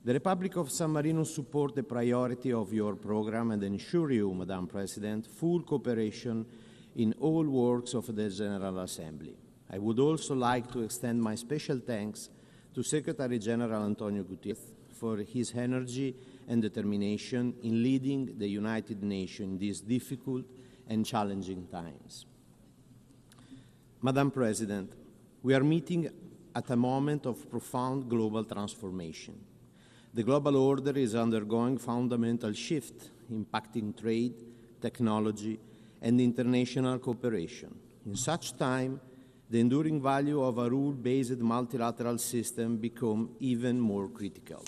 The Republic of San Marino supports the priority of your program and ensure you, Madam President, full cooperation in all works of the General Assembly. I would also like to extend my special thanks to Secretary General Antonio Guterres for his energy and determination in leading the United Nations in these difficult and challenging times. Madam President, we are meeting at a moment of profound global transformation. The global order is undergoing fundamental shift, impacting trade, technology, and international cooperation. In such time, the enduring value of a rule-based multilateral system becomes even more critical.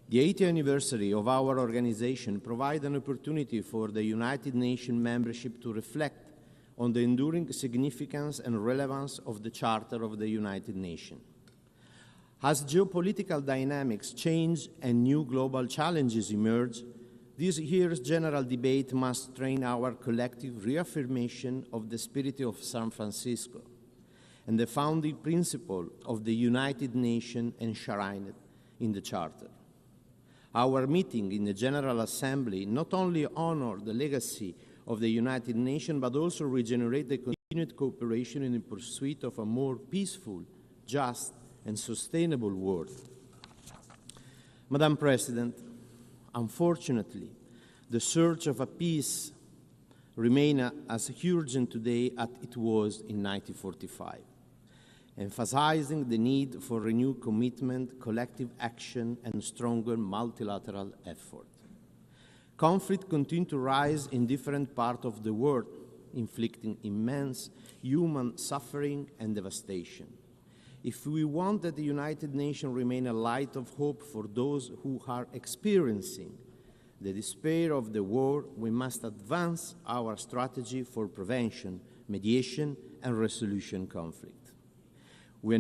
The 80th anniversary of our organization provides an opportunity for the United Nations membership to reflect on the enduring significance and relevance of the Charter of the United Nations. As geopolitical dynamics change and new global challenges emerge, this year's general debate must train our collective reaffirmation of the spirit of San Francisco and the founding principle of the United Nations enshrined in the Charter. Our meeting in the General Assembly not only honors the legacy of the United Nations, but also regenerate the continued cooperation in the pursuit of a more peaceful, just, and sustainable world. Madam President, unfortunately, the search of a peace remains as urgent today as it was in 1945, emphasizing the need for renewed commitment, collective action, and stronger multilateral effort. Conflict continues to rise in different parts of the world, inflicting immense human suffering and devastation. If we want that the United Nations remain a light of hope for those who are experiencing the despair of the war, we must advance our strategy for prevention, mediation, and resolution conflict. We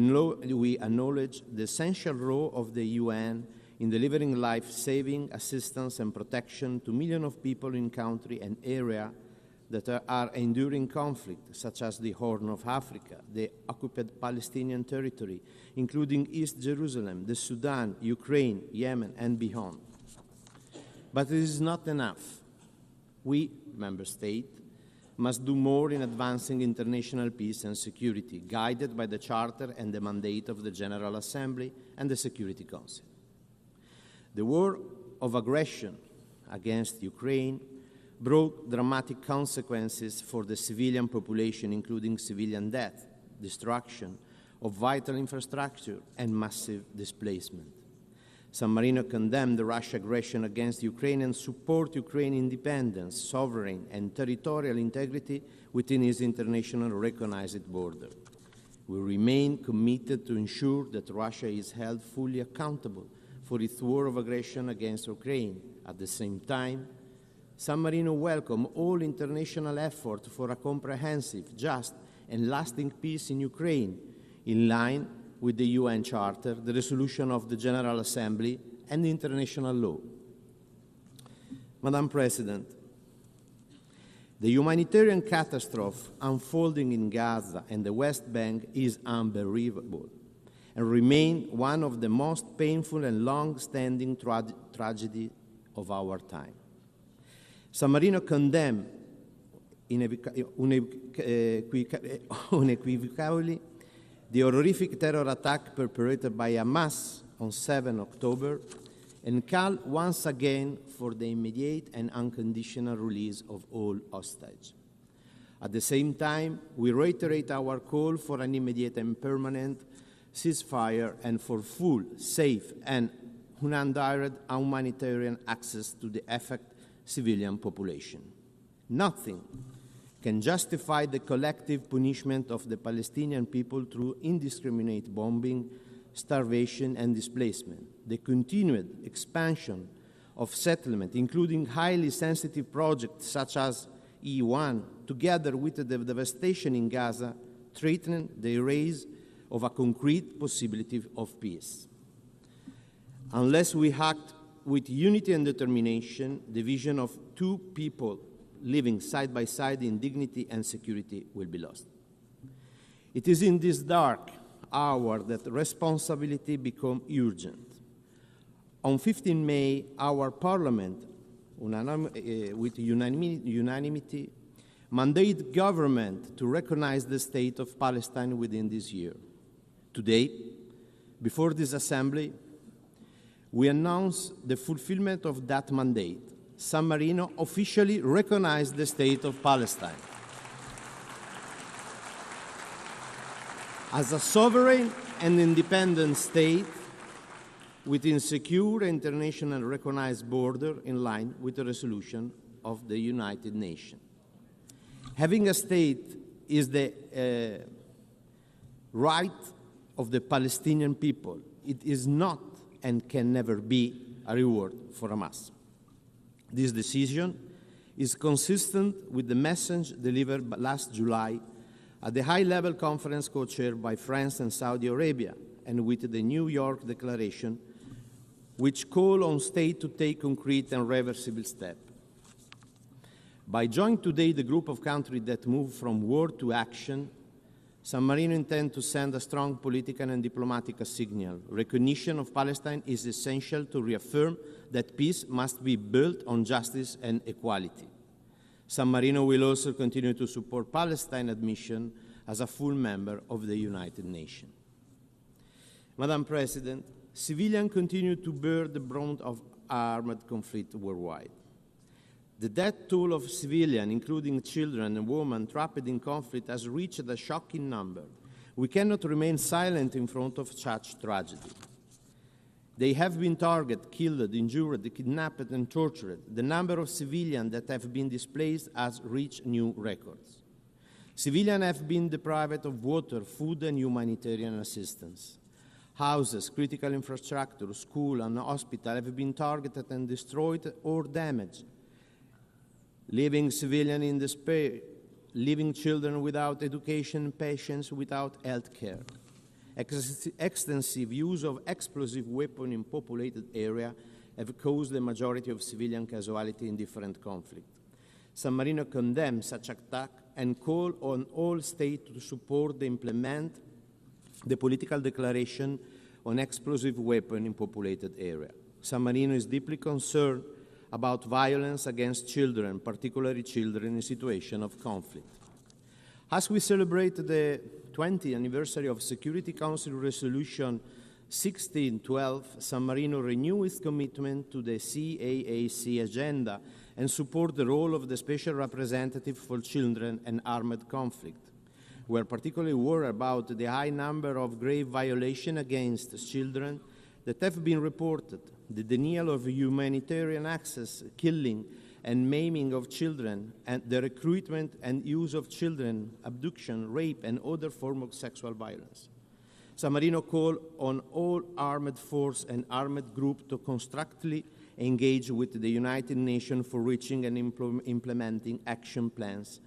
acknowledge the essential role of the UN in delivering life-saving assistance and protection to millions of people in countries and areas that are enduring conflict, such as the Horn of Africa, the occupied Palestinian territory, including East Jerusalem, the Sudan, Ukraine, Yemen, and beyond. But it is not enough. We, Member States, must do more in advancing international peace and security, guided by the Charter and the mandate of the General Assembly and the Security Council. The war of aggression against Ukraine brought dramatic consequences for the civilian population, including civilian death, destruction of vital infrastructure, and massive displacement. San Marino condemned the Russian aggression against Ukraine and support Ukraine's independence, sovereign, and territorial integrity within its international recognized border. We remain committed to ensure that Russia is held fully accountable for its war of aggression against Ukraine. At the same time, San Marino welcomes all international effort for a comprehensive, just, and lasting peace in Ukraine, in line with the UN Charter, the resolution of the General Assembly, and international law. Madam President, the humanitarian catastrophe unfolding in Gaza and the West Bank is unbelievable and remains one of the most painful and long-standing tragedies of our time. San Marino condemned unequivocally the horrific terror attack perpetrated by Hamas on 7 October and called once again for the immediate and unconditional release of all hostages. At the same time, we reiterate our call for an immediate and permanent ceasefire and for full, safe, and unhindered humanitarian access to the affected civilian population. Nothing can justify the collective punishment of the Palestinian people through indiscriminate bombing, starvation, and displacement. The continued expansion of settlement, including highly sensitive projects such as E1, together with the devastation in Gaza, threaten the rise of a concrete possibility of peace. Unless we act with unity and determination, the vision of two people living side by side in dignity and security will be lost. It is in this dark hour that responsibility becomes urgent. On 15 May, our Parliament, with unanimity, mandated government to recognize the state of Palestine within this year. Today, before this Assembly, we announce the fulfillment of that mandate. San Marino officially recognized the state of Palestine as a sovereign and independent state within secure international recognized border in line with the resolution of the United Nations. Having a state is the right of the Palestinian people. It is not and can never be a reward for Hamas. This decision is consistent with the message delivered last July at the high-level conference co-chaired by France and Saudi Arabia, and with the New York Declaration, which call on states to take concrete and reversible steps. By joining today the group of countries that move from word to action, San Marino intends to send a strong political and diplomatic signal. Recognition of Palestine is essential to reaffirm that peace must be built on justice and equality. San Marino will also continue to support Palestine admission as a full member of the United Nations. Madam President, civilians continue to bear the brunt of armed conflict worldwide. The death toll of civilians, including children and women trapped in conflict, has reached a shocking number. We cannot remain silent in front of such tragedy. They have been targeted, killed, injured, kidnapped, and tortured. The number of civilians that have been displaced has reached new records. Civilians have been deprived of water, food, and humanitarian assistance. Houses, critical infrastructure, schools, and hospitals have been targeted and destroyed or damaged, leaving civilians in despair, leaving children without education, patients without health care. Extensive use of explosive weapons in populated areas have caused the majority of civilian casualties in different conflicts. San Marino condemns such attack and call on all states to support and implement the political declaration on explosive weapons in populated areas. San Marino is deeply concerned about violence against children, particularly children in situations of conflict. As we celebrate the 20th anniversary of Security Council Resolution 1612, San Marino renews its commitment to the CAAC agenda and support the role of the Special Representative for Children and Armed Conflict. We are particularly worried about the high number of grave violations against children that have been reported, the denial of humanitarian access, killing and maiming of children, and the recruitment and use of children, abduction, rape, and other forms of sexual violence. San Marino calls on all armed forces and armed groups to constructively engage with the United Nations for reaching and implementing action plans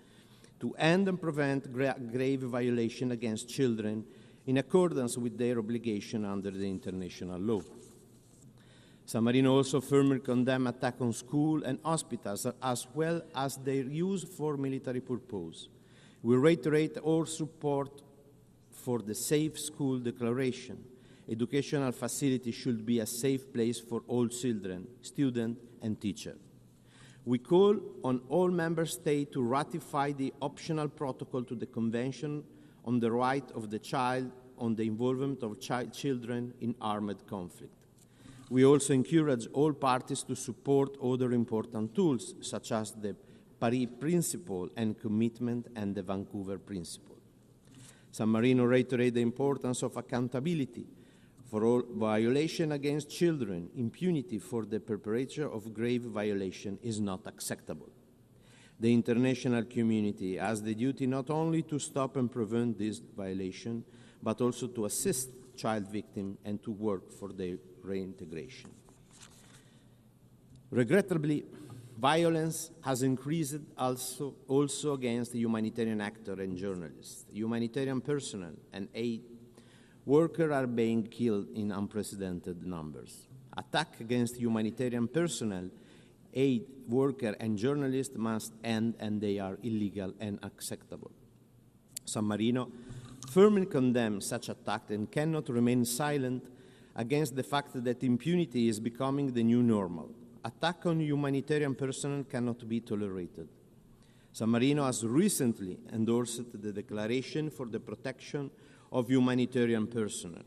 to end and prevent grave violations against children in accordance with their obligation under the international law. San Marino also firmly condemns attacks on schools and hospitals, as well as their use for military purpose. We reiterate our support for the Safe School Declaration. Educational facilities should be a safe place for all children, students, and teachers. We call on all member states to ratify the optional protocol to the Convention on the Right of the Child on the involvement of children in armed conflict. We also encourage all parties to support other important tools, such as the Paris Principle and Commitment and the Vancouver Principle. San Marino reiterates the importance of accountability for all violation against children. Impunity for the perpetrator of grave violation is not acceptable. The international community has the duty not only to stop and prevent this violation, but also to assist child victims and to work for their reintegration. Regrettably, violence has increased also against the humanitarian actors and journalists. Humanitarian personnel and aid workers are being killed in unprecedented numbers. Attacks against humanitarian personnel, aid workers, and journalists must end, and they are illegal and unacceptable. San Marino firmly condemns such attacks and cannot remain silent against the fact that impunity is becoming the new normal. Attack on humanitarian personnel cannot be tolerated. San Marino has recently endorsed the Declaration for the Protection of Humanitarian Personnel,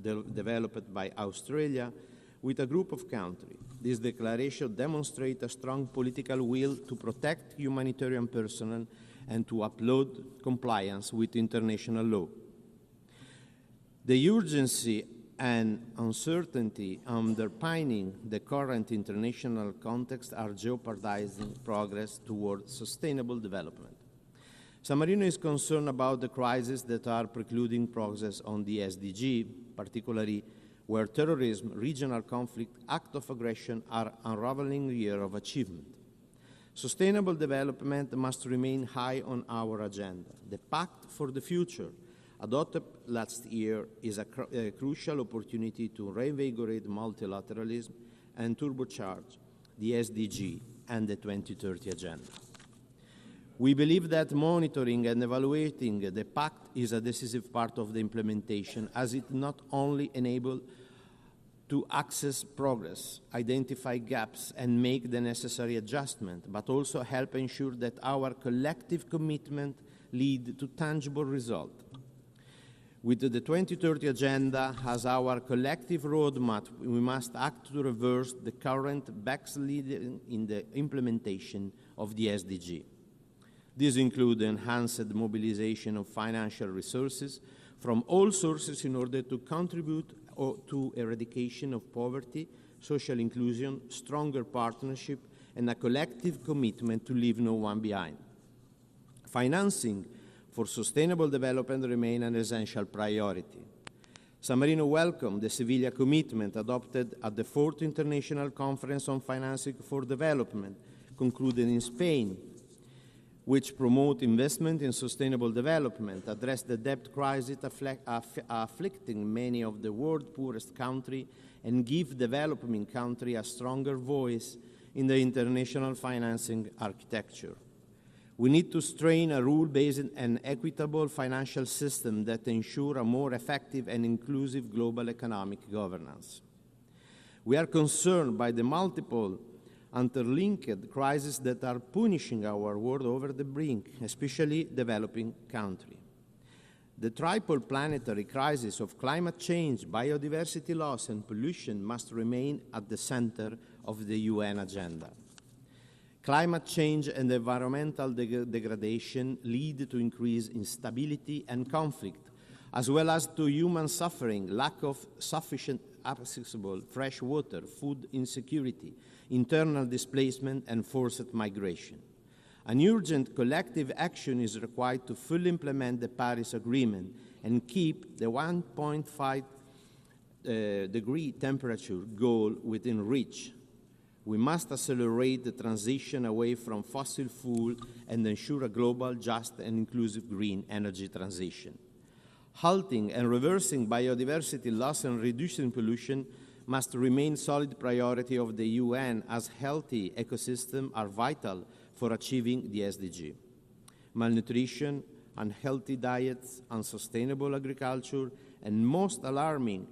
developed by Australia with a group of countries. This declaration demonstrates a strong political will to protect humanitarian personnel and to uphold compliance with international law. The urgency and uncertainty underpinning the current international context are jeopardizing progress towards sustainable development. San Marino is concerned about the crises that are precluding progress on the SDG, particularly where terrorism, regional conflict, acts of aggression are unraveling year of achievement. Sustainable development must remain high on our agenda. The Pact for the Future, adopted last year, is a crucial opportunity to reinvigorate multilateralism and turbocharge the SDG and the 2030 Agenda. We believe that monitoring and evaluating the Pact is a decisive part of the implementation, as it not only enables to access progress, identify gaps, and make the necessary adjustment, but also help ensure that our collective commitment lead to tangible results. With the 2030 Agenda as our collective roadmap, we must act to reverse the current backsliding in the implementation of the SDG. These include enhanced mobilization of financial resources from all sources in order to contribute to eradication of poverty, social inclusion, stronger partnership, and a collective commitment to leave no one behind. Financing for sustainable development remains an essential priority. San Marino welcomed the Seville commitment adopted at the 4th International Conference on Financing for Development, concluded in Spain, which promote investment in sustainable development, address the debt crisis afflicting many of the world's poorest countries, and give developing countries a stronger voice in the international financing architecture. We need to strengthen a rule-based and equitable financial system that ensure a more effective and inclusive global economic governance. We are concerned by the multiple interlinked crises that are punishing our world over the brink, especially developing countries. The triple planetary crisis of climate change, biodiversity loss, and pollution must remain at the center of the UN agenda. Climate change and environmental degradation lead to increased instability and conflict, as well as to human suffering, lack of sufficient accessible fresh water, food insecurity, internal displacement, and forced migration. An urgent collective action is required to fully implement the Paris Agreement and keep the 1.5 degree temperature goal within reach. We must accelerate the transition away from fossil fuel and ensure a global, just, and inclusive green energy transition. Halting and reversing biodiversity loss and reducing pollution must remain solid priority of the UN, as healthy ecosystems are vital for achieving the SDG. Malnutrition, unhealthy diets, unsustainable agriculture, and most alarming,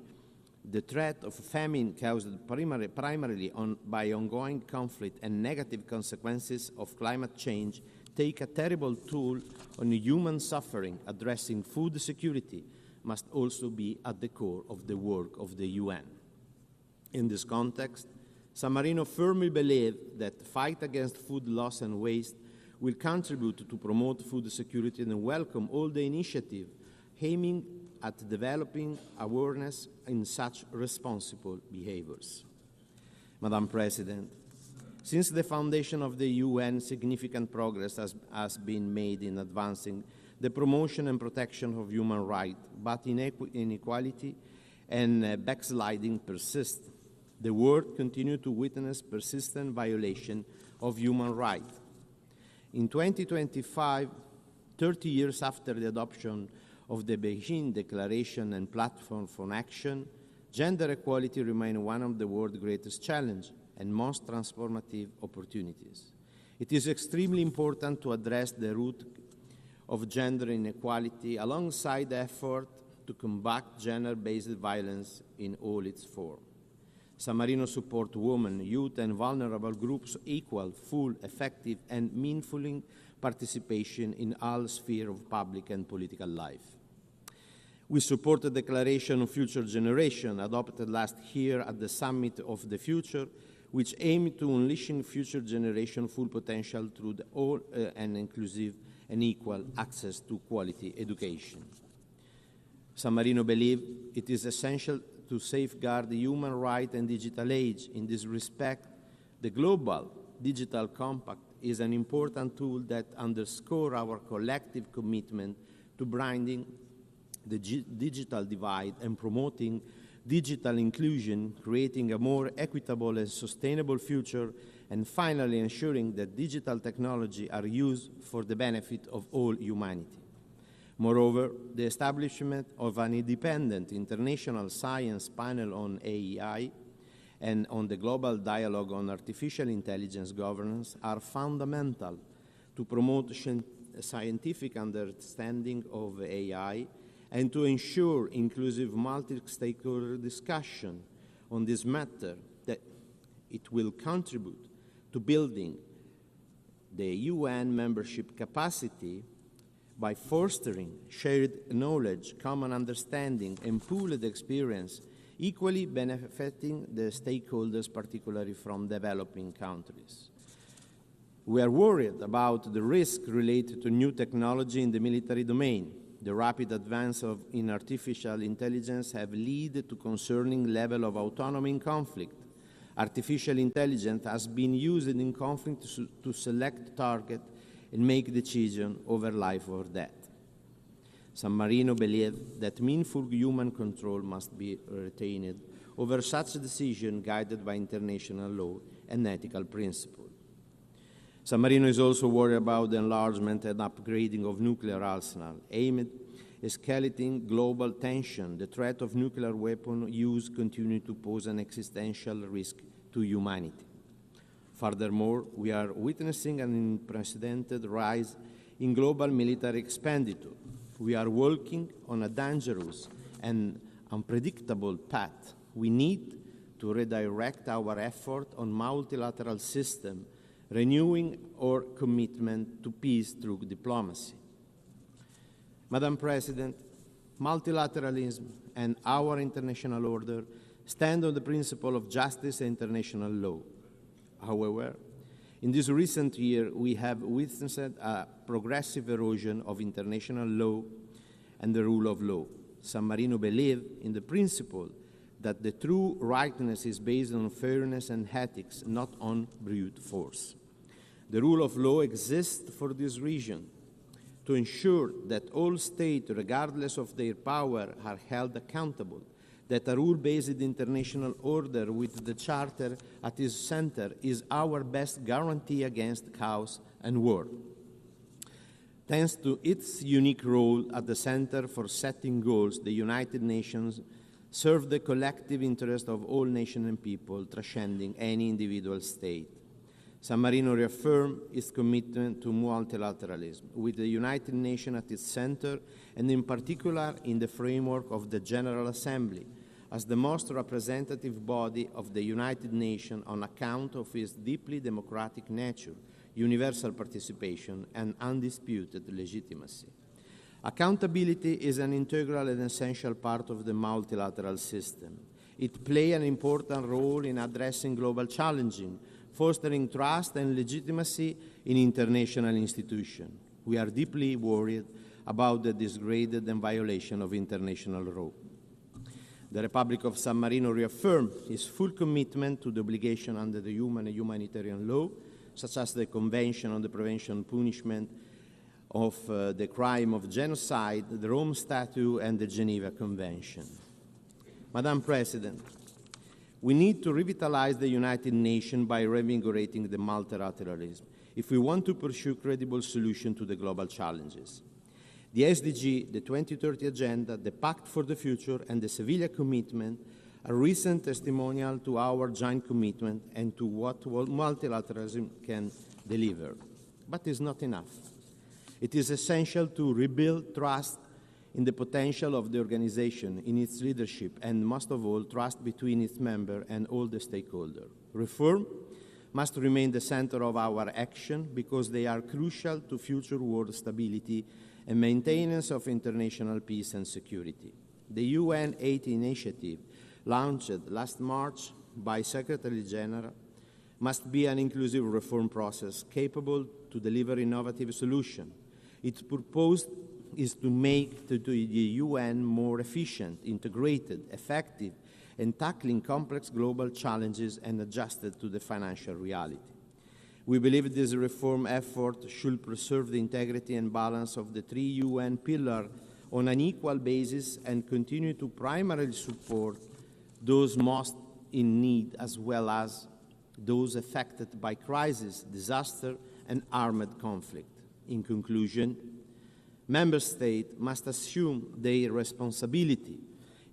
the threat of famine caused primarily by ongoing conflict and negative consequences of climate change take a terrible toll on human suffering. Addressing food security must also be at the core of the work of the UN. In this context, San Marino firmly believes that the fight against food loss and waste will contribute to promote food security and welcome all the initiatives aiming at developing awareness in such responsible behaviors. Madam President, since the foundation of the UN, significant progress has been made in advancing the promotion and protection of human rights, but inequality and backsliding persist. The world continues to witness persistent violation of human rights. In 2025, 30 years after the adoption of the Beijing Declaration and Platform for Action, gender equality remains one of the world's greatest challenges and most transformative opportunities. It is extremely important to address the root of gender inequality alongside the effort to combat gender-based violence in all its forms. San Marino supports women, youth, and vulnerable groups' equal, full, effective, and meaningful participation in all spheres of public and political life. We support the Declaration of Future Generation adopted last year at the Summit of the Future, which aimed to unleashing future generation full potential through the all and inclusive and equal access to quality education. San Marino believes it is essential to safeguard the human rights and digital age. In this respect, the Global Digital Compact is an important tool that underscores our collective commitment to bridging the digital divide and promoting digital inclusion, creating a more equitable and sustainable future, and finally ensuring that digital technology are used for the benefit of all humanity. Moreover, the establishment of an independent international science panel on AI and on the global dialogue on artificial intelligence governance are fundamental to promote scientific understanding of AI and to ensure inclusive multi-stakeholder discussion on this matter, that it will contribute to building the UN membership capacity by fostering shared knowledge, common understanding, and pooled experience, equally benefiting the stakeholders, particularly from developing countries. We are worried about the risk related to new technology in the military domain. The rapid advance in artificial intelligence have led to concerning level of autonomy in conflict. Artificial intelligence has been used in conflict to select target and make decisions over life or death. San Marino believes that meaningful human control must be retained over such a decision guided by international law and ethical principles. San Marino is also worried about the enlargement and upgrading of nuclear arsenal, aimed at escalating global tension. The threat of nuclear weapon use continues to pose an existential risk to humanity. Furthermore, we are witnessing an unprecedented rise in global military expenditure. We are working on a dangerous and unpredictable path. We need to redirect our effort on multilateral system, renewing our commitment to peace through diplomacy. Madam President, multilateralism and our international order stand on the principle of justice and international law. However, in this recent year, we have witnessed a progressive erosion of international law and the rule of law. San Marino believes in the principle that the true rightness is based on fairness and ethics, not on brute force. The rule of law exists for this reason, to ensure that all states, regardless of their power, are held accountable, that a rule-based international order with the Charter at its center is our best guarantee against chaos and war. Thanks to its unique role at the center for setting goals, the United Nations serve the collective interest of all nations and people, transcending any individual state. San Marino reaffirmed its commitment to multilateralism, with the United Nations at its center, and in particular in the framework of the General Assembly, as the most representative body of the United Nations on account of its deeply democratic nature, universal participation, and undisputed legitimacy. Accountability is an integral and essential part of the multilateral system. It plays an important role in addressing global challenges, fostering trust and legitimacy in international institutions. We are deeply worried about the disregard and violation of international law. The Republic of San Marino reaffirmed its full commitment to the obligation under the human and humanitarian law, such as the Convention on the Prevention and Punishment of the Crime of Genocide, the Rome Statute, and the Geneva Convention. Madam President, we need to revitalize the United Nations by reinvigorating the multilateralism if we want to pursue credible solutions to the global challenges. The SDG, the 2030 Agenda, the Pact for the Future, and the Seville Commitment are recent testimonial to our joint commitment and to what multilateralism can deliver. But it's not enough. It is essential to rebuild trust in the potential of the organization, in its leadership, and most of all, trust between its members and all the stakeholders. Reform must remain the center of our action because they are crucial to future world stability and maintenance of international peace and security. The UN 80 initiative, launched last March by Secretary General, must be an inclusive reform process capable to deliver innovative solutions. Its purpose is to make the UN more efficient, integrated, effective, and tackling complex global challenges and adjusted to the financial reality. We believe this reform effort should preserve the integrity and balance of the three UN pillars on an equal basis and continue to primarily support those most in need as well as those affected by crisis, disaster, and armed conflict. In conclusion, Member States must assume their responsibility,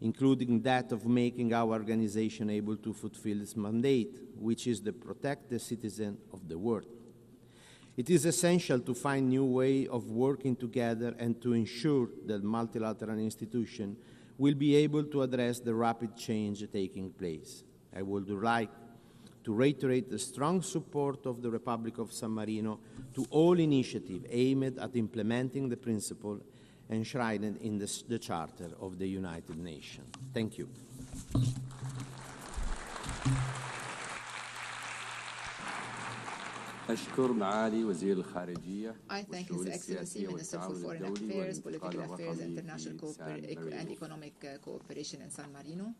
including that of making our organization able to fulfill its mandate, which is to protect the citizens of the world. It is essential to find new ways of working together and to ensure that multilateral institutions will be able to address the rapid change taking place. I would like to reiterate the strong support of the Republic of San Marino to all initiatives aimed at implementing the principle enshrined in the Charter of the United Nations. Thank you. أشكر معالي وزير الخارجية I thank His Excellency, Minister for Foreign Affairs, Political Affairs, International and Economic Cooperation in San Marino.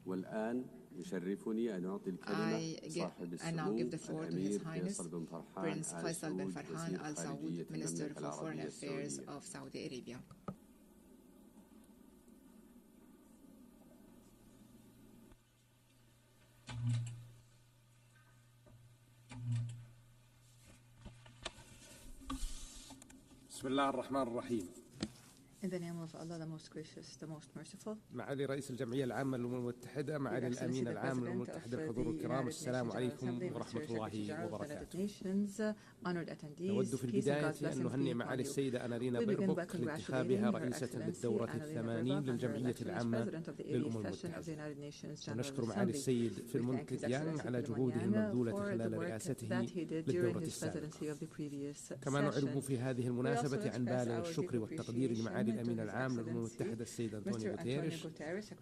والآن يشرفني أن أعطي الكلمة صاحب السمو الأمير فيصل بن فرحان Prince Faisal bin Farhan Al Saud, Minister for Foreign Affairs of Saudi Arabia. بسم الله الرحمن الرحيم. In the name of Allah, the most gracious, the most merciful. معالي رئيس الجمعية العامة للأمم المتحدة، معالي الأمين العام للأمم المتحدة، الحضور الكرام، السلام عليكم ورحمة الله وبركاته. نود في البداية أن نهنئ معالي السيدة أنارينا بيربوك لانتخابها رئيسة للدورة 80 للجمعية العامة للأمم المتحدة. ونشكر معالي السيد فيلمونتيان على جهوده المبذولة خلال رئاسته للدورة السابقة. كما نعرب في هذه المناسبة عن بالغ الشكر والتقدير لمعالي الأمين العام للأمم المتحدة السيد أنطونيو غوتيريش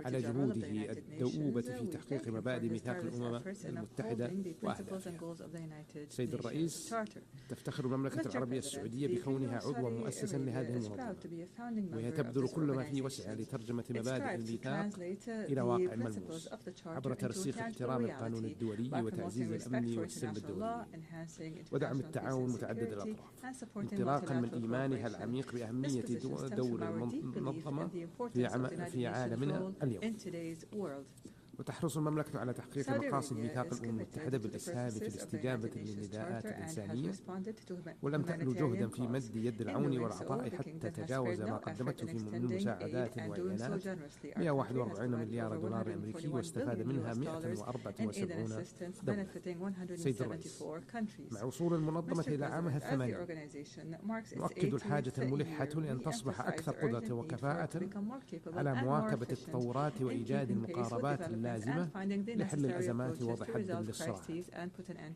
على جهوده الدؤوبة في تحقيق مبادئ ميثاق الأمم المتحدة وأهدافها. سيد الرئيس، تفتخر المملكة العربية السعودية بكونها عضوا مؤسسا لهذه المنظمة، وهي تبذل كل ما في وسعها لترجمة مبادئ الميثاق إلى واقع ملموس عبر ترسيخ احترام القانون الدولي وتعزيز الأمن والسلم الدولي ودعم التعاون متعدد الأطراف، انطلاقا من إيمانها العميق بأهمية دور المنظمة في عالمنا اليوم. وتحرص المملكة على تحقيق مقاصد ميثاق الأمم المتحدة بالإسهام في الاستجابة للنداءات الإنسانية، ولم تألو جهدا في مد يد العون والعطاء حتى تجاوز ما قدمته من مساعدات وإعانات 141 مليار دولار أمريكي، واستفاد منها 174 دولة. سيد الرئيس، مع وصول المنظمة إلى عامها 80 نؤكد الحاجة الملحة لأن تصبح أكثر قدرة وكفاءة على مواكبة التطورات وإيجاد المقاربات اللازمة لحل الأزمات ووضع حد للصراعات،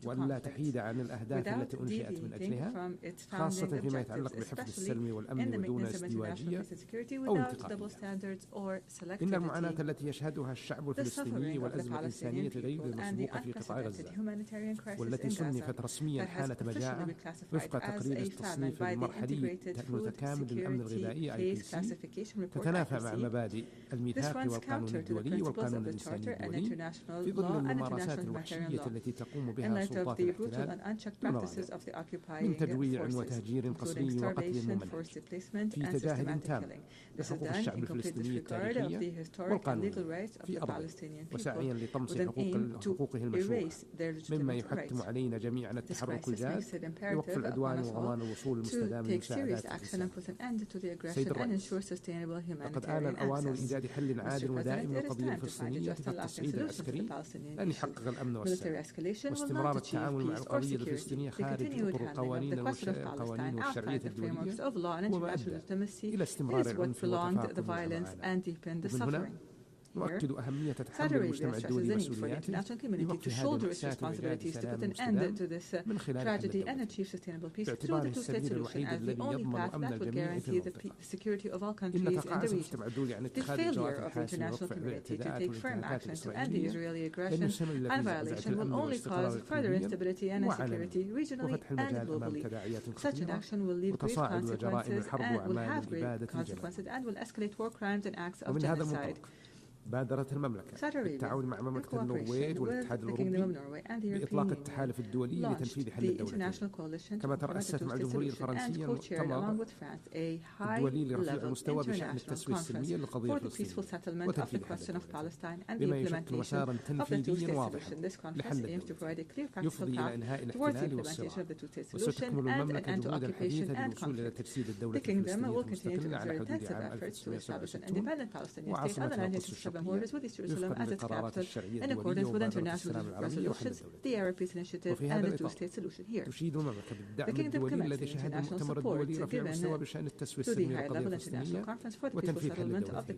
وأن لا تحيد عن الأهداف التي أنشئت من أجلها، خاصة فيما يتعلق بحفظ السلم والأمن ودون ازدواجية أو انتقائية. إن المعاناة التي يشهدها الشعب الفلسطيني والأزمة الإنسانية غير المسبوقة في قطاع غزة، والتي صنفت رسميا حالة مجاعة وفق تقرير التصنيف المرحلي المتكامل للأمن الغذائي IPC، تتنافى مع مبادئ الميثاق والقانون الدولي والقانون الإنساني الدولي في ظل الممارسات الوحشية التي تقوم بها سلطات الاحتلال دون رادع من تجويع وتهجير قسري وقتل ممنهج في تجاهل تام لحقوق الشعب الفلسطيني التاريخية والقانون في أرضه، وسعيا لطمس حقوقه المشروعة، مما يحتم علينا جميعا التحرك الجاد لوقف العدوان وضمان الوصول المستدام للمساعدات الإنسانية. سيد الرئيس، لقد آن الأوان لإيجاد حل عادل ودائم للقضية الفلسطينية في lasting solution for the Palestinian issue. Military escalation will not achieve peace or security. The continued handling of the question of Palestine outside the frameworks of law and international legitimacy is what prolonged the violence and deepened the suffering. نؤكد أهمية تحمل Saudi Arabia المجتمع stresses الدولي the need for the مسؤولياته international community to shoulder its responsibilities to put an end to this tragedy and achieve sustainable peace through the two-state solution as the only path that would guarantee the security of all countries in the region. The failure of the international community to take firm action to end the Israeli aggression and violation will only cause further instability and insecurity regionally and globally. Such an action will leave grave consequences and will have grave consequences and will escalate war crimes and acts of genocide. بادرت المملكة بالتعاون مع مملكة النرويج والاتحاد الأوروبي بإطلاق التحالف الدولي لتنفيذ حل الدولتين، كما ترأست مع الجمهورية الفرنسية مؤتمر الدولي لرفيع المستوى بشأن التسوية السلمية للقضية الفلسطينية وتنفيذ حل بما يشكل مسارا تنفيذيا واضحا لحل الدولتين يفضي إلى إنهاء الاحتلال والصراع. وستكمل المملكة جهودا الحديثة للوصول إلى تجسيد الدولة الفلسطينية المستقلة على حدود عام 1967 وعاصمتها القدس الشرقية وفقا للقرارات الشرعية الدولية ومبادرة السلام العربية وحل الدولتين. وفي هذا الإطار تشيد المملكة بالدعم الدولي الذي شهد المؤتمر الدولي رفيع المستوى بشأن التسوية السلمية للقضية الفلسطينية وتنفيذ حل الدولتين،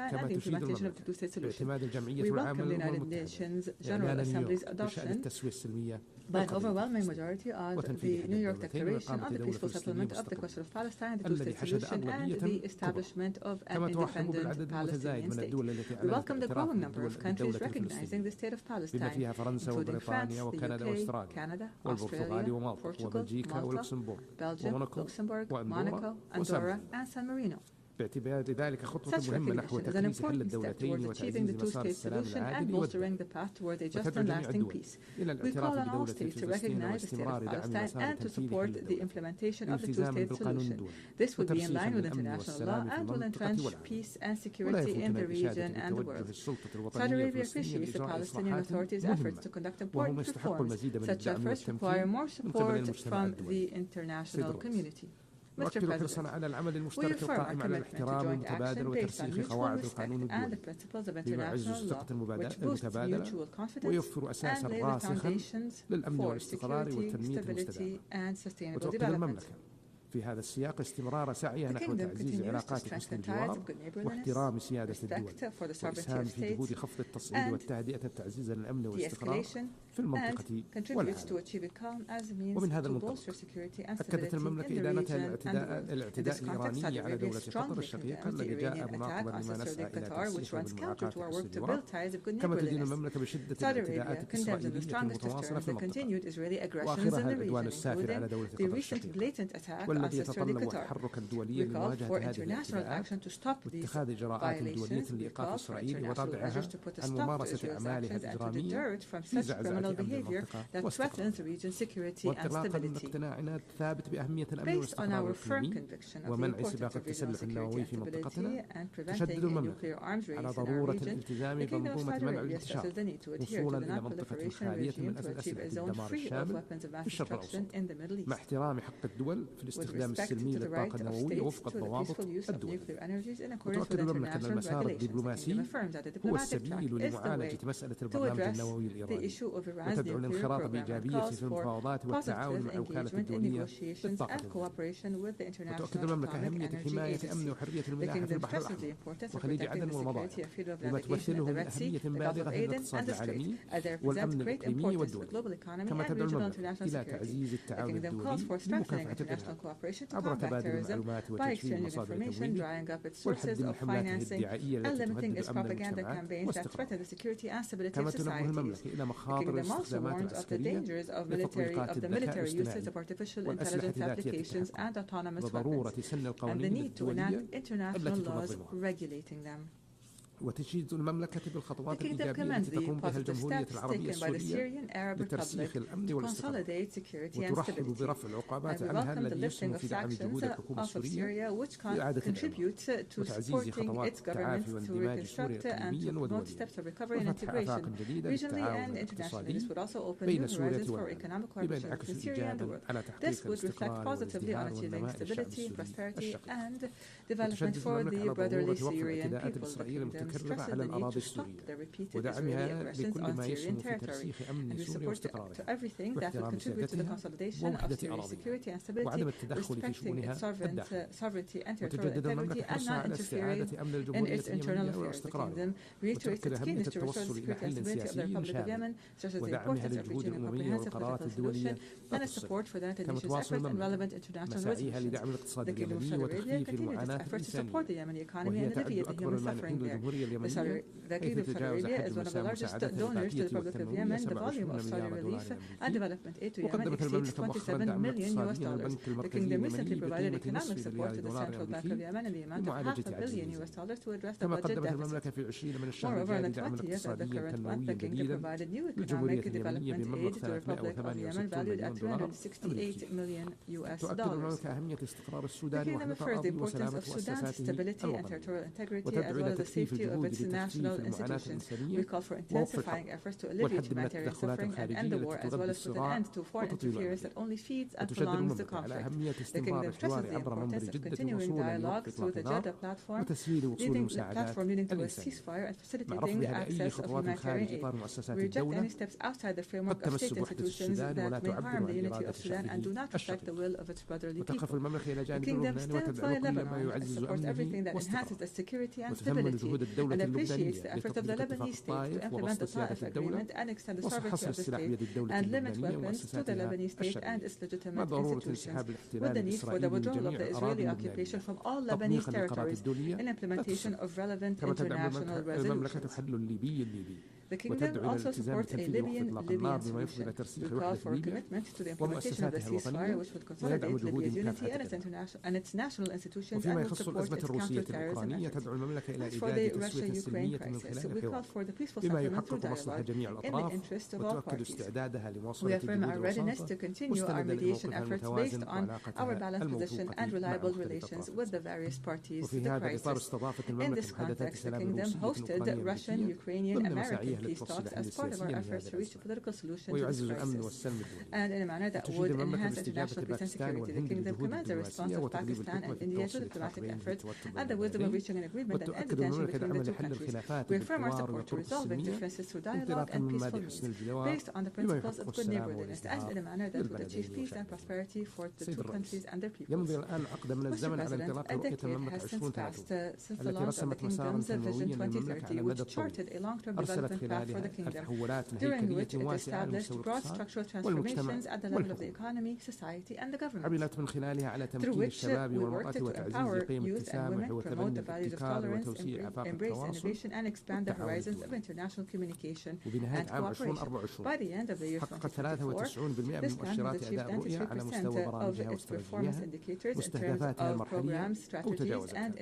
كما تشيد المملكة باعتماد الجمعية العامة للأمم المتحدة إعلاناً بشأن التسوية السلمية by an overwhelming majority of the New York Declaration on the peaceful settlement of the question of Palestine, the two-state solution, and the establishment of an independent Palestinian state. We welcome the growing number of countries recognizing the state of Palestine, including France, the UK, Canada, Australia, Portugal, Malta, Belgium, Luxembourg, Monaco, Andorra, and San Marino. باعتبار ذلك خطوة مهمة نحو تكريس حل الدولتين وتعزيز مسار السلام العادل والدولي. وتدعو جميع الدول إلى الاعتراف بدولة فلسطين واستمرار دعم مسار تنفيذ حل الدولتين والالتزام بالقانون الدولي وترسيخ الأمن والسلام في المنطقة والعالم. ولا يفوتنا بإشادة توجه السلطة الوطنية الفلسطينية لإجراء إصلاحات مهمة وهم يستحقوا المزيد من الدعم والتمكين من قبل المجتمع الدولي. نؤكد حرصنا على العمل المشترك القائم على الاحترام المتبادل وترسيخ قواعد القانون الدولي بما يعزز الثقة المتبادلة ويوفر أساسا راسخا للأمن والاستقرار والتنمية المستدامة. وتؤكد المملكة في هذا السياق استمرار سعيها نحو تعزيز علاقات حسن الجوار واحترام سيادة الدول والإسهام في جهود خفض التصعيد والتهدئة تعزيزا للأمن والاستقرار في المنطقة والعالم. ومن هذا المنطلق أكدت المملكة إدانتها الاعتداء الإيراني على دولة قطر الشقيقة الذي جاء مناقضا لما نسعى إلى ترسيخ بالمعاقات حسن الجوار، كما تدين المملكة بشدة الاعتداءات الإسرائيلية المتواصلة في المنطقة وآخرها العدوان السافر على دولة قطر الشقيقة والذي يتطلب تحركا دوليا لمواجهة هذه الاعتداءات واتخاذ إجراءات دولية لإيقاف إسرائيل وردعها عن ممارسة أعمالها الإجرامية في زعزعة أمن المنطقة واستقرارها. وانطلاقا من اقتناعنا الثابت بأهمية الأمن والاستقرار الإقليمي ومنع سباق التسلح النووي في منطقتنا، تشدد المملكة على ضرورة الالتزام بمنظومة منع الانتشار وصولا إلى منطقة خالية من أسلحة الدمار الشامل في الشرق الأوسط مع احترام حق الدول في الاستخدام السلمي للطاقة النووية وفق الضوابط الدولية. وتؤكد المملكة أن المسار الدبلوماسي هو السبيل لمعالجة مسألة البرنامج النووي الإيراني وتدعو للانخراط بإيجابية في المفاوضات والتعاون مع وكالة الدولية للطاقة النووية. وتؤكد المملكة أهمية حماية أمن وحرية الملاحة في البحر الأحمر وخليج عدن والمضايق وما تمثله من أهمية بالغة للاقتصاد العالمي والأمن الإقليمي والدولي. كما تدعو المملكة إلى تعزيز التعاون الدولي لمكافحة الإرهاب عبر تبادل المعلومات وتجميع مصادر تمويله والحد من حملاته الدعائية التي تهدد أمن المجتمعات واستقراره. كما تنبه المملكة إلى مخاطر الاستخدامات العسكرية لتطبيقات الذكاء الاصطناعي والأسلحة ذات الاتحاد وضرورة سن القوانين الدولية التي تنظمها. وتشيد المملكة بالخطوات الإيجابية التي تقوم بها الجمهورية العربية السورية لترسيخ الأمن والاستقرار وترحب برفع العقوبات عنها الذي يسهم في دعم جهود الحكومة السورية لإعادة الأمن وتعزيز خطوات التعافي واندماج سوريا إقليميا ودوليا وفتح آفاق جديدة للتعاون الاقتصادي بين سوريا والعالم بما ينعكس إيجابا على تحقيق الاستقرار والازدهار والنماء للشعب السوري الشقيق. وتشدد المملكة على ضرورة وقف الاعتداءات الإسرائيلية المتكررة المتكررة على الأراضي السورية ودعمها لكل ما يسهم في ترسيخ أمن سوريا واستقرارها واحترام سيادتها ووحدة أراضيها وعدم التدخل في شؤونها الداخلية وتجدد المملكة حرصها على استعادة أمن الجمهورية اليمنية واستقرارها وتؤكد أهمية التوصل إلى حل سياسي شامل ودعمها للجهود الأممية والقرارات الدولية التصل كما تواصل المملكة مساعيها لدعم الاقتصاد اليمني وتخفيف المعاناة الإنسانية وهي تعد أكبر المانحين للجمهورية اليمنية حيث تجاوز حجم مساعدات الغذائية والتنموية 27 مليار دولار أمريكي وقدمت المملكة مؤخرا دعما اقتصاديا للبنك المركزي اليمني بقيمة نصف مليار دولار أمريكي لمعالجة عجزه كما قدمت المملكة في 20 من الشهر الجاري دعما اقتصاديا تنمويا جديدا للجمهورية اليمنية بمبلغ 368 مليون دولار أمريكي تؤكد المملكة أهمية استقرار السودان وحدة أراضي وسلامة مؤسساته الوطنية وتدعو إلى تكثيف الجهود لتخفيف المعاناة الإنسانية ووقف الحرب والحد من التدخلات الخارجية التي تغذي الصراع وتطيل الأمنية وتشدد المملكة على أهمية استمرار الحوار عبر منبر جدة وصولا لوقف إطلاق النار وتسهيل وصول المساعدات الإنسانية مع رفضها لأي خطوات خارج إطار مؤسسات الدولة قد تمس بوحدة السودان ولا تعبر عن إرادة شعبه الشقيق وتقف المملكة إلى جانب اللبناني وتدعم كل ما يعزز أمنه واستقراره وتثمن جهود الدولة اللبنانية لتطبيق اتفاق الطائف وبسط سيادة الدولة وحصر السلاح بيد الدولة اللبنانية ومؤسساتها الشرعية مع ضرورة انسحاب الاحتلال الإسرائيلي من جميع الأراضي اللبنانية تطبيقا للقرارات الدولية كما تدعم المملكة حل الليبي وتدعو إلى الالتزام بتنفيذ وقف إطلاق النار بما يفضي إلى ترسيخ وحدة ليبيا ومؤسساتها الوطنية ويدعم جهود مكافحتها وفيما يخص الأزمة الروسية الأوكرانية تدعو المملكة إلى إيجاد تسوية سلمية من خلال الحوار بما يحقق مصلحة جميع الأطراف وتؤكد استعدادها لمواصلة جهود الوساطة مستندا لموقفها المتوازن وعلاقتها الموثوقة وفي هذا الإطار استضافت المملكة محادثات سلام روسية أوكرانية ضمن مساعيها للتوصل لحل سياسي لهذا ويعزز الأمن والسلم الدولي وتشيد المملكة باستجابة باكستان والهند لجهود الدبلوماسية وتقريب الحكمة في التوصل لتحرير التوتر الدولي وتؤكد المملكة دعمها لحل الخلافات بالحوار وطرق السلمية انطلاقا من مبادئ حسن الجوار بما يحقق السلام والازدهار للبلدين وشعبه. سيد الرئيس يمضي الآن عقد من الزمن على انطلاق رؤية المملكة 2030 التي رسمت مسارا تنمويا للمملكة على المدى الطويل أرسلت خلالها التحولات الهيكلية واسعة على مستوى الاقتصاد والمجتمع والحكومة عملت من خلالها على تمكين الشباب والمرأة وتعزيز قيم التسامح وتبني الابتكار وتوسيع آفاق التواصل والتعاون وبنهاية عام 2024 حققت 93% من مؤشرات أداء الرؤية على مستوى برامجها واستراتيجياتها مستهدفاتها المرحلية أو تجاوزتها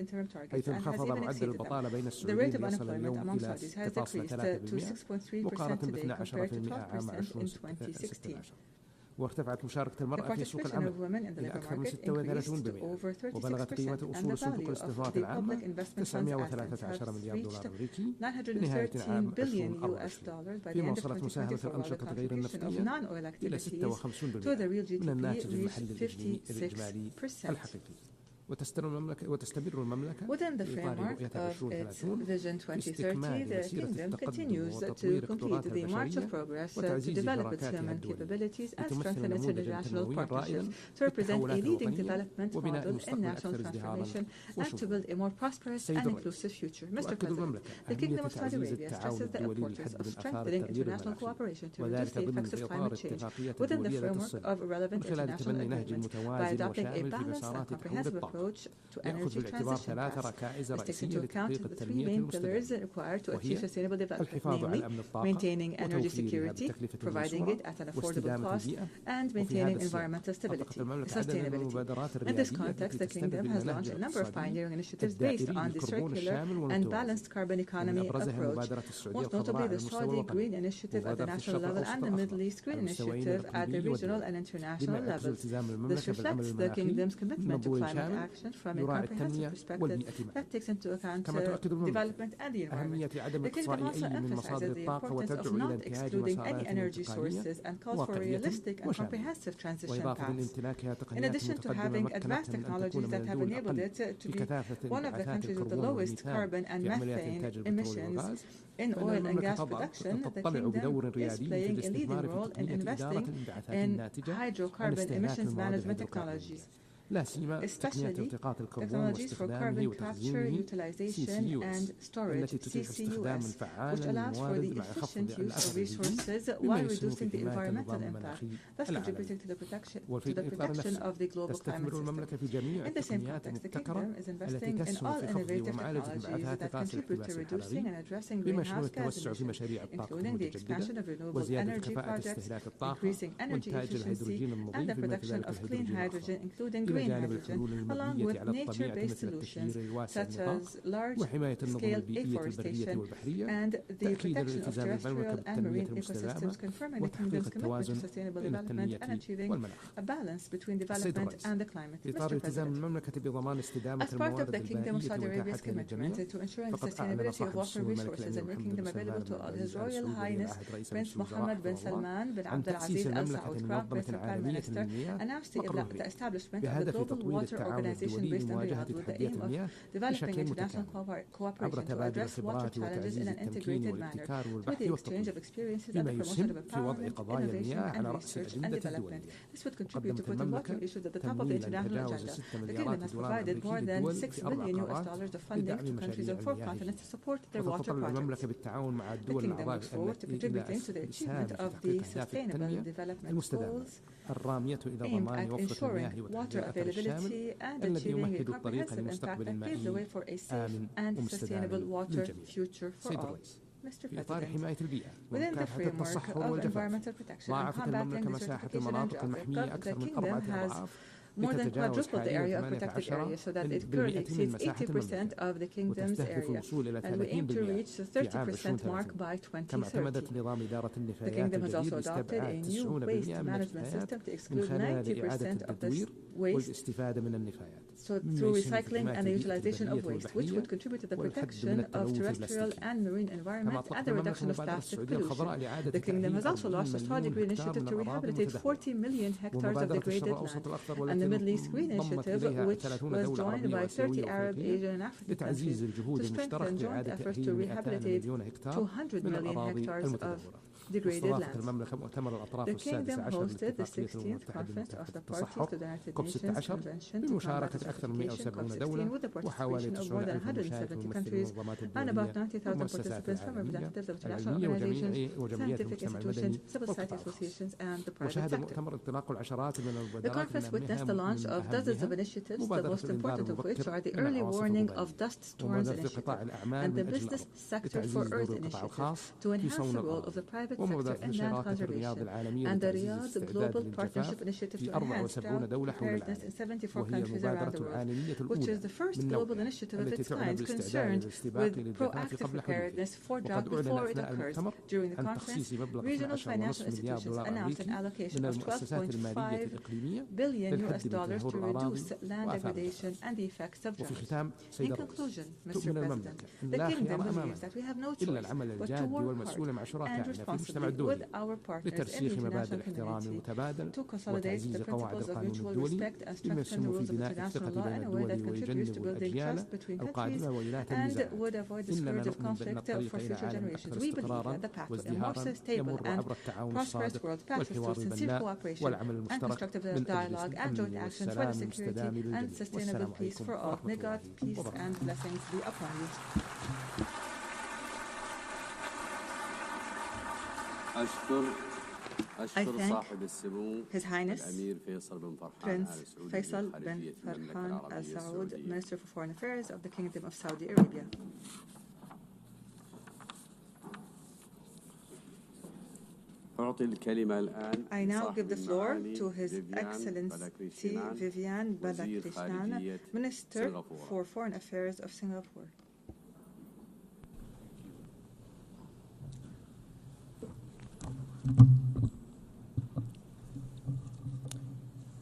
حيث انخفض معدل البطالة بين السعوديين يصل اليوم إلى 6.3% مقارنة ب 12% عام 2016 وارتفعت مشاركة المرأة في سوق العمل إلى أكثر من 36% وبلغت قيمة أصول صندوق الاستثمارات العامة 913 مليار دولار أمريكي بنهاية عام 2024 فيما وصلت مساهمة الأنشطة غير النفطية إلى 56% من الناتج المحلي الإجمالي الحقيقي وتستمر المملكة within the framework of its Vision 2030, the Kingdom continues to complete the march of progress to develop its human capabilities and strengthen its international partnerships to represent a leading development model in national transformation and to build a more prosperous and inclusive future. Mr. President, the Kingdom of Saudi Arabia stresses the importance of strengthening international cooperation to reduce the effects of climate change within the framework of relevant international agreements by adopting a balanced and comprehensive approach to energy transition tasks. This takes into account the three main pillars required to achieve sustainable development, namely maintaining energy security, providing it at an affordable cost, and maintaining environmental stability and sustainability. In this context, the Kingdom has launched a number of pioneering initiatives based on the circular and balanced carbon economy approach, most notably the Saudi Green Initiative at the national level and the Middle East Green Initiative at the regional and international levels. This reflects the Kingdom's commitment to climate action from a comprehensive perspective that takes into account development and the environment. The Kingdom also emphasizes the importance of not excluding any energy sources and calls for realistic and comprehensive transition paths. In addition to having advanced technologies that have enabled it to be one of the countries with the lowest carbon and methane emissions in oil and gas production, the Kingdom is playing a leading role in investing in hydrocarbon emissions management technologies, especially technologies for carbon capture, utilization, and storage, CCUS, which allows for the efficient use of resources while reducing the environmental impact, thus contributing to the protection of the global climate system. In the same context, the Kingdom is investing in all innovative technologies that contribute to reducing and addressing greenhouse gas emissions, including the expansion of renewable energy projects, increasing energy efficiency, and the production of clean hydrogen, including green hydrogen, along with nature-based solutions such as large-scale afforestation and the protection of terrestrial and marine ecosystems, confirming the Kingdom's commitment to sustainable development and achieving a balance between development and the climate. Mr. President, as part of the Kingdom of Saudi Arabia's commitment to ensuring the sustainability of water resources and making them available to all, His Royal Highness Prince Mohammed bin Salman bin Abdul Aziz Al Saud, Crown Prince and Prime Minister, announced the establishment of the Global Water Organization based in Riyadh with the aim of developing international cooperation to address water challenges in an integrated manner through the exchange of experiences and the promotion of empowerment, innovation, and research and development. This would contribute to putting water issues at the top of the international agenda. The Kingdom has provided more than $6 billion of funding to countries on 4 continents to support their water projects. The Kingdom looks forward to contributing to the achievement of the Sustainable Development Goals aimed at ensuring water availability and achieving a comprehensive impact that paves the way for a safe and sustainable water future for all. Mr. President, within the framework of environmental protection and combating desertification and drought, the Kingdom has more than quadrupled the area of protected area so that it currently exceeds 80% of the Kingdom's area, and we aim to reach the 30% mark by 2030. The Kingdom has also adopted a new waste management system to exclude 90% of the waste through recycling and the utilization of waste, which would contribute to the protection of terrestrial and marine environment and the reduction of plastic pollution. The Kingdom has also launched a strategic initiative to rehabilitate 40 million hectares of degraded land, and the Middle East Green Initiative, which was joined by 30 Arab, Asian, and African countries to strengthen joint efforts to rehabilitate 200 million hectares of degraded lands. The Kingdom hosted the 16th Conference of the Parties to the United Nations Convention to Combat Desertification, COP16, with the participation of more than 170 countries and about 90,000 participants from representatives of international organizations, scientific institutions, civil society associations, and the private sector. The conference witnessed the launch of dozens of initiatives, the most important of which are the Early Warning of Dust Storms Initiative and the Business Sector for Earth Initiative to enhance the role of the private sector in land conservation, and the Riyadh Global Partnership Initiative to enhance drought preparedness in 74 countries around the world, which is the first global initiative of its kind concerned with proactive preparedness for drought before it occurs. During the conference, regional financial institutions announced an allocation of $12.5 billion to reduce land degradation and the effects of drought. In conclusion, Mr. President, the Kingdom believes that we have no choice but to work hard and responsibly with our partners in the international community to consolidate the principles of mutual respect and strengthen the rules of international law in a way that contributes to building trust between countries and would avoid the scourge of conflict for future generations. We believe that the path to a more stable and prosperous world passes through sincere cooperation and constructive dialogue and joint action for the security and sustainable peace for all. May God's peace and blessings be upon you. I thank His Highness Prince Faisal bin Farhan Al Saud, Minister for Foreign Affairs of the Kingdom of Saudi Arabia. I now give the floor to His Excellency Viviane Balakrishnan, Minister for Foreign Affairs of Singapore.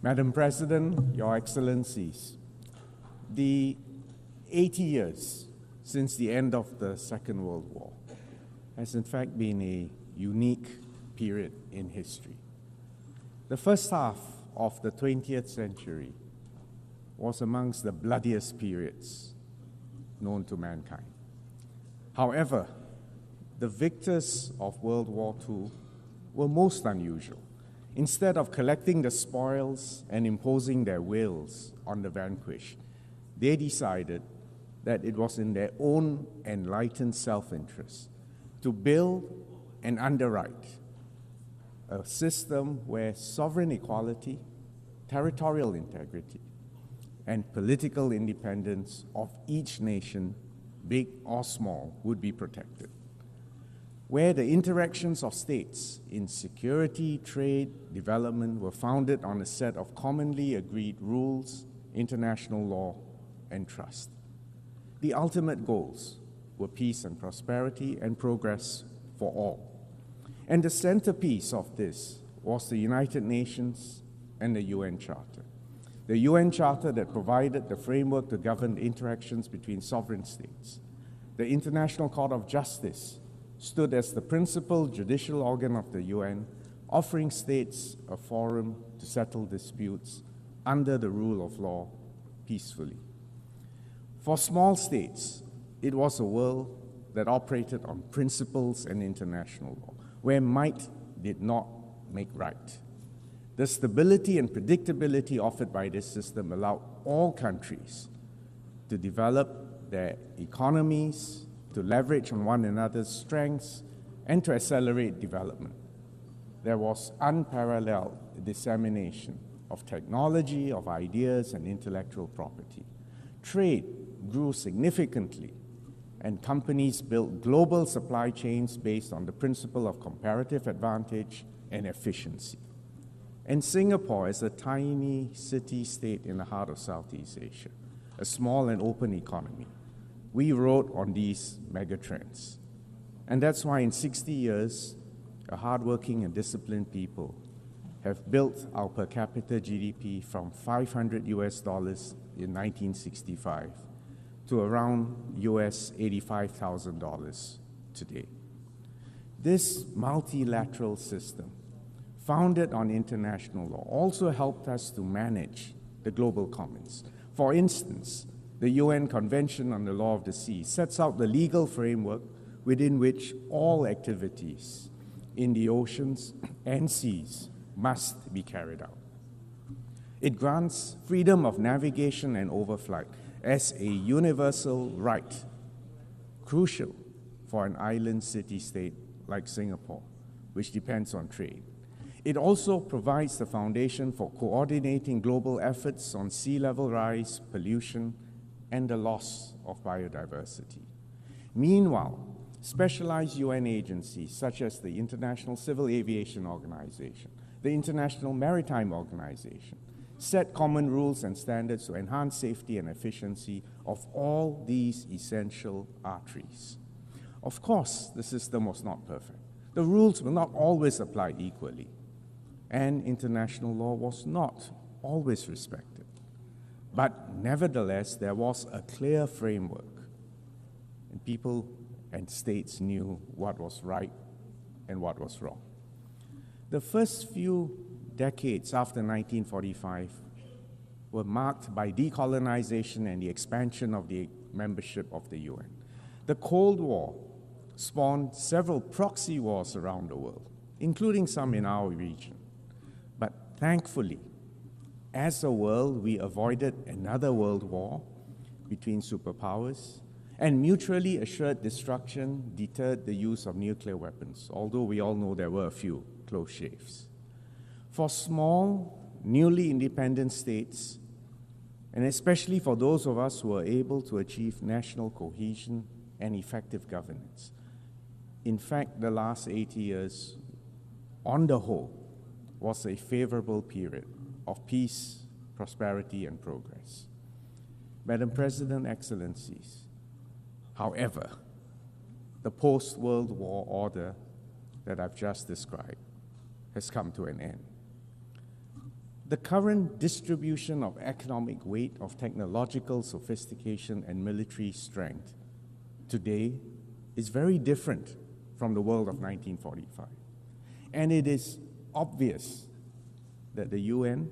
Madam President, Your Excellencies, The 80 years since the end of the Second World War has in fact been a unique period in history. The first half of the 20th century was amongst the bloodiest periods known to mankind. However, the victors of World War II were most unusual. Instead of collecting the spoils and imposing their wills on the vanquished, they decided that it was in their own enlightened self-interest to build and underwrite a system where sovereign equality, territorial integrity, and political independence of each nation, big or small, would be protected, where the interactions of states in security, trade, development were founded on a set of commonly agreed rules, international law, and trust. The ultimate goals were peace and prosperity and progress for all. And the centerpiece of this was the United Nations and the UN Charter. The UN Charter that provided the framework to govern interactions between sovereign states. The International Court of Justice stood as the principal judicial organ of the UN, offering states a forum to settle disputes under the rule of law peacefully. For small states, it was a world that operated on principles and international law, where might did not make right. The stability and predictability offered by this system allowed all countries to develop their economies, to leverage on one another's strengths, and to accelerate development. There was unparalleled dissemination of technology, of ideas, and intellectual property. Trade grew significantly, and companies built global supply chains based on the principle of comparative advantage and efficiency. And Singapore is a tiny city-state in the heart of Southeast Asia, a small and open economy. We rode on these megatrends. And that's why in 60 years, a hardworking and disciplined people have built our per capita GDP from $500 in 1965 to around $85,000 today. This multilateral system, founded on international law, also helped us to manage the global commons. For instance, the UN Convention on the Law of the Sea sets out the legal framework within which all activities in the oceans and seas must be carried out. It grants freedom of navigation and overflight as a universal right, crucial for an island city-state like Singapore, which depends on trade. It also provides the foundation for coordinating global efforts on sea level rise, pollution, and the loss of biodiversity. Meanwhile, specialized UN agencies such as the International Civil Aviation Organization, the International Maritime Organization, set common rules and standards to enhance safety and efficiency of all these essential arteries. Of course, the system was not perfect. The rules will not always apply equally, and international law was not always respected. But nevertheless, there was a clear framework, and people and states knew what was right and what was wrong. The first few decades after 1945 were marked by decolonization and the expansion of the membership of the UN. The Cold War spawned several proxy wars around the world, including some in our region. But thankfully, as a world, we avoided another world war between superpowers, and mutually assured destruction deterred the use of nuclear weapons, although we all know there were a few close shaves. For small, newly independent states, and especially for those of us who were able to achieve national cohesion and effective governance, in fact, the last 80 years, on the whole, was a favorable period of peace, prosperity, and progress. Madam President, Excellencies, however, the post-World War order that I've just described has come to an end. The current distribution of economic weight, of technological sophistication and military strength today is very different from the world of 1945. And it is obvious that the UN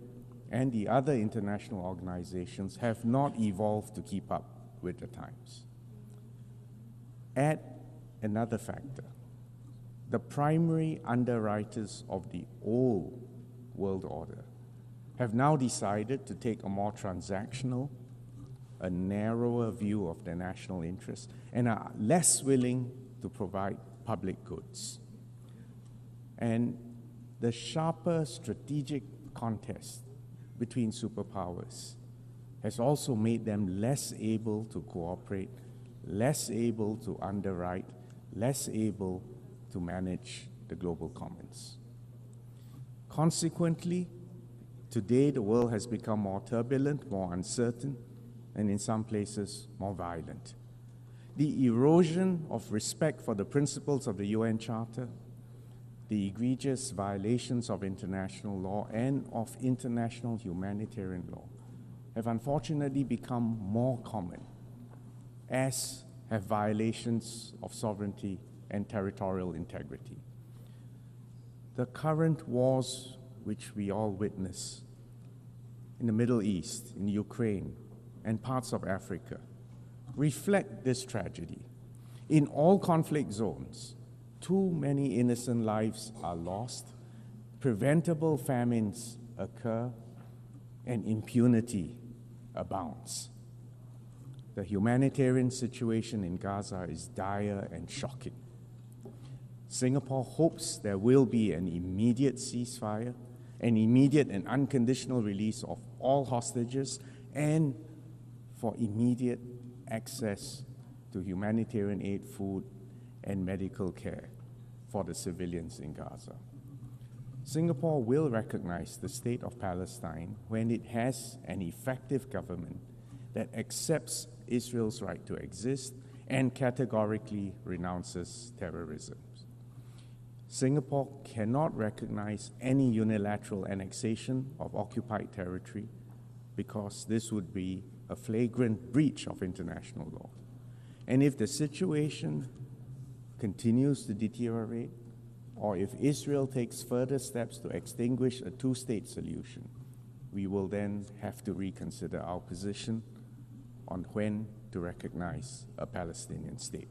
and the other international organizations have not evolved to keep up with the times. Add another factor. The primary underwriters of the old world order have now decided to take a more transactional, a narrower view of their national interests, and are less willing to provide public goods. And the sharper strategic contest between superpowers has also made them less able to cooperate, less able to underwrite, less able to manage the global commons. Consequently, today the world has become more turbulent, more uncertain, and in some places more violent. The erosion of respect for the principles of the UN Charter, the egregious violations of international law and of international humanitarian law have unfortunately become more common, as have violations of sovereignty and territorial integrity. The current wars which we all witness in the Middle East, in Ukraine, and parts of Africa reflect this tragedy. In all conflict zones, too many innocent lives are lost, preventable famines occur, and impunity abounds. The humanitarian situation in Gaza is dire and shocking. Singapore hopes there will be an immediate ceasefire, an immediate and unconditional release of all hostages, and for immediate access to humanitarian aid, food, and medical care for the civilians in Gaza. Singapore will recognize the state of Palestine when it has an effective government that accepts Israel's right to exist and categorically renounces terrorism. Singapore cannot recognize any unilateral annexation of occupied territory because this would be a flagrant breach of international law. And if the situation continues to deteriorate, or if Israel takes further steps to extinguish a two-state solution, we will then have to reconsider our position on when to recognize a Palestinian state.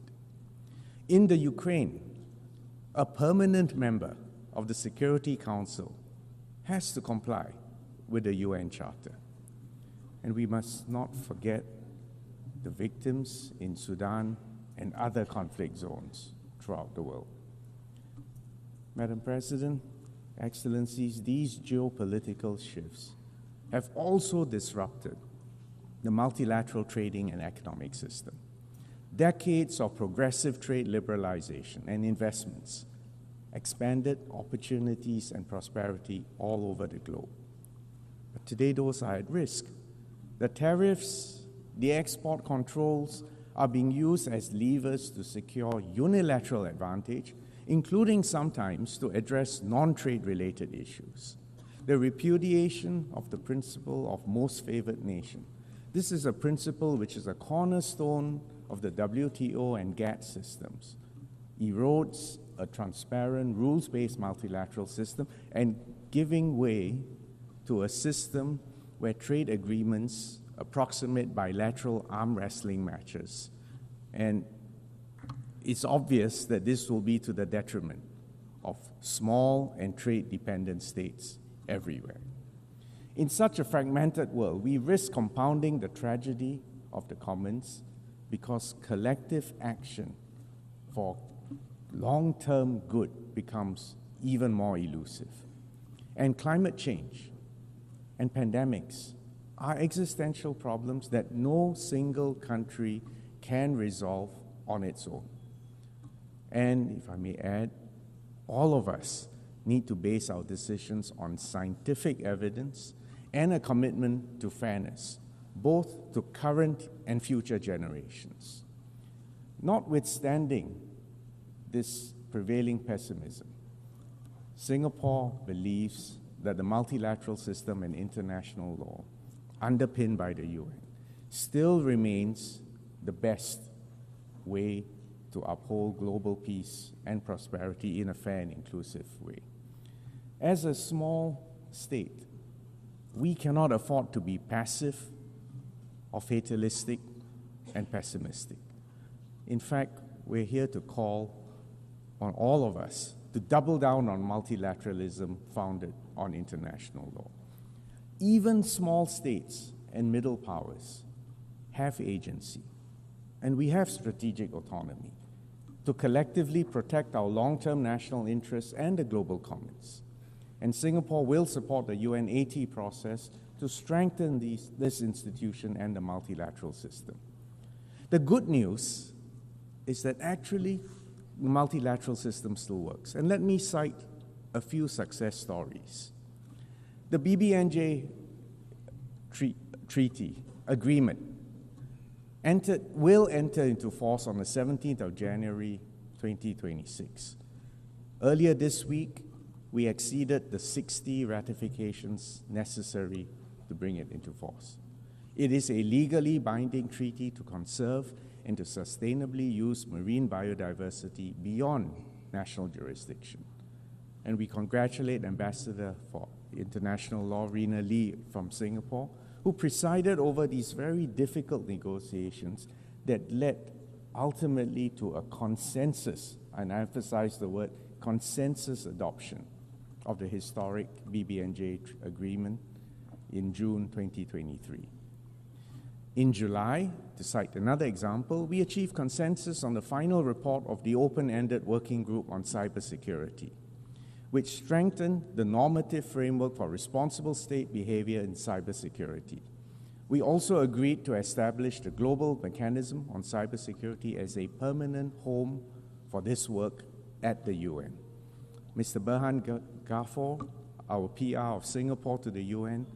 In the Ukraine, a permanent member of the Security Council has to comply with the UN Charter. And we must not forget the victims in Sudan and other conflict zones throughout the world. Madam President, Excellencies, these geopolitical shifts have also disrupted the multilateral trading and economic system. Decades of progressive trade liberalization and investments expanded opportunities and prosperity all over the globe. But today those are at risk. The tariffs, the export controls are being used as levers to secure unilateral advantage, including sometimes to address non-trade related issues. The repudiation of the principle of most favored nation. This is a principle which is a cornerstone of the WTO and GATT systems, erodes a transparent, rules-based multilateral system and giving way to a system where trade agreements approximate bilateral arm wrestling matches. And it's obvious that this will be to the detriment of small and trade-dependent states everywhere. In such a fragmented world, we risk compounding the tragedy of the commons because collective action for long-term good becomes even more elusive. And climate change and pandemics are existential problems that no single country can resolve on its own. And if I may add, all of us need to base our decisions on scientific evidence and a commitment to fairness, both to current and future generations. Notwithstanding this prevailing pessimism, Singapore believes that the multilateral system and international law, underpinned by the UN, still remains the best way to uphold global peace and prosperity in a fair and inclusive way. As a small state, we cannot afford to be passive or fatalistic and pessimistic. In fact, we're here to call on all of us to double down on multilateralism founded on international law. Even small states and middle powers have agency, and we have strategic autonomy to collectively protect our long-term national interests and the global commons. And Singapore will support the UN80 process to strengthen this institution and the multilateral system. The good news is that actually the multilateral system still works. And let me cite a few success stories. The BBNJ treaty agreement will enter into force on the 17th of January 2026. Earlier this week, we exceeded the 60 ratifications necessary to bring it into force. It is a legally binding treaty to conserve and to sustainably use marine biodiversity beyond national jurisdiction. And we congratulate Ambassador for International Law, Rina Lee from Singapore, who presided over these very difficult negotiations that led ultimately to a consensus, and I emphasize the word consensus adoption of the historic BBNJ agreement in June 2023. In July, to cite another example, we achieved consensus on the final report of the open-ended working group on cybersecurity, which strengthened the normative framework for responsible state behavior in cybersecurity. We also agreed to establish the global mechanism on cybersecurity as a permanent home for this work at the UN. Mr. Berhan Ghafor, our PR of Singapore to the UN,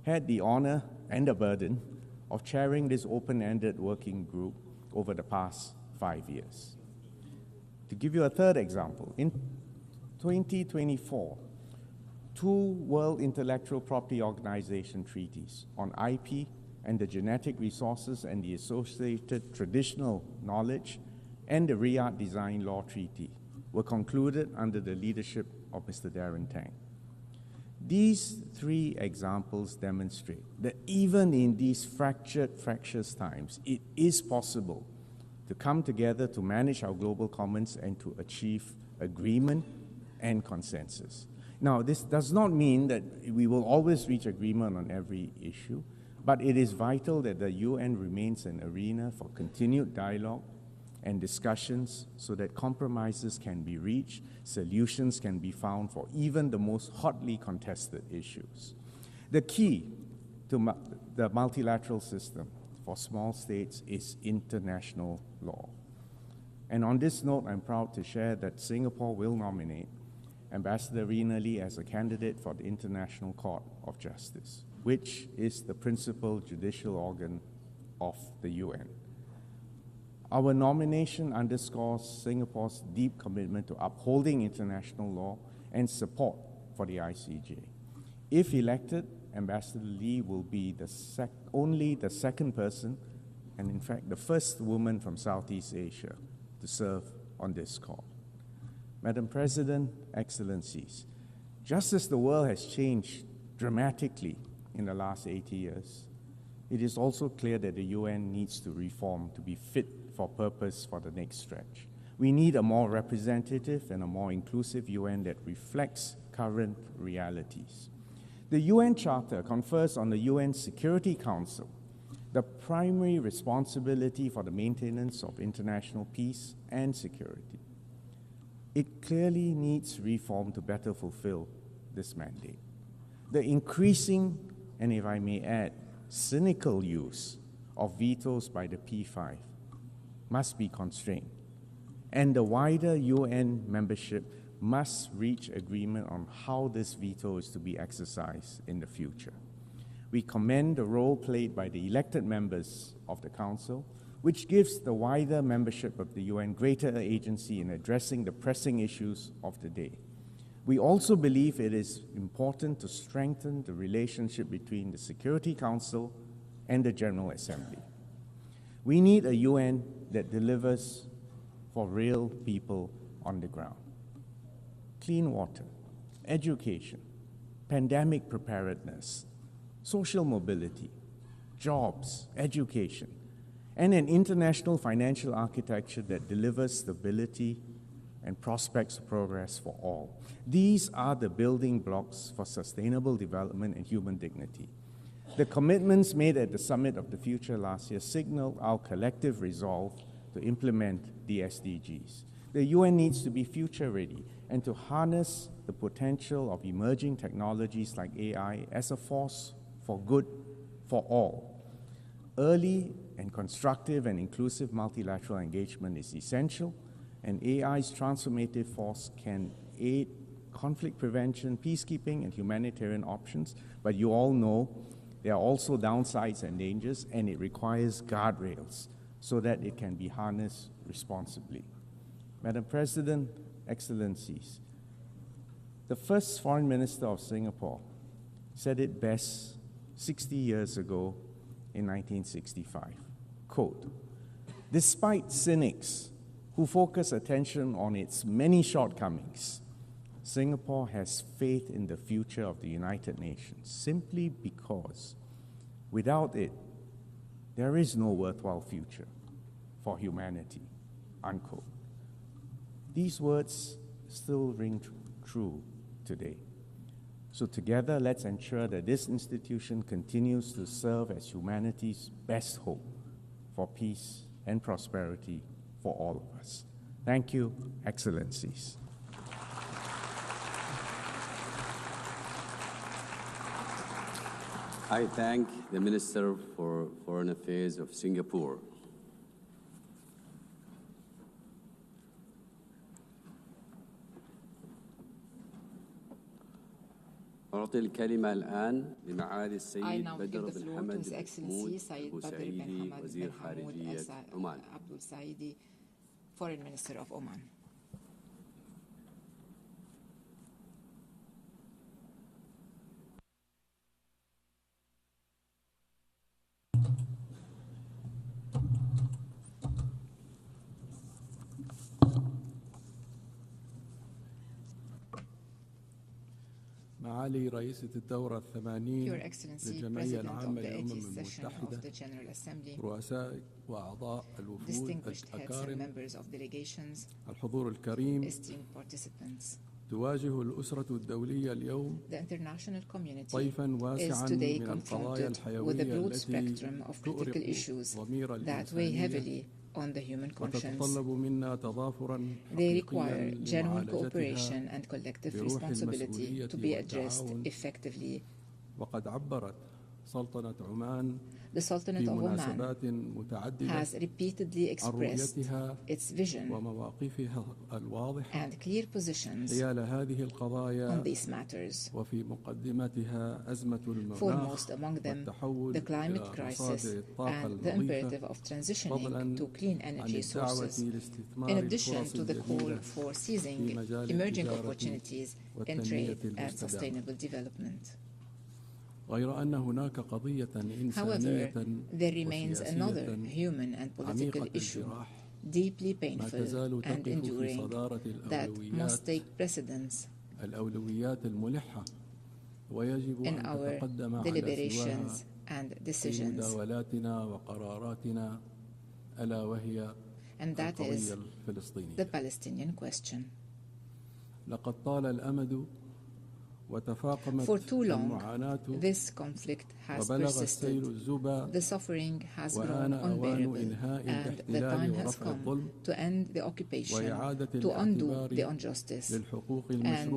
had the honor and the burden of chairing this open-ended working group over the past 5 years. To give you a third example, in 2024, 2 World Intellectual Property Organization treaties on IP and the genetic resources and the associated traditional knowledge and the Riyadh Design Law Treaty were concluded under the leadership of Mr. Darren Tang. These 3 examples demonstrate that even in these fractious times, it is possible to come together to manage our global commons and to achieve agreement and consensus. Now, this does not mean that we will always reach agreement on every issue, but it is vital that the UN remains an arena for continued dialogue and discussions so that compromises can be reached, solutions can be found for even the most hotly contested issues. The key to the multilateral system for small states is international law. And on this note, I'm proud to share that Singapore will nominate Ambassador Rina Lee as a candidate for the International Court of Justice, which is the principal judicial organ of the UN. Our nomination underscores Singapore's deep commitment to upholding international law and support for the ICJ. If elected, Ambassador Lee will be only the second person, and in fact the first woman from Southeast Asia to serve on this court. Madam President, Excellencies, just as the world has changed dramatically in the last 80 years, it is also clear that the UN needs to reform to be fit for purpose for the next stretch. We need a more representative and a more inclusive UN that reflects current realities. The UN Charter confers on the UN Security Council the primary responsibility for the maintenance of international peace and security. It clearly needs reform to better fulfill this mandate. The increasing, and if I may add, cynical use of vetoes by the P5 must be constrained, and the wider UN membership must reach agreement on how this veto is to be exercised in the future. We commend the role played by the elected members of the Council, which gives the wider membership of the UN greater agency in addressing the pressing issues of the day. We also believe it is important to strengthen the relationship between the Security Council and the General Assembly. We need a UN that delivers for real people on the ground. Clean water, education, pandemic preparedness, social mobility, jobs, education, and an international financial architecture that delivers stability and prospects of progress for all. These are the building blocks for sustainable development and human dignity. The commitments made at the Summit of the Future last year signal our collective resolve to implement the SDGs. The UN needs to be future-ready and to harness the potential of emerging technologies like AI as a force for good for all. Early and constructive and inclusive multilateral engagement is essential, and AI's transformative force can aid conflict prevention, peacekeeping, and humanitarian options, but you all know there are also downsides and dangers, and it requires guardrails so that it can be harnessed responsibly. Madam President, Excellencies, the first Foreign Minister of Singapore said it best 60 years ago in 1965, quote, "Despite cynics who focus attention on its many shortcomings, Singapore has faith in the future of the United Nations simply because without it, there is no worthwhile future for humanity," unquote. These words still ring true today. So together, let's ensure that this institution continues to serve as humanity's best hope for peace and prosperity for all of us. Thank you, Excellencies. I thank the Minister for Foreign Affairs of Singapore. أعطي الكلمة الآن لمعالي السيد بدر بن حمد بن حمود أبو سعيدي وزير خارجية عمان. Foreign Minister of Oman. معالي رئيسة الدورة الثمانين للجمعية العامة للأمم المتحدة، رؤساء وأعضاء الوفود الأكارم، الحضور الكريم، تواجه الأسرة الدولية اليوم طيفاً واسعاً من القضايا الحيوية التي تؤرق ضمير الإنسانية on the human conscience. They require genuine cooperation and collective responsibility to be addressed effectively. وقد عبرت سلطنة عمان The Sultanate of Oman has repeatedly expressed its vision and clear positions on these matters. Foremost among them, the climate crisis and the imperative of transitioning to clean energy sources, in addition to the call for seizing emerging opportunities in trade and sustainable development. However, there remains another human and political issue, deeply painful and enduring, that must take precedence in our deliberations and decisions, and that is the Palestinian question. For too long, this conflict has persisted. The suffering has grown unbearable, and the time has come to end the occupation, to undo the injustice, and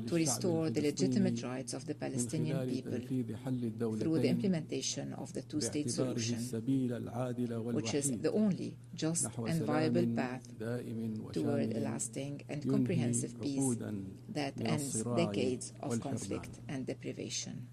to restore the legitimate rights of the Palestinian people through the implementation of the two-state solution, which is the only just and viable path toward a lasting and comprehensive peace that ends decades of conflict and deprivation.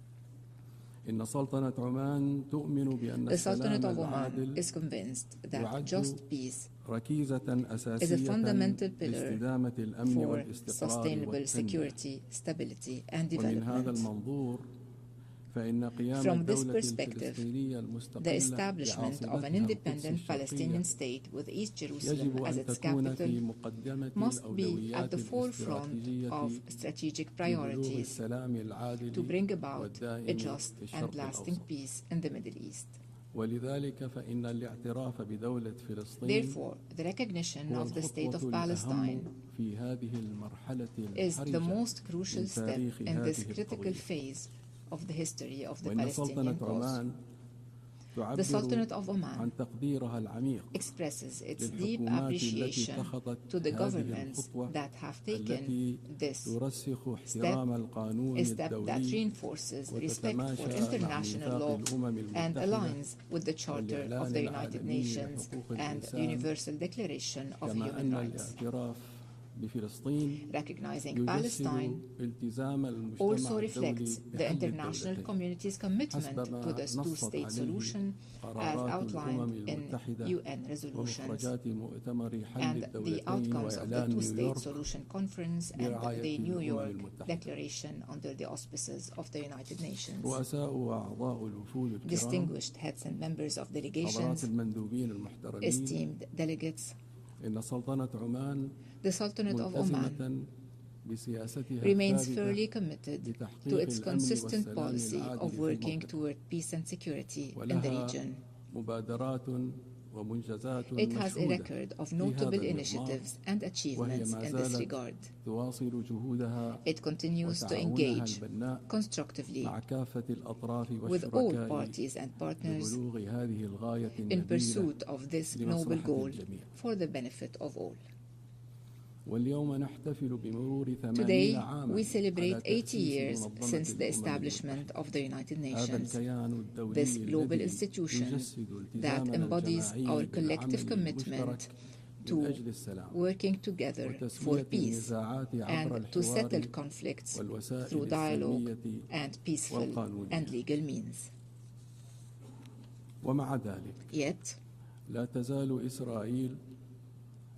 إن سلطنة عمان تؤمن بأن The Sultanate of السلام Oman العادل is convinced that just peace ركيزة is a أساسية fundamental pillar لاستدامة الأمن for والاستقرار sustainable والتنمية. security, stability, and ومن هذا development. المنظور فإن قيام From this الدولة perspective, الفلسطينية the المستقلة establishment of an بعاصمتها independent القدس Palestinian الشرقية state with East Jerusalem يجب as أن its تكون في capital مقدمة must be at الأولويات the forefront of الاستراتيجية strategic لبلوغ priorities السلام العادل to bring about a والدائم just في and الشرق lasting الأوسط. peace in the Middle East. ولذلك فإن الاعتراف بدولة فلسطين Therefore, the recognition هو of the state of الخطوة Palestine الأهم في هذه المرحلة is the الحرجة most crucial من step تاريخ in this هذه critical القضية. phase of the history of the وإن سلطنة Palestinian cause. عمان The تعبر Sultanate of Oman عن تقديرها العميق expresses its deep للحكومات التي appreciation اتخذت to the هذه governments الخطوة that have التي taken this ترسخ احترام القانون a step that الدولي reinforces respect وتتماشى for مع international law ميثاق الأمم and المتحدة aligns with the Charter of the United والإعلان Nations العالمي لحقوق and the الإنسان Universal Declaration of كما Human أن Rights. الاعتراف بفلسطين Recognizing يجسد Palestine التزام المجتمع also reflects الدولي the بحل international الدولتين community's commitment حسب to ما this نصت two-state عليه solution as قرارات outlined الأمم in المتحدة UN resolutions ومخرجات مؤتمر حل and the الدولتين outcomes of the وإعلان two-state نيويورك solution conference and برعاية the New الأمم York المتحدة. Declaration under the auspices of the United Nations. رؤساء وأعضاء الوفود الكرام Distinguished heads and members of حضرات delegations, المندوبين المحترمين esteemed delegates, إن سلطنة عمان the Sultanate of Oman ملتزمة بسياستها remains الثابتة firmly committed to لتحقيق its الأمن consistent والسلام policy العادل of في working المنطقة. toward peace and security in the ولها region. مبادرات ومنجزات It has a مشهودة record of في notable هذا initiatives المضمار، and achievements وهي in ما this زالت regard. تواصل جهودها It continues to وتعاونها engage البناء constructively مع كافة الأطراف with all والشركاء parties and partners لبلوغ هذه الغاية in النبيلة pursuit of this noble لمصلحة goal الجميع. for the benefit of all. واليوم نحتفل بمرور 80 Today, عاما we celebrate على 80 تأسيس years منظمة since the الأمم establishment of the United هذا Nations. الكيان الدولي This global الذي institution يجسد that التزامنا embodies الجماعي our collective بالعمل commitment المشترك to من أجل السلام working together for وتسوية peace النزاعات عبر and to الحوار settle conflicts والوسائل through dialogue السلمية and peaceful والقانونية. and legal means. ومع ذلك Yet, لا تزال إسرائيل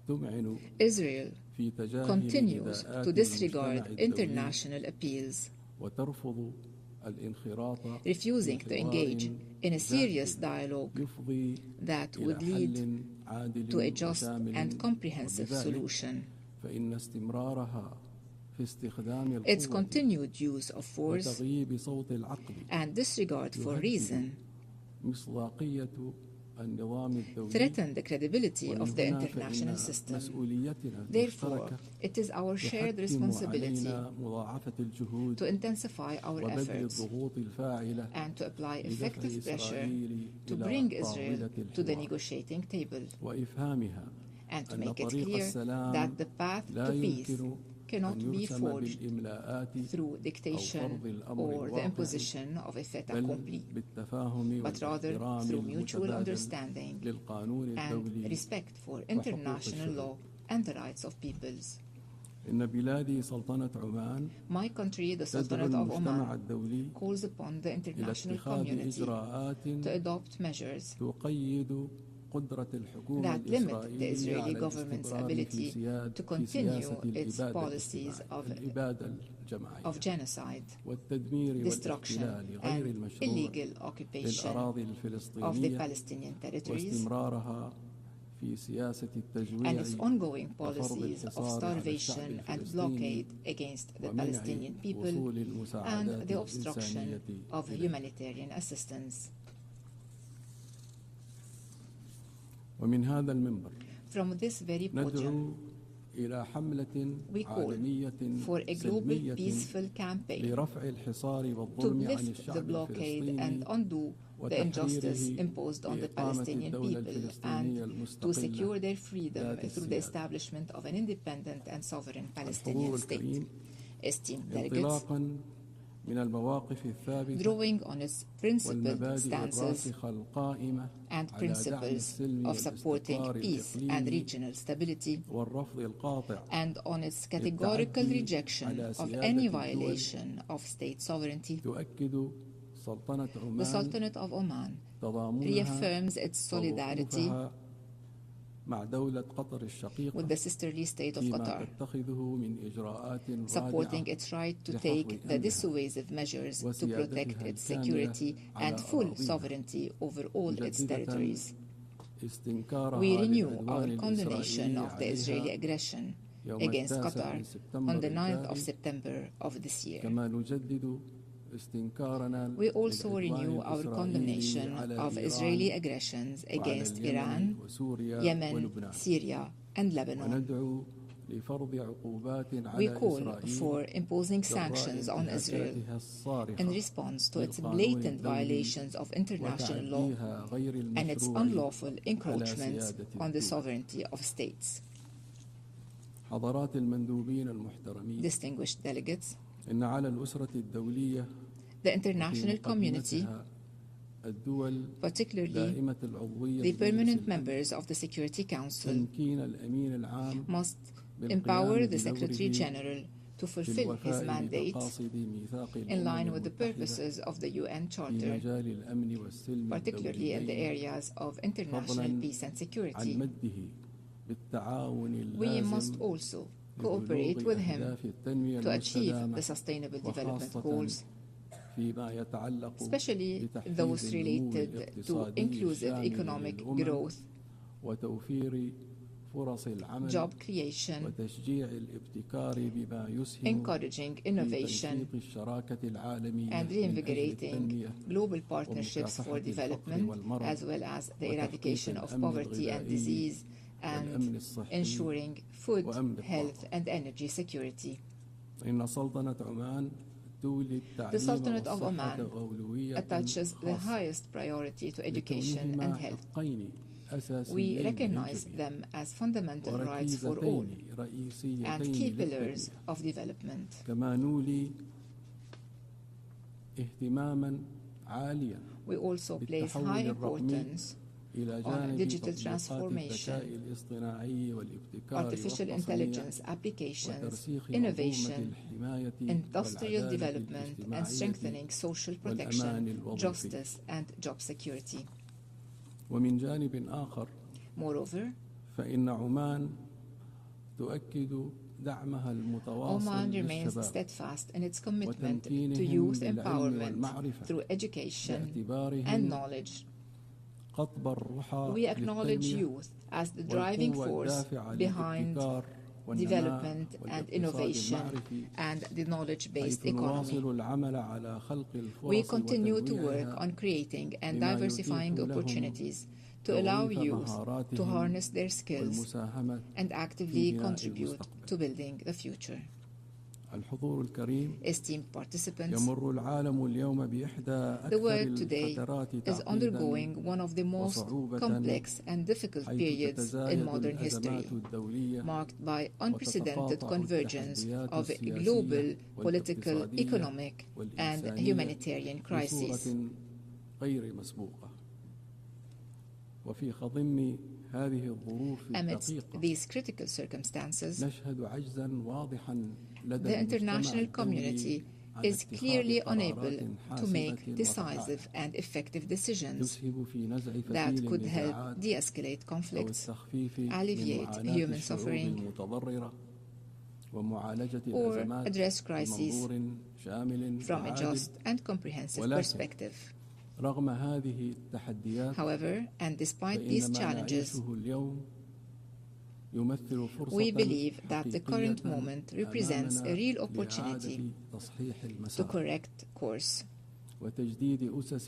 تمعن Israel في تجاهل continues نداءات to disregard المجتمع الدولي international appeals, وترفض الانخراط refusing to في engage حوار in a serious ذاتي dialogue يفضي that إلى would lead حل عادل to a just وشامل، and comprehensive وبذلك solution. فإن استمرارها في استخدام Its القوة continued use of force وتغييب صوت العقل and disregard for reason مصداقية النظام الدولي. threaten the credibility ومن of the هنا international فإن system. مسؤوليتنا Therefore, المشتركة it is our shared تحتم responsibility علينا مضاعفة الجهود to intensify our وبذل efforts الضغوط الفاعلة and to apply لدفع effective pressure إسرائيل to إلى bring Israel طاولة to the الحوار negotiating table وإفهامها and to أن make it طريق clear السلام that the path لا to peace يمكن cannot أن be يرسم forged بالإملاءات through أو dictation فرض الأمر or the الواقع، imposition of a fait بل accompli, بالتفاهم but rather والاحترام through mutual المتبادل understanding للقانون and الدولي. respect for international law and the rights of peoples. إن بلادي سلطنة عمان My country, the تدعو Sultanate of المجتمع Oman, الدولي calls upon the إلى international اتخاذ community إجراءات to adopt measures تقيد قدرة الحكومة that limit the الإسرائيلية Israeli على government's الاستمرار ability to continue سياسة its الإبادة policies الإبادة الجماعية of genocide, والتدمير destruction, والاحتلال غير and المشروع illegal occupation للأراضي of the الفلسطينية Palestinian territories, واستمرارها في سياسة التجويع and its ongoing وفرض policies of الحصار على الشعب starvation and الفلسطيني blockade against the ومنع Palestinian people, وصول and المساعدات the obstruction الإنسانية of إليه. humanitarian assistance. ومن هذا المنبر From this very podium, ندعو إلى حملة we call عالمية for a global سلمية peaceful campaign لرفع الحصار to والظلم عن lift the الشعب blockade and الفلسطيني undo the injustice imposed on the Palestinian people and to secure their freedom through the establishment of an independent and sovereign Palestinian state. Esteemed delegates, انطلاقا من المواقف الثابتة drawing on its principled والمبادئ stances الراسخة القائمة and على دعم principles السلم of supporting والاستقرار peace and الإقليمي regional stability, والرفض القاطع and on its categorical للتعدي rejection على of سيادة any الدول violation of state sovereignty, تؤكد The Sultanate of Oman reaffirms its solidarity with the sisterly state of Qatar, supporting its right to take the dissuasive measures to protect its security and full sovereignty over all its territories. We renew our condemnation of the Israeli aggression against Qatar on the 9th of September of this year. We also renew our condemnation of Israeli aggressions against Iran, Yemen, Syria, and Lebanon. We call for imposing sanctions on Israel in response to its blatant violations of international law and its unlawful encroachments on the sovereignty of states. Distinguished delegates, the international community, particularly the permanent members of the Security Council, must empower the Secretary General to fulfill his mandate in line with the purposes of the UN Charter, particularly in the areas of international peace and security. We must also cooperate with him to achieve the Sustainable Development Goals, especially those related to inclusive economic growth, job creation, encouraging innovation, and reinvigorating global partnerships for development, as well as the eradication of poverty and disease, and ensuring food, health, and energy security. The Sultanate of Oman attaches the highest priority to education and health. We recognize them as fundamental rights for all and key pillars of development. We also place high importance on digital transformation, artificial intelligence applications, innovation, industrial development, and strengthening social protection, justice, and job security. Moreover, Oman remains steadfast in its commitment to youth empowerment through education and knowledge. We acknowledge youth as the driving force behind development and innovation and the knowledge-based economy. We continue to work on creating and diversifying opportunities to allow youth to harness their skills and actively contribute to building the future. Esteemed participants, the world today is undergoing one of the most complex and difficult periods in modern history, marked by unprecedented convergence of global political, economic, and humanitarian crises. Amidst these critical circumstances, the international community is clearly unable to make decisive and effective decisions that could help de-escalate conflicts, alleviate human suffering, or address crises from a just and comprehensive perspective. However, and despite these challenges, we believe that the current moment represents a real opportunity to correct course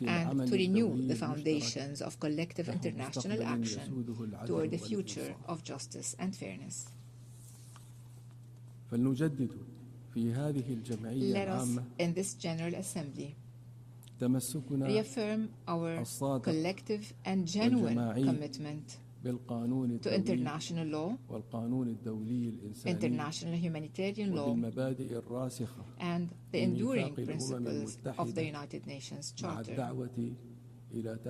and to renew the foundations of collective international action toward the future of justice and fairness. Let us, in this General Assembly, reaffirm our collective and genuine commitment to international law, international humanitarian law, and the enduring principles of the United Nations Charter, Let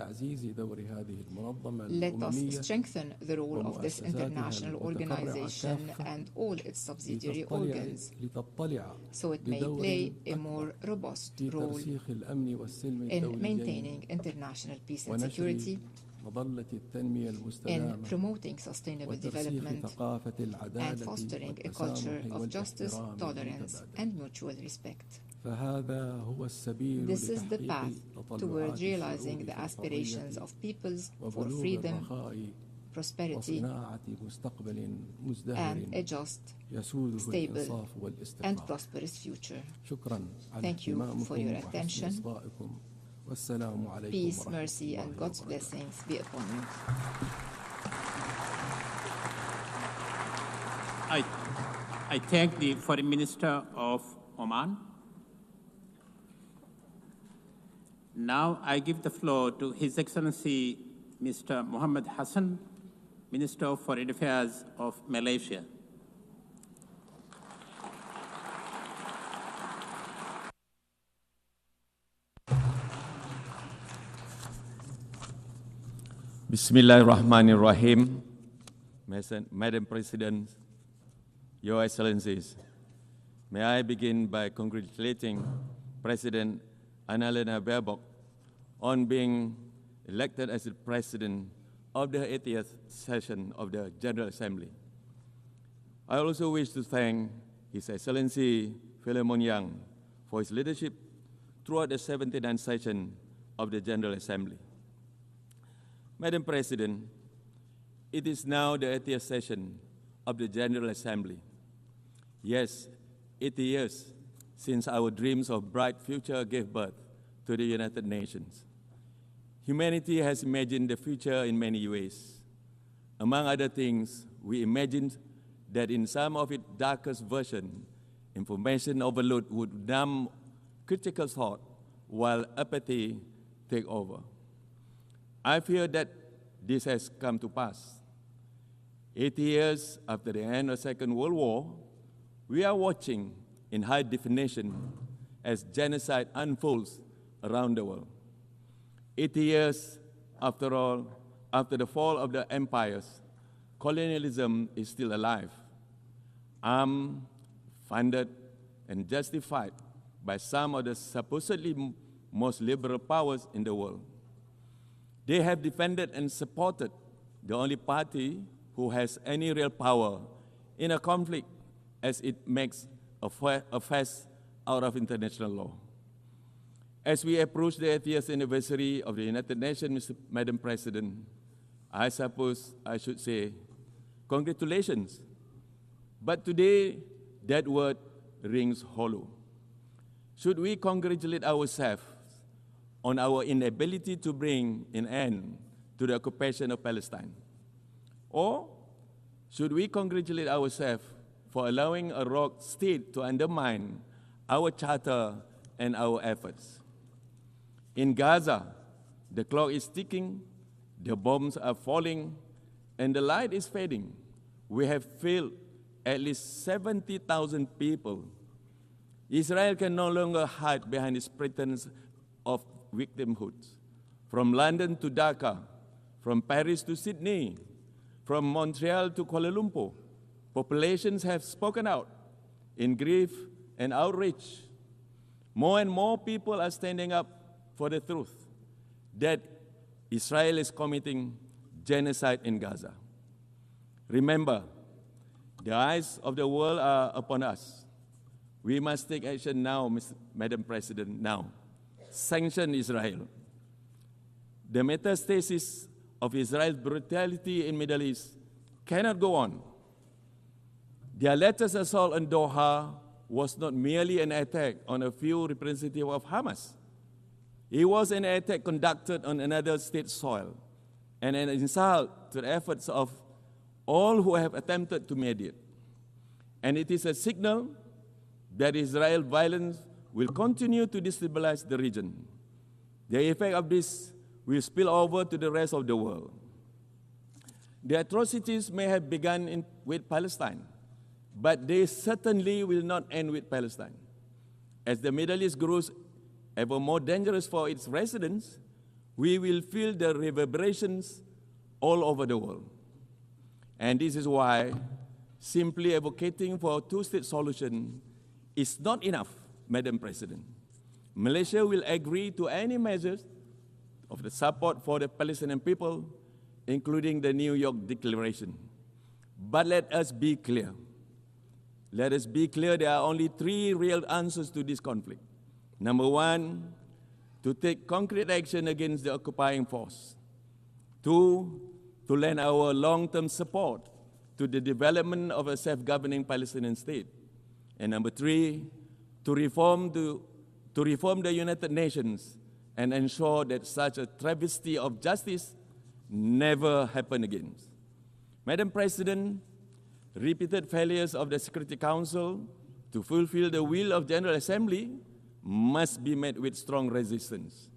us strengthen the role of this international organization and all its subsidiary organs so it may play a more robust role in maintaining international peace and security, in promoting sustainable development, and fostering a culture of justice, tolerance, and mutual respect. This is the path toward realizing the aspirations of peoples for freedom, prosperity, and a just, stable, and prosperous future. Thank you for your attention. Peace, mercy, and God's blessings be upon you. I thank the Foreign Minister of Oman. Now I give the floor to His Excellency Mr. Mohammed Hassan, Minister of Foreign Affairs of Malaysia. Bismillahirrahmanirrahim. Madam President, Your Excellencies, may I begin by congratulating President Annalena Baerbock on being elected as the President of the 80th session of the General Assembly. I also wish to thank His Excellency Philemon Yang for his leadership throughout the 79th session of the General Assembly. Madam President, it is now the 80th session of the General Assembly. Yes, 80 years since our dreams of bright future gave birth to the United Nations. Humanity has imagined the future in many ways. Among other things, we imagined that in some of its darkest version, information overload would numb critical thought while apathy take over. I fear that this has come to pass. 80 years after the end of the Second World War, we are watching in high definition as genocide unfolds around the world. 80 years, after all, after the fall of the empires, colonialism is still alive, armed, funded, and justified by some of the supposedly most liberal powers in the world. They have defended and supported the only party who has any real power in a conflict as it makes a fuss out of international law. As we approach the 80th anniversary of the United Nations, Madam President, I suppose I should say, congratulations. But today, that word rings hollow. Should we congratulate ourselves on our inability to bring an end to the occupation of Palestine? Or should we congratulate ourselves for allowing a rogue state to undermine our charter and our efforts? In Gaza, the clock is ticking, the bombs are falling, and the light is fading. We have failed at least 70,000 people. Israel can no longer hide behind its pretense of victimhood. From London to Dhaka, from Paris to Sydney, from Montreal to Kuala Lumpur, populations have spoken out in grief and outrage. More and more people are standing up for the truth that Israel is committing genocide in Gaza. Remember, the eyes of the world are upon us. We must take action now, Madam President, now. Sanction Israel. The metastasis of Israel's brutality in the Middle East cannot go on. Their latest assault on Doha was not merely an attack on a few representatives of Hamas. It was an attack conducted on another state's soil and an insult to the efforts of all who have attempted to mediate. And it is a signal that Israel's violence will continue to destabilize the region. The effect of this will spill over to the rest of the world. The atrocities may have begun with Palestine, but they certainly will not end with Palestine. As the Middle East grows ever more dangerous for its residents, we will feel the reverberations all over the world. And this is why simply advocating for a two-state solution is not enough, Madam President. Malaysia will agree to any measures of the support for the Palestinian people, including the New York Declaration. But let us be clear. Let us be clear, there are only three real answers to this conflict. Number one, to take concrete action against the occupying force. Two, to lend our long-term support to the development of a self-governing Palestinian state. And number three, to reform the United Nations and ensure that such a travesty of justice never happen again. Madam President, repeated failures of the Security Council to fulfill the will of General Assembly must be met with strong resistance.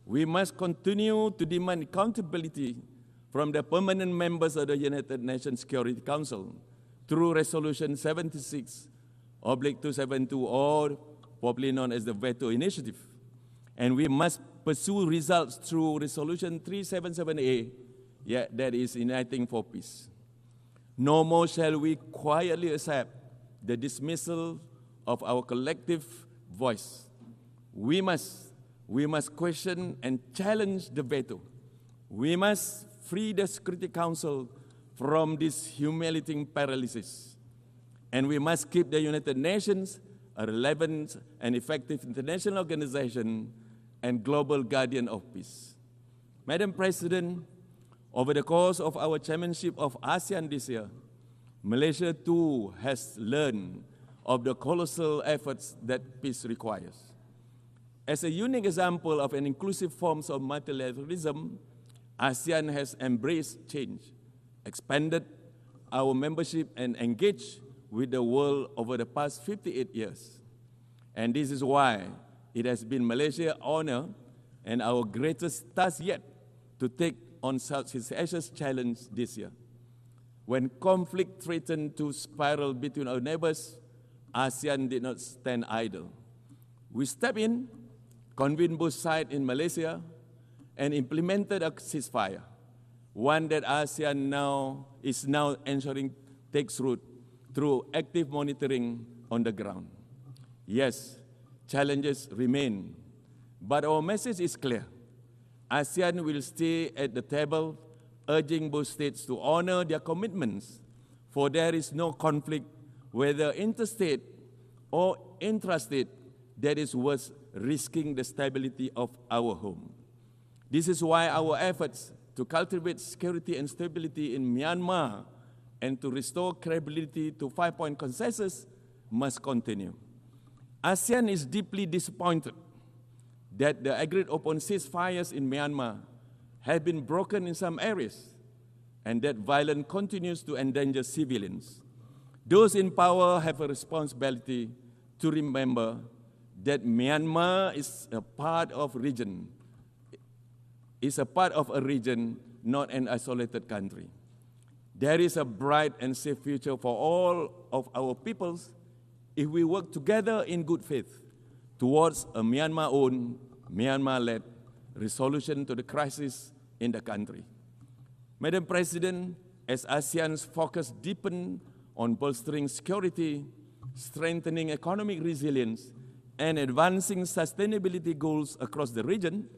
We must continue to demand accountability from the permanent members of the United Nations Security Council through Resolution 76/272, or popularly known as the Veto Initiative. And we must pursue results through Resolution 377A, that is Uniting for Peace. No more shall we quietly accept the dismissal of our collective voice. We must question and challenge the veto. We must free the Security Council from this humiliating paralysis. And we must keep the United Nations a relevant and effective international organization and global guardian of peace. Madam President, over the course of our chairmanship of ASEAN this year, Malaysia too has learned of the colossal efforts that peace requires. As a unique example of an inclusive form of multilateralism, ASEAN has embraced change, expanded our membership, and engaged with the world over the past 58 years. And this is why it has been Malaysia's honor and our greatest task yet to take on Southeast Asia's challenge this year. When conflict threatened to spiral between our neighbors, ASEAN did not stand idle. We stepped in, convened both sides in Malaysia, and implemented a ceasefire, one that ASEAN is now ensuring takes root through active monitoring on the ground. Yes, challenges remain, but our message is clear. ASEAN will stay at the table, urging both states to honor their commitments, for there is no conflict, whether interstate or intrastate, that is worth risking the stability of our home. This is why our efforts to cultivate security and stability in Myanmar and to restore credibility to five-point consensus must continue. ASEAN is deeply disappointed that the agreed-upon ceasefires in Myanmar have been broken in some areas and that violence continues to endanger civilians. Those in power have a responsibility to remember that Myanmar is a part of a region, not an isolated country. There is a bright and safe future for all of our peoples if we work together in good faith towards a Myanmar-owned, Myanmar-led resolution to the crisis in the country. Madam President, as ASEAN's focus deepens on bolstering security, strengthening economic resilience, and advancing sustainability goals across the region,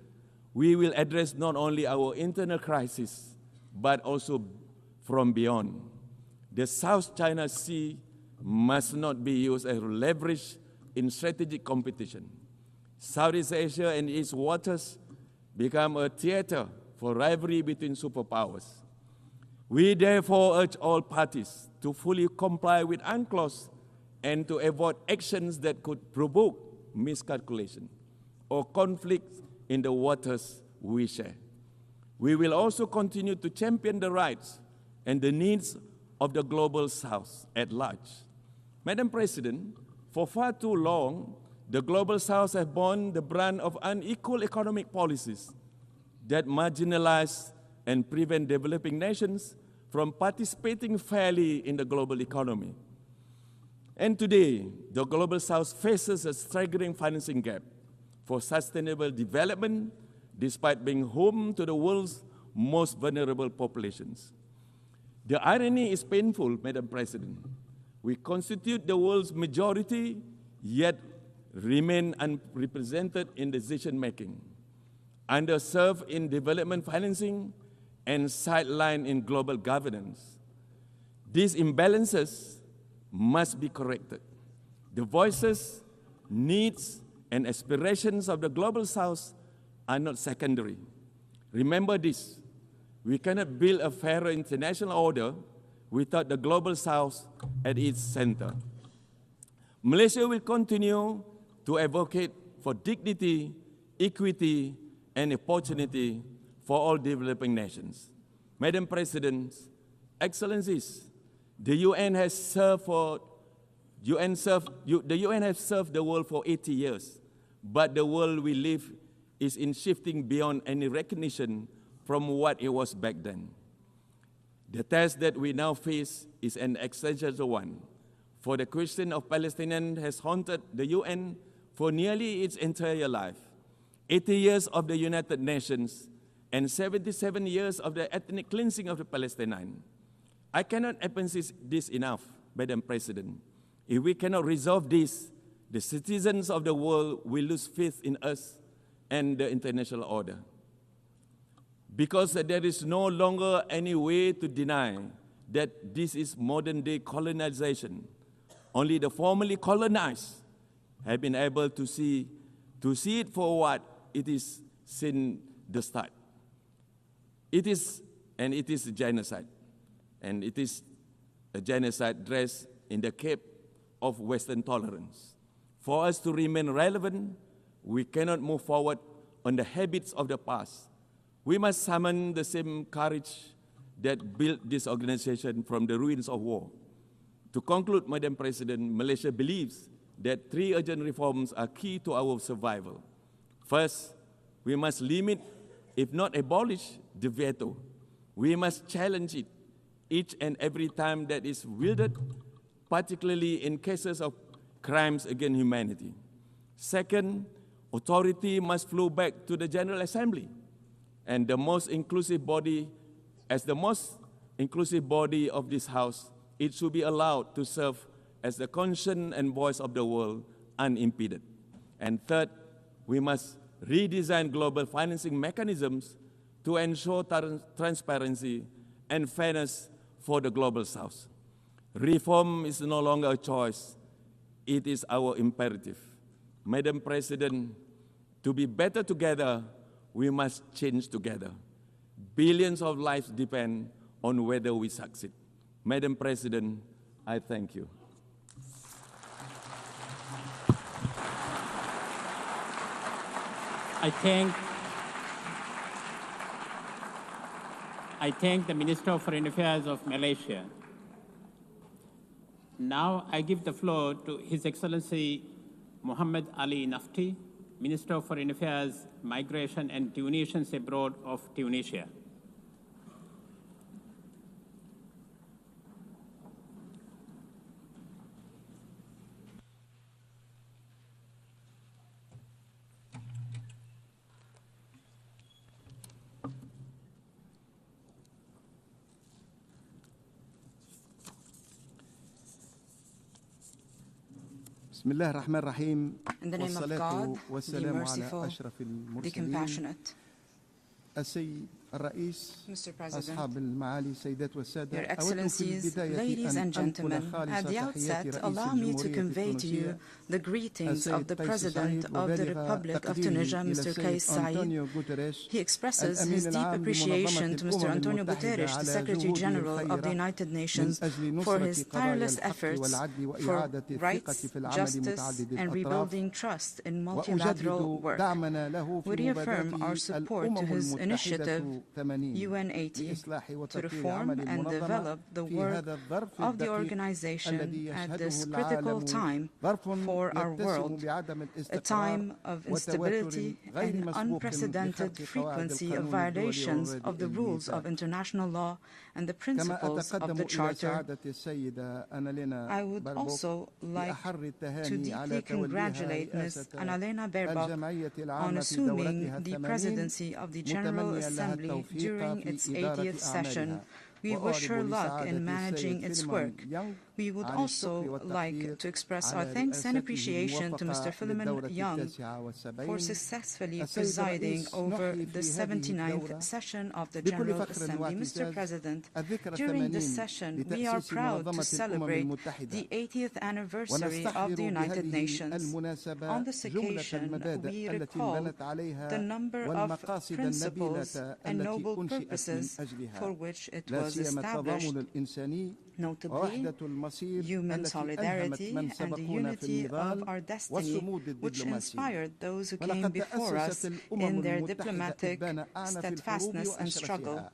we will address not only our internal crisis, but also from beyond. The South China Sea must not be used as leverage in strategic competition. Southeast Asia and its waters become a theater for rivalry between superpowers. We therefore urge all parties to fully comply with UNCLOS and to avoid actions that could provoke miscalculation or conflict in the waters we share. We will also continue to champion the rights and the needs of the global South at large. Madam President, for far too long, the global South has borne the brunt of unequal economic policies that marginalize and prevent developing nations from participating fairly in the global economy. And today, the global South faces a staggering financing gap for sustainable development despite being home to the world's most vulnerable populations. The irony is painful, Madam President. We constitute the world's majority, yet remain unrepresented in decision-making, underserved in development financing, and sidelined in global governance. These imbalances must be corrected. The voices, needs, and aspirations of the Global South are not secondary. Remember this, we cannot build a fairer international order without the Global South at its center. Malaysia will continue to advocate for dignity, equity, and opportunity for all developing nations. Madam President, Excellencies, the UN has served the world for 80 years, but the world we live is in shifting beyond any recognition from what it was back then. The test that we now face is an existential one, for the question of Palestinians has haunted the UN for nearly its entire life. 80 years of the United Nations and 77 years of the ethnic cleansing of the Palestinians. I cannot emphasize this enough, Madam President. If we cannot resolve this, the citizens of the world will lose faith in us and the international order. Because there is no longer any way to deny that this is modern-day colonization. Only the formerly colonized have been able to see it for what it is since the start. It is a genocide. And it is a genocide dressed in the cape of Western tolerance. For us to remain relevant, we cannot move forward on the habits of the past. We must summon the same courage that built this organization from the ruins of war. To conclude, Madam President, Malaysia believes that 3 urgent reforms are key to our survival. First, we must limit, if not abolish, the veto. We must challenge it each and every time that is wielded, particularly in cases of crimes against humanity. Second, authority must flow back to the General Assembly, and the most inclusive body, as the most inclusive body of this House, it should be allowed to serve as the conscience and voice of the world unimpeded. And third, we must redesign global financing mechanisms to ensure transparency and fairness for the Global South. Reform is no longer a choice, it is our imperative. Madam President, to be better together, we must change together. Billions of lives depend on whether we succeed. Madam President, I thank you. I thank the Minister of Foreign Affairs of Malaysia. Now I give the floor to His Excellency Muhammad Ali Nafti, Minister of Foreign Affairs, Migration and Tunisians Abroad of Tunisia. بسم الله الرحمن الرحيم والصلاة والسلام على أشرف المرسلين السيد الرئيس أصحاب المعالي السيدات والسادة Your Excellencies, ladies and gentlemen, at the outset, allow me to convey to you the greetings of the President of the Republic of Tunisia, Mr. Kais Saied. He expresses his deep appreciation to Mr. Antonio Guterres, the Secretary General of the United Nations, for his tireless efforts for rights, justice, and rebuilding trust in multilateral work. We reaffirm our support to his initiative UN 80 to reform and develop the work of the organization at this critical time for our world, a time of instability and unprecedented frequency of violations of the rules of international law and the principles of the Charter. I would also like to deeply congratulate Ms. Annalena Baerbock on assuming the presidency of the General Assembly during its 80th session. We wish her luck in managing its work. We would also like to express our thanks and appreciation to Mr. Philemon Young for successfully presiding over the 79th session of the General Assembly. Mr. President, during this session, we are proud to celebrate the 80th anniversary of the United Nations. On this occasion, we recall the number of principles and noble purposes for which it was established, notably human solidarity and the unity of our destiny, which inspired those who came before us in their diplomatic steadfastness and struggle.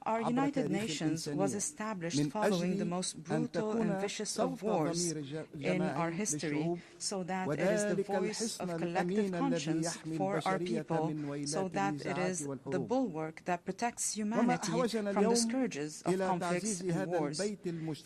Our United Nations was established following the most brutal and vicious of wars in our history, so that it is the voice of collective conscience for our people, so that it is the bulwark that protects humanity from the scourges of conflicts and wars.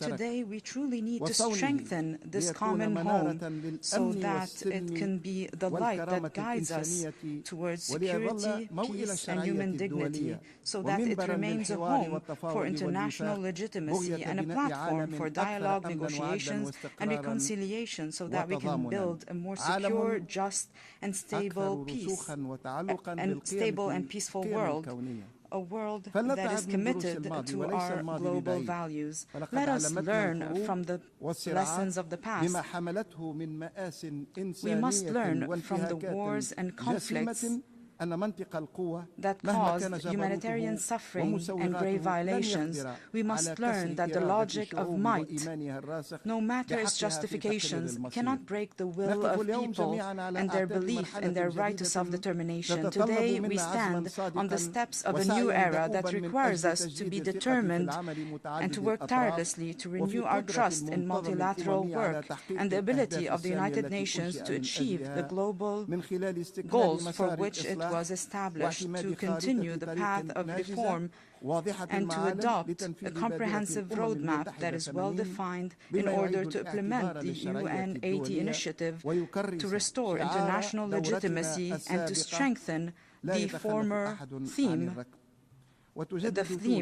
Today, we truly need to strengthen this common home so that it can be the light that guides us towards security, peace, and human dignity, so that it remains a home for international legitimacy and a platform for dialogue, negotiations, and reconciliation, so that we can build a more secure, just, and stable and peaceful world. A world that is committed to our global values. Let us learn from the lessons of the past. We must learn from the wars and conflicts that caused humanitarian suffering and grave violations. We must learn that the logic of might, no matter its justifications, cannot break the will of people and their belief in their right to self-determination. Today, we stand on the steps of a new era that requires us to be determined and to work tirelessly to renew our trust in multilateral work and the ability of the United Nations to achieve the global goals for which it was established, to continue the path of reform and to adopt a comprehensive roadmap that is well-defined in order to implement the UN 80 initiative to restore international legitimacy and to strengthen the theme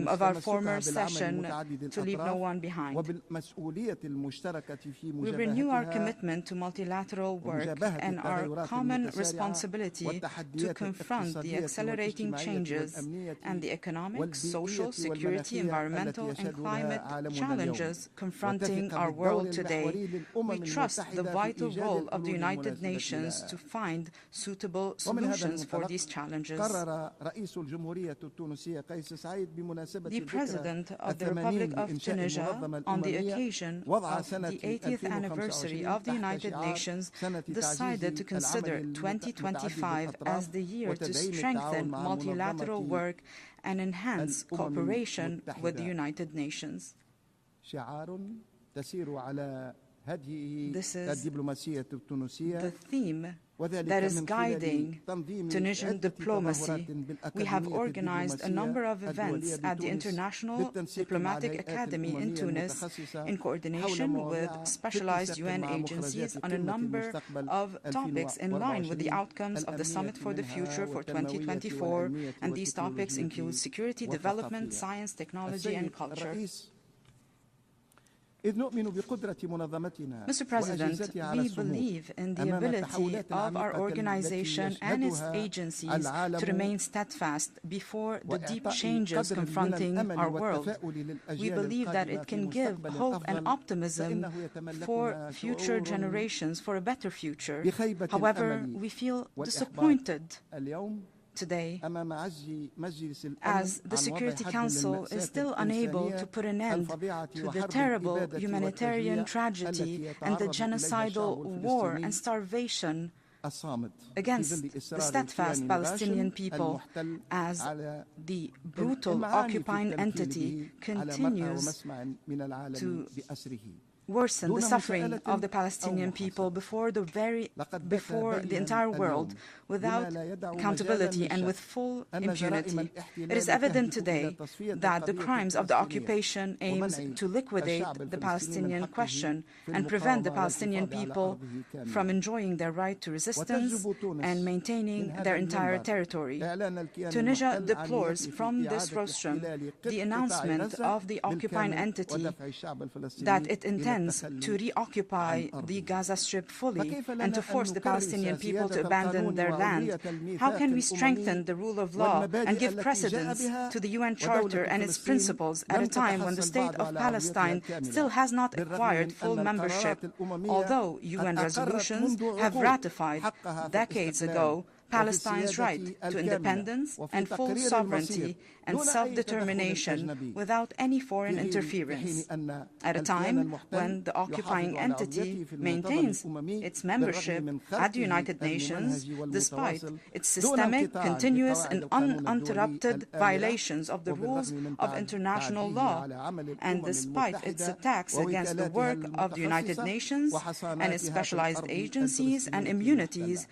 of our former session, to leave no one behind. We renew our commitment to multilateral work and our common responsibility to confront the accelerating changes and the economic, social, security, environmental, and climate challenges confronting our world today. We trust the vital role of the United Nations to find suitable solutions for these challenges. The President of the Republic of Tunisia, on the occasion of the 80th anniversary of the United Nations, decided to consider 2025 as the year to strengthen multilateral work and enhance cooperation with the United Nations. This is the theme that is guiding Tunisian diplomacy. We have organized a number of events at the International Diplomatic Academy in Tunis in coordination with specialized UN agencies on a number of topics in line with the outcomes of the Summit for the Future for 2024, and these topics include security, development, science, technology, and culture. Mr. President, we believe in the ability of our organization and its agencies to remain steadfast before the deep changes confronting our world. We believe that it can give hope and optimism for future generations, for a better future. However, we feel disappointed today, as the Security Council is still unable to put an end to the terrible humanitarian tragedy and the genocidal war and starvation against the steadfast Palestinian people as the brutal occupying entity continues to worsen the suffering of the Palestinian people before the entire world, without accountability and with full impunity. It is evident today that the crimes of the occupation aims to liquidate the Palestinian question and prevent the Palestinian people from enjoying their right to resistance and maintaining their entire territory. Tunisia deplores from this rostrum the announcement of the occupying entity that it intends to reoccupy the Gaza Strip fully and to force the Palestinian people to abandon their land. How can we strengthen the rule of law and give precedence to the UN Charter and its principles at a time when the state of Palestine still has not acquired full membership, although UN resolutions have ratified decades ago Palestine's right to independence and full sovereignty and self-determination without any foreign interference. At a time when the occupying entity maintains its membership at the United Nations, despite its systemic, continuous and uninterrupted violations of the rules of international law, and despite its attacks against the work of the United Nations and its specialized agencies and immunities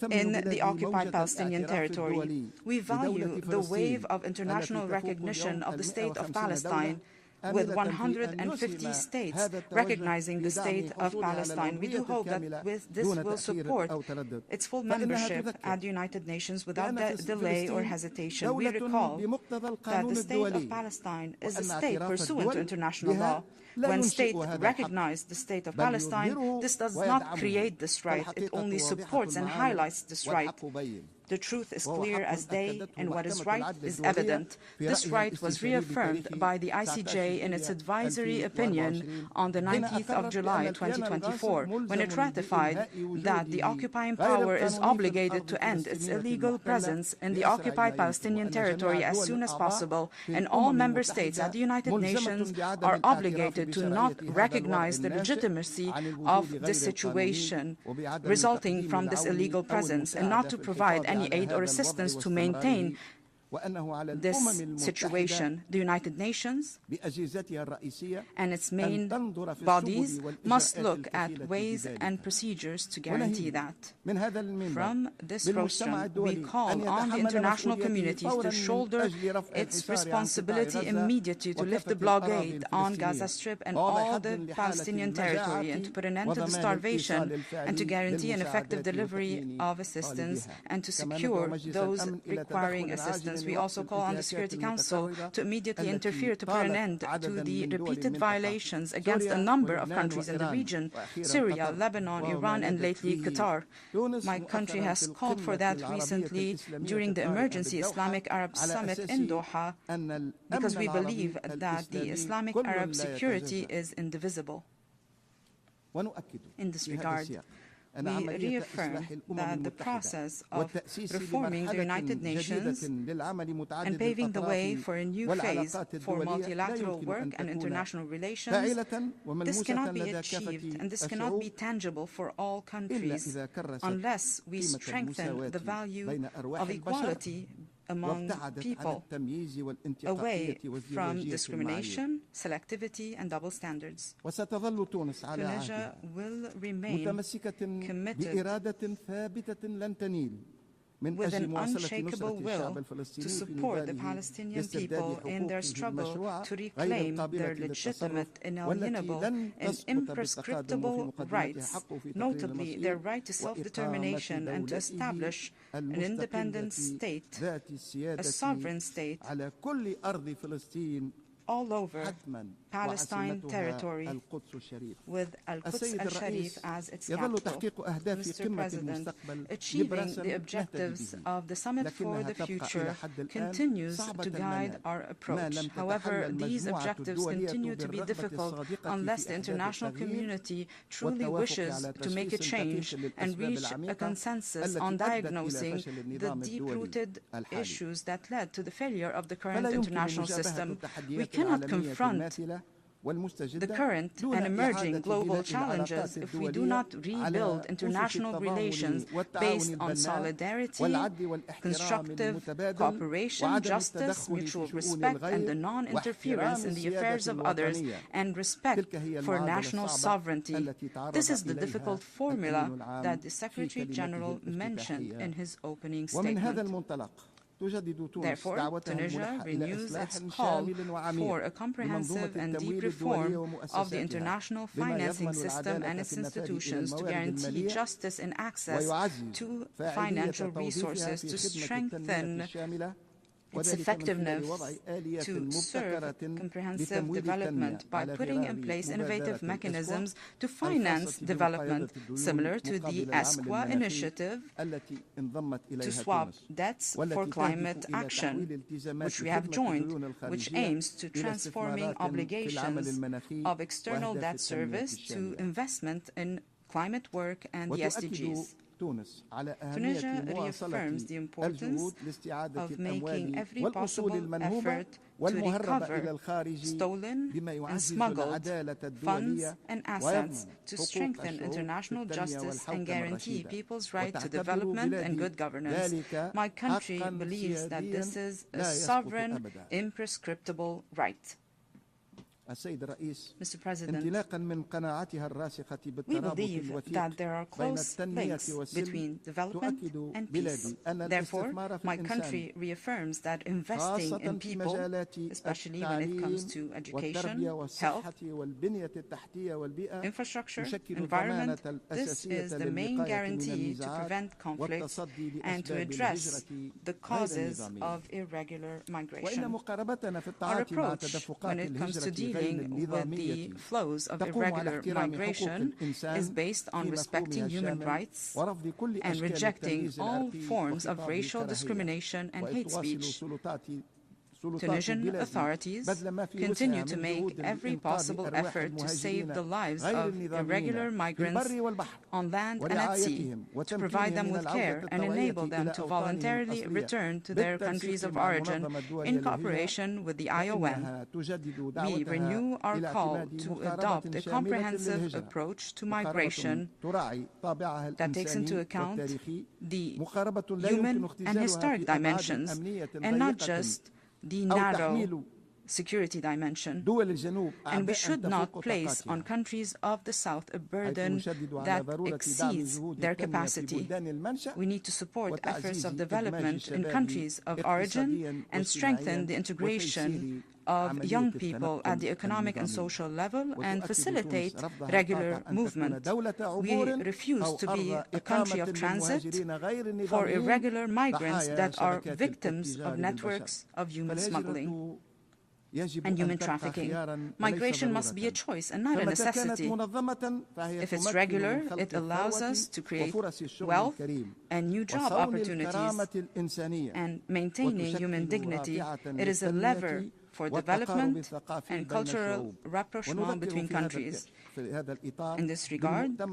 in the occupied Palestinian territory. We value the wave of international recognition of the state of Palestine, with 150 states recognizing the state of Palestine. We do hope that this will support its full membership at the United Nations without delay or hesitation. We recall that the state of Palestine is a state pursuant to international law. When states recognize the state of Palestine, this does not create this right, it only supports and highlights this right. The truth is clear as day, and what is right is evident. This right was reaffirmed by the ICJ in its advisory opinion on the 19th of July 2024, when it ratified that the occupying power is obligated to end its illegal presence in the occupied Palestinian territory as soon as possible, and all member states at the United Nations are obligated to not recognize the legitimacy of this situation resulting from this illegal presence, and not to provide any aid or assistance to maintain this situation. The United Nations and its main bodies must look at ways and procedures to guarantee that. From this rostrum, we call on the international communities to shoulder its responsibility immediately to lift the blockade on Gaza Strip and all the Palestinian territory, and to put an end to the starvation, and to guarantee an effective delivery of assistance and to secure those requiring assistance. We also call on the Security Council to immediately interfere to put an end to the repeated violations against a number of countries in the region: Syria, Lebanon, Iran, and lately Qatar. My country has called for that recently during the Emergency Islamic Arab Summit in Doha, because we believe that the Islamic Arab security is indivisible. In this regard, we reaffirm that the process of reforming the United Nations and paving the way for a new phase for multilateral work and international relations, this cannot be achieved and this cannot be tangible for all countries unless we strengthen the value of equality among people, away from discrimination, selectivity, and double standards. Tunisia will remain committed with an unshakable will to support the Palestinian people in their struggle to reclaim their legitimate, inalienable, and imprescriptible rights, notably their right to self-determination and to establish an independent state, a sovereign state, all over Palestine territory, with Al-Quds al-Sharif as its capital. Mr. President, achieving the objectives of the Summit for the Future continues to guide our approach. However, these objectives continue to be difficult unless the international community truly wishes to make a change and reach a consensus on diagnosing the deep-rooted issues that led to the failure of the current international system. We cannot confront the current and emerging global challenges if we do not rebuild international relations based on solidarity, constructive cooperation, justice, mutual respect, and the non-interference in the affairs of others, and respect for national sovereignty. This is the difficult formula that the Secretary General mentioned in his opening statement. Therefore, Tunisia renews its call for a comprehensive and deep reform of the international financing system and its institutions to guarantee justice and access to financial resources, to strengthen its effectiveness to serve comprehensive development by putting in place innovative mechanisms to finance development, similar to the ESCWA initiative to swap debts for climate action, which we have joined, which aims to transforming obligations of external debt service to investment in climate work and the SDGs. Tunisia reaffirms the importance of making every possible effort to recover stolen and smuggled funds and assets, to strengthen international justice and guarantee people's right to development and good governance. My country believes that this is a sovereign, imprescriptible right. Mr. President, we believe that there are close links between development and peace. Therefore, my country reaffirms that investing in people, especially when it comes to education, health, infrastructure, environment, this is the main guarantee to prevent conflicts and to address the causes of irregular migration. Our approach when it comes to dealing with the flows of irregular migration is based on respecting human rights and rejecting all forms of racial discrimination and hate speech. Tunisian authorities continue to make every possible effort to save the lives of irregular migrants on land and at sea, to provide them with care and enable them to voluntarily return to their countries of origin in cooperation with the IOM. We renew our call to adopt a comprehensive approach to migration that takes into account the human and historic dimensions and not just the narrow security dimension. And we should not place on countries of the South a burden that exceeds their capacity. We need to support efforts of development in countries of origin and strengthen the integration of young people at the economic and social level and facilitate regular movement. We refuse to be a country of transit for irregular migrants that are victims of networks of human smuggling and human trafficking. Migration must be a choice and not a necessity. If it's regular, it allows us to create wealth and new job opportunities, and maintaining human dignity, it is a lever for development and cultural rapprochement between countries. In this regard, we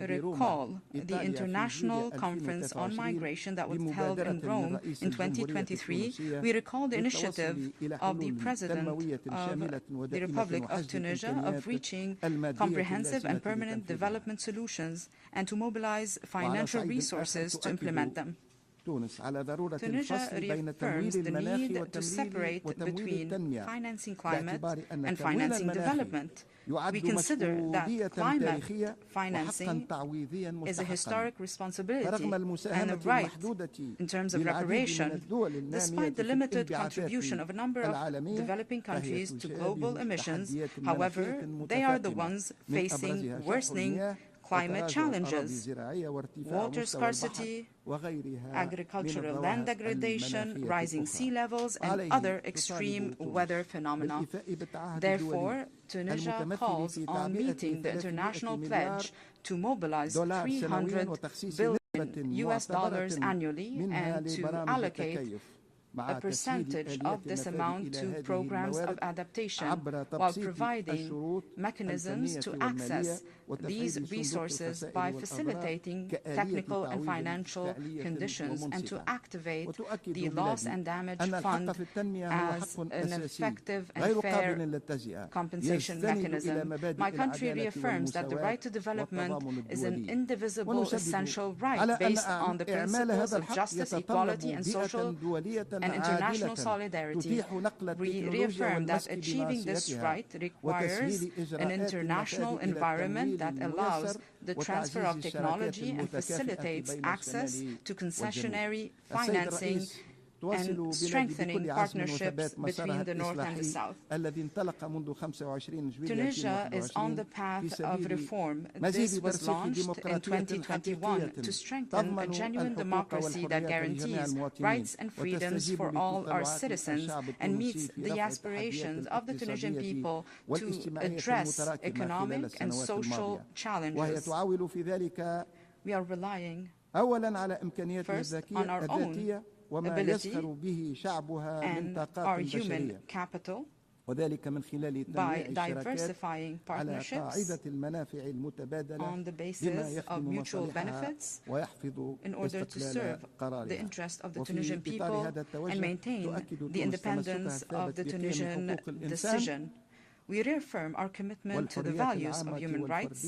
recall the International Conference on Migration that was held in Rome in 2023. We recall the initiative of the President of the Republic of Tunisia of reaching comprehensive and permanent development solutions and to mobilize financial resources to implement them. Tunisia reaffirms the need to separate between financing climate and financing development. We consider that climate financing is a historic responsibility and a right in terms of reparation, despite the limited contribution of a number of developing countries to global emissions. However, they are the ones facing worsening climate challenges, water scarcity, agricultural land degradation, rising sea levels, and other extreme weather phenomena. Therefore, Tunisia calls on meeting the international pledge to mobilize $300 billion US annually and to allocate a percentage of this amount to programs of adaptation while providing mechanisms to access these resources by facilitating technical and financial conditions and to activate the Loss and Damage Fund as an effective and fair compensation mechanism. My country reaffirms that the right to development is an indivisible, essential right based on the principles of justice, equality, and social and international solidarity. We reaffirm that achieving this right requires an international environment that allows the transfer of technology and facilitates access to concessionary financing and strengthening partnerships between the North and the South. Tunisia is on the path of reform. This was launched in 2021 to strengthen a genuine democracy that guarantees rights and freedoms for all our citizens and meets the aspirations of the Tunisian people to address economic and social challenges. We are relying first on our own ability and our human capital by diversifying partnerships on the basis of mutual benefits in order to serve the interests of the Tunisian people and maintain the independence of the Tunisian decision. We reaffirm our commitment to the values of human rights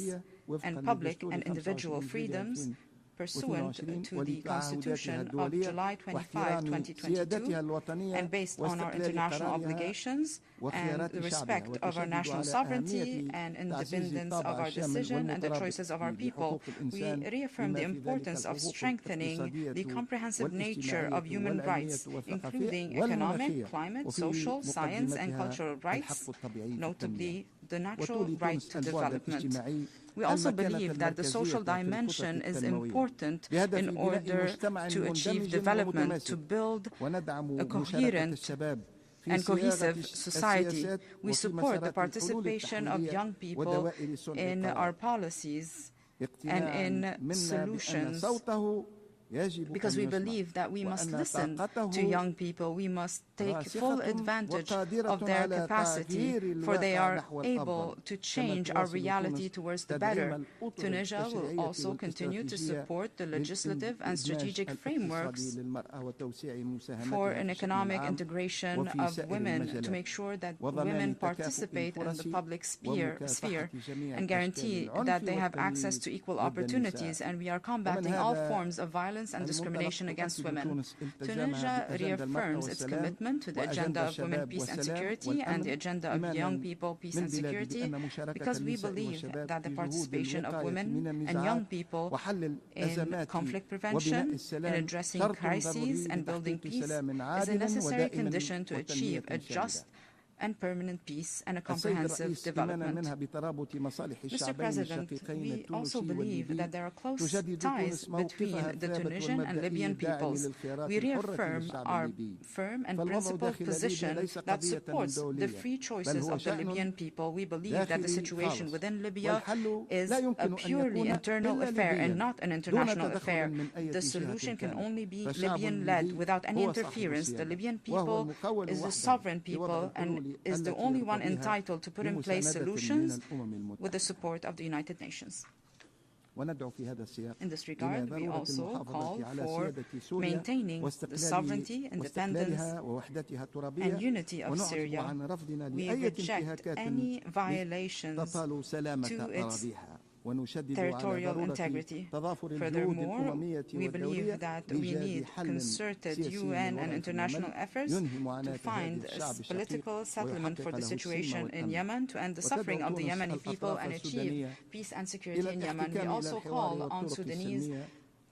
and public and individual freedoms pursuant to the Constitution of July 25, 2022, and based on our international obligations and the respect of our national sovereignty and independence of our decision and the choices of our people. We reaffirm the importance of strengthening the comprehensive nature of human rights, including economic, climate, social, science, and cultural rights, notably the natural right to development. We also believe that the social dimension is important in order to achieve development, to build a coherent and cohesive society. We support the participation of young people in our policies and in solutions, because we believe that we must listen to young people. We must take full advantage of their capacity, for they are able to change our reality towards the better. Tunisia will also continue to support the legislative and strategic frameworks for an economic integration of women, to make sure that women participate in the public sphere and guarantee that they have access to equal opportunities. And we are combating all forms of violence and discrimination against women. Tunisia reaffirms its commitment to the agenda of women, peace and security, and the agenda of young people, peace and security, because we believe that the participation of women and young people in conflict prevention, in addressing crises and building peace, is a necessary condition to achieve a just and permanent peace and a comprehensive development. Mr. President, we also believe that there are close ties between the Tunisian and Libyan peoples. We reaffirm our firm and principled position that supports the free choices of the Libyan people. We believe that the situation within Libya is a purely internal affair and not an international affair. The solution can only be Libyan-led without any interference. The Libyan people is a sovereign people and is the only one entitled to put in place solutions with the support of the United Nations. In this regard, we also call for maintaining the sovereignty, independence, and unity of Syria. We reject any violations to its territorial integrity. Furthermore, we believe that we need concerted UN and international efforts to find a political settlement for the situation in Yemen, to end the suffering of the Yemeni people and achieve peace and security in Yemen. We also call on Sudanese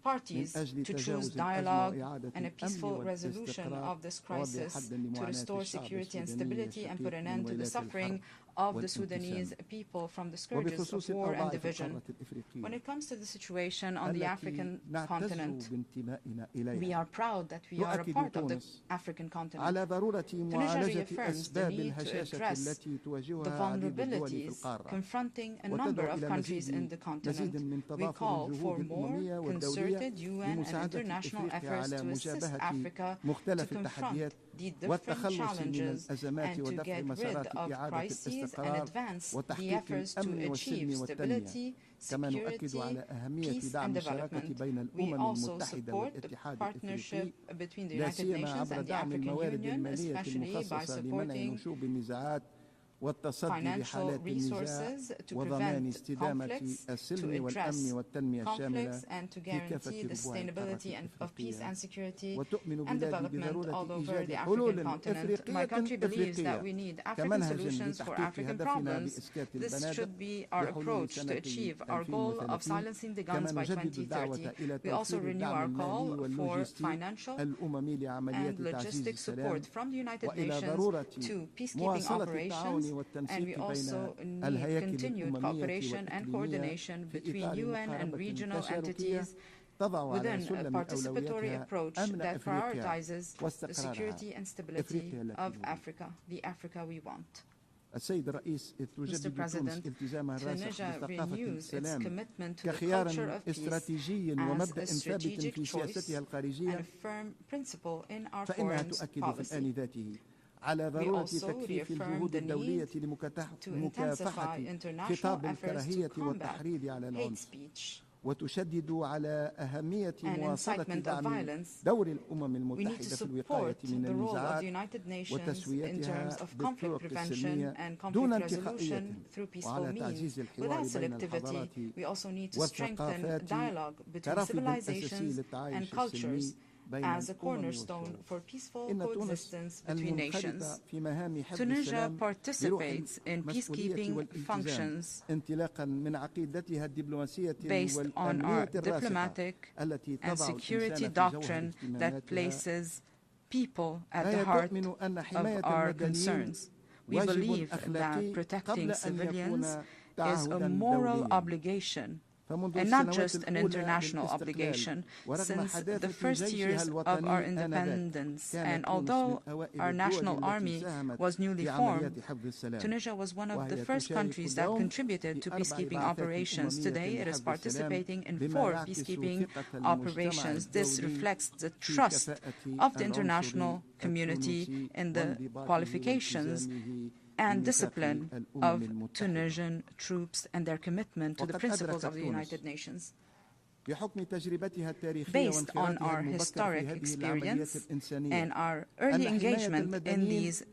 parties to choose dialogue and a peaceful resolution of this crisis, to restore security and stability and put an end to the suffering of the Sudanese people from the scourges of war and division. When it comes to the situation on the African continent, we are proud that we are a part of the African continent. Tunisia reaffirms the need to address the vulnerabilities confronting a number of countries in the continent. We call for more concerted UN and international efforts to assist Africa to confront the different challenges and to get rid of crises and advance the efforts to achieve stability, security, peace and development. We also support the partnership between the United Nations and the African Union, especially by supporting financial resources to prevent conflicts, to address conflicts and to guarantee the sustainability of peace and security and development all over the African continent. My country believes that we need African solutions for African problems. This should be our approach to achieve our goal of silencing the guns by 2030. We also renew our call for financial and logistic support from the United Nations to peacekeeping operations, and we also need continued cooperation and coordination between UN and regional entities within a participatory approach that prioritizes the security and stability of Africa, the Africa we want. Mr. President, Tunisia renews its commitment to the culture of peace as a strategic choice and a firm principle in our foreign policy. We also reaffirm the need to intensify international efforts to combat hate speech and incitement of violence. We need to support the role of the United Nations in terms of conflict prevention and conflict resolution through peaceful means without selectivity. We also need to strengthen dialogue between civilizations and cultures as a cornerstone for peaceful coexistence between nations. Tunisia participates in peacekeeping functions based on our diplomatic and security doctrine that places people at the heart of our concerns. We believe that protecting civilians is a moral obligation and not just an international obligation. Since the first years of our independence, and although our national army was newly formed, Tunisia was one of the first countries that contributed to peacekeeping operations. Today, it is participating in 4 peacekeeping operations. This reflects the trust of the international community in the qualifications and discipline of Tunisian troops and their commitment to the principles of the United Nations. Based on our historic experience and our early engagement in these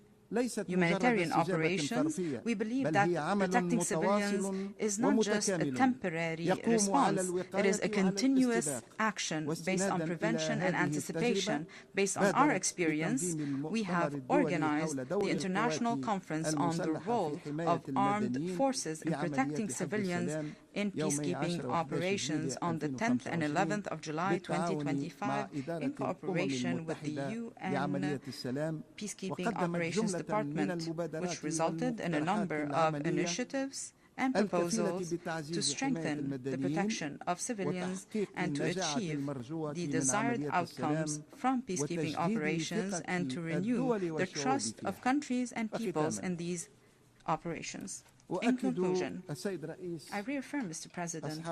humanitarian operations, we believe that protecting civilians is not just a temporary response. It is a continuous action based on prevention and anticipation. Based on our experience, we have organized the International Conference on the Role of Armed Forces in Protecting Civilians in Peacekeeping Operations on the 10th and 11th of July 2025 in cooperation with the UN Peacekeeping Operations Department, which resulted in a number of initiatives and proposals to strengthen the protection of civilians and to achieve the desired outcomes from peacekeeping operations and to renew the trust of countries and peoples in these operations. In conclusion, I reaffirm, Mr. President,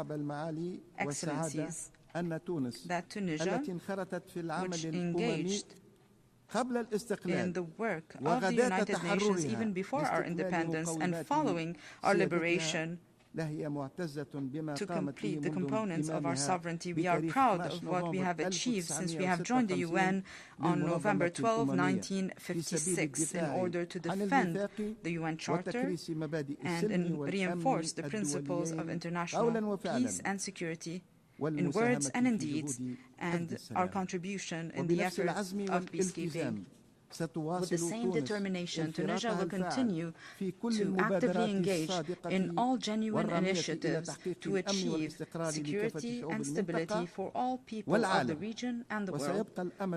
Excellencies, that Tunisia, which engaged in the work of the United Nations even before our independence and following our liberation, to complete the components of our sovereignty. We are proud of what we have achieved since we have joined the UN on November 12, 1956, in order to defend the UN Charter and reinforce the principles of international peace and security in words and in deeds, and our contribution in the efforts of peacekeeping. With the same determination, Tunisia will continue to actively engage in all genuine initiatives to achieve security and stability for all people of the region and the world.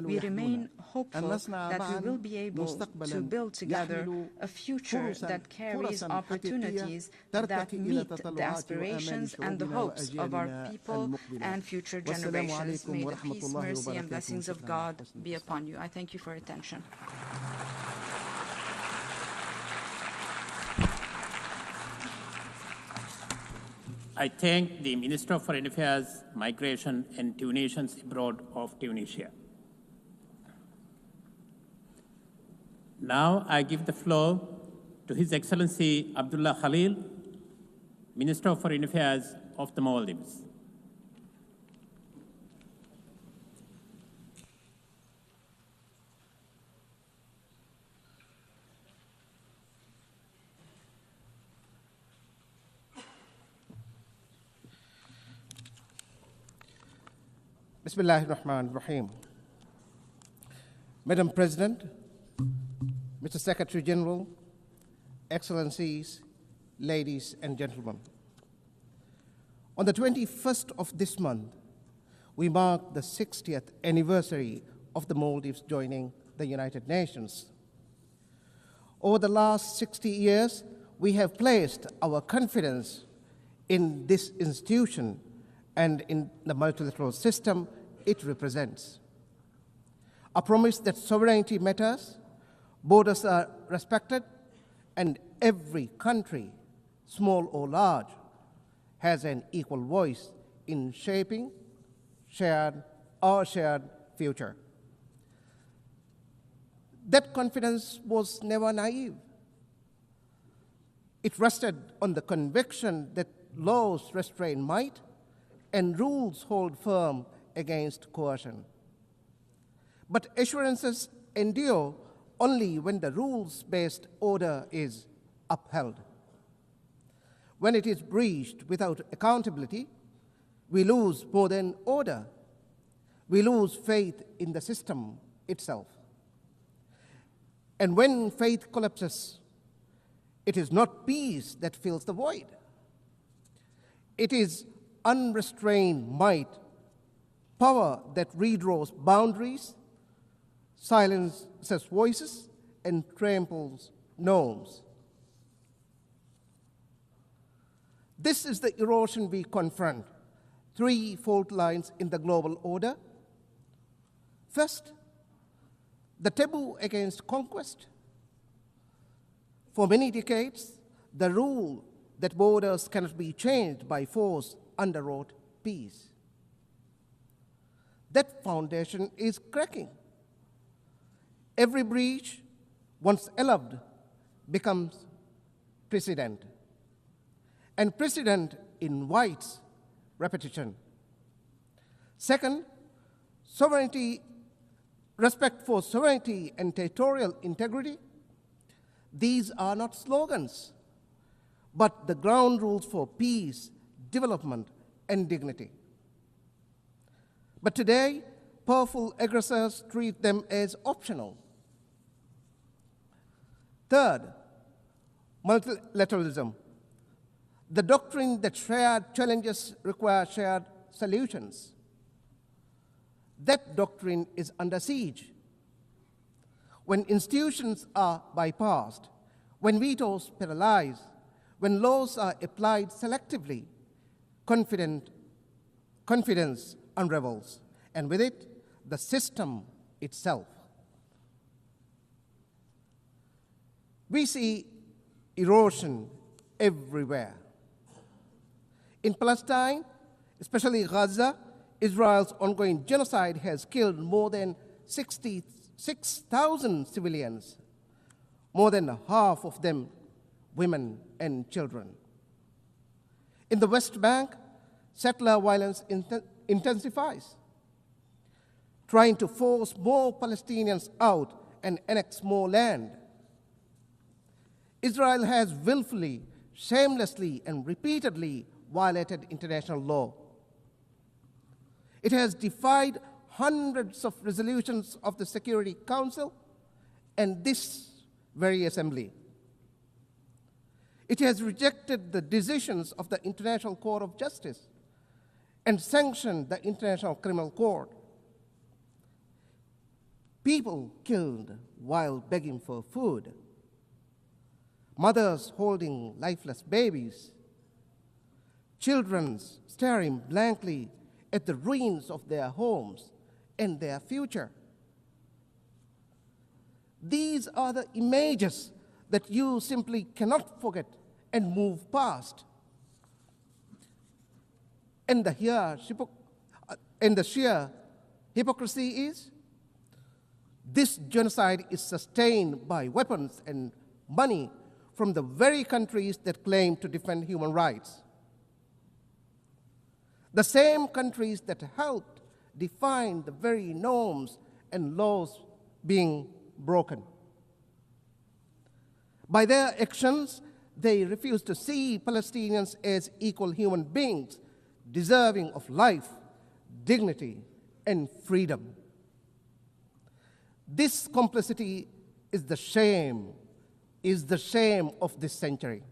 We remain hopeful that we will be able to build together a future that carries opportunities that meet the aspirations and the hopes of our people and future generations. May the peace, mercy, and blessings of God be upon you. I thank you for your attention. I thank the Minister of Foreign Affairs, Migration and Nations Abroad of Tunisia. Now I give the floor to His Excellency Abdullah Khalil, Minister of Foreign Affairs of the Maldives. Bismillahir Rahmanir Rahim. Madam President, Mr. Secretary General, Excellencies, ladies and gentlemen. On the 21st of this month, we mark the 60th anniversary of the Maldives joining the United Nations. Over the last 60 years, we have placed our confidence in this institution and in the multilateral system it represents. A promise that sovereignty matters, borders are respected, and every country, small or large, has an equal voice in shaping our shared future. That confidence was never naive. It rested on the conviction that laws restrain might and rules hold firm against coercion. But assurances endure only when the rules-based order is upheld. When it is breached without accountability, we lose more than order. We lose faith in the system itself. And when faith collapses, it is not peace that fills the void. It is unrestrained might, power that redraws boundaries, silences voices, and tramples norms. This is the erosion we confront. Three fault lines in the global order. First, the taboo against conquest. For many decades, the rule that borders cannot be changed by force underwrote peace. That foundation is cracking. Every breach, once allowed, becomes precedent. And precedent invites repetition. Second, sovereignty, respect for sovereignty and territorial integrity. These are not slogans, but the ground rules for peace, development, and dignity. But today, powerful aggressors treat them as optional. Third, multilateralism. The doctrine that shared challenges require shared solutions. That doctrine is under siege. When institutions are bypassed, when vetoes paralyze, when laws are applied selectively, confidence unravels, and with it, the system itself. We see erosion everywhere. In Palestine, especially Gaza, Israel's ongoing genocide has killed more than 66,000 civilians, more than half of them women and children. In the West Bank, settler violence intensifies, trying to force more Palestinians out and annex more land. Israel has willfully, shamelessly, and repeatedly violated international law. It has defied hundreds of resolutions of the Security Council and this very assembly. It has rejected the decisions of the International Court of Justice and sanctioned the International Criminal Court. People killed while begging for food, mothers holding lifeless babies, children staring blankly at the ruins of their homes and their future. These are the images that you simply cannot forget and move past. And the sheer hypocrisy is, this genocide is sustained by weapons and money from the very countries that claim to defend human rights. The same countries that helped define the very norms and laws being broken. By their actions, they refuse to see Palestinians as equal human beings, deserving of life, dignity, and freedom. This complicity is the shame of this century.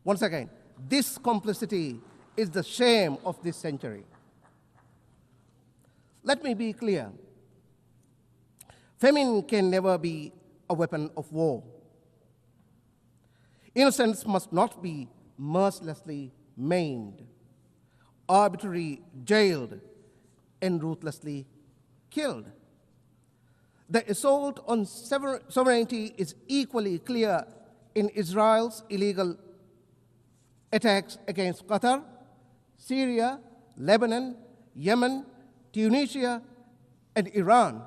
Once again, this complicity is the shame of this century. Let me be clear. Famine can never be a weapon of war. Innocents must not be mercilessly maimed, arbitrarily jailed, and ruthlessly killed. The assault on sovereignty is equally clear in Israel's illegal attacks against Qatar, Syria, Lebanon, Yemen, Tunisia, and Iran.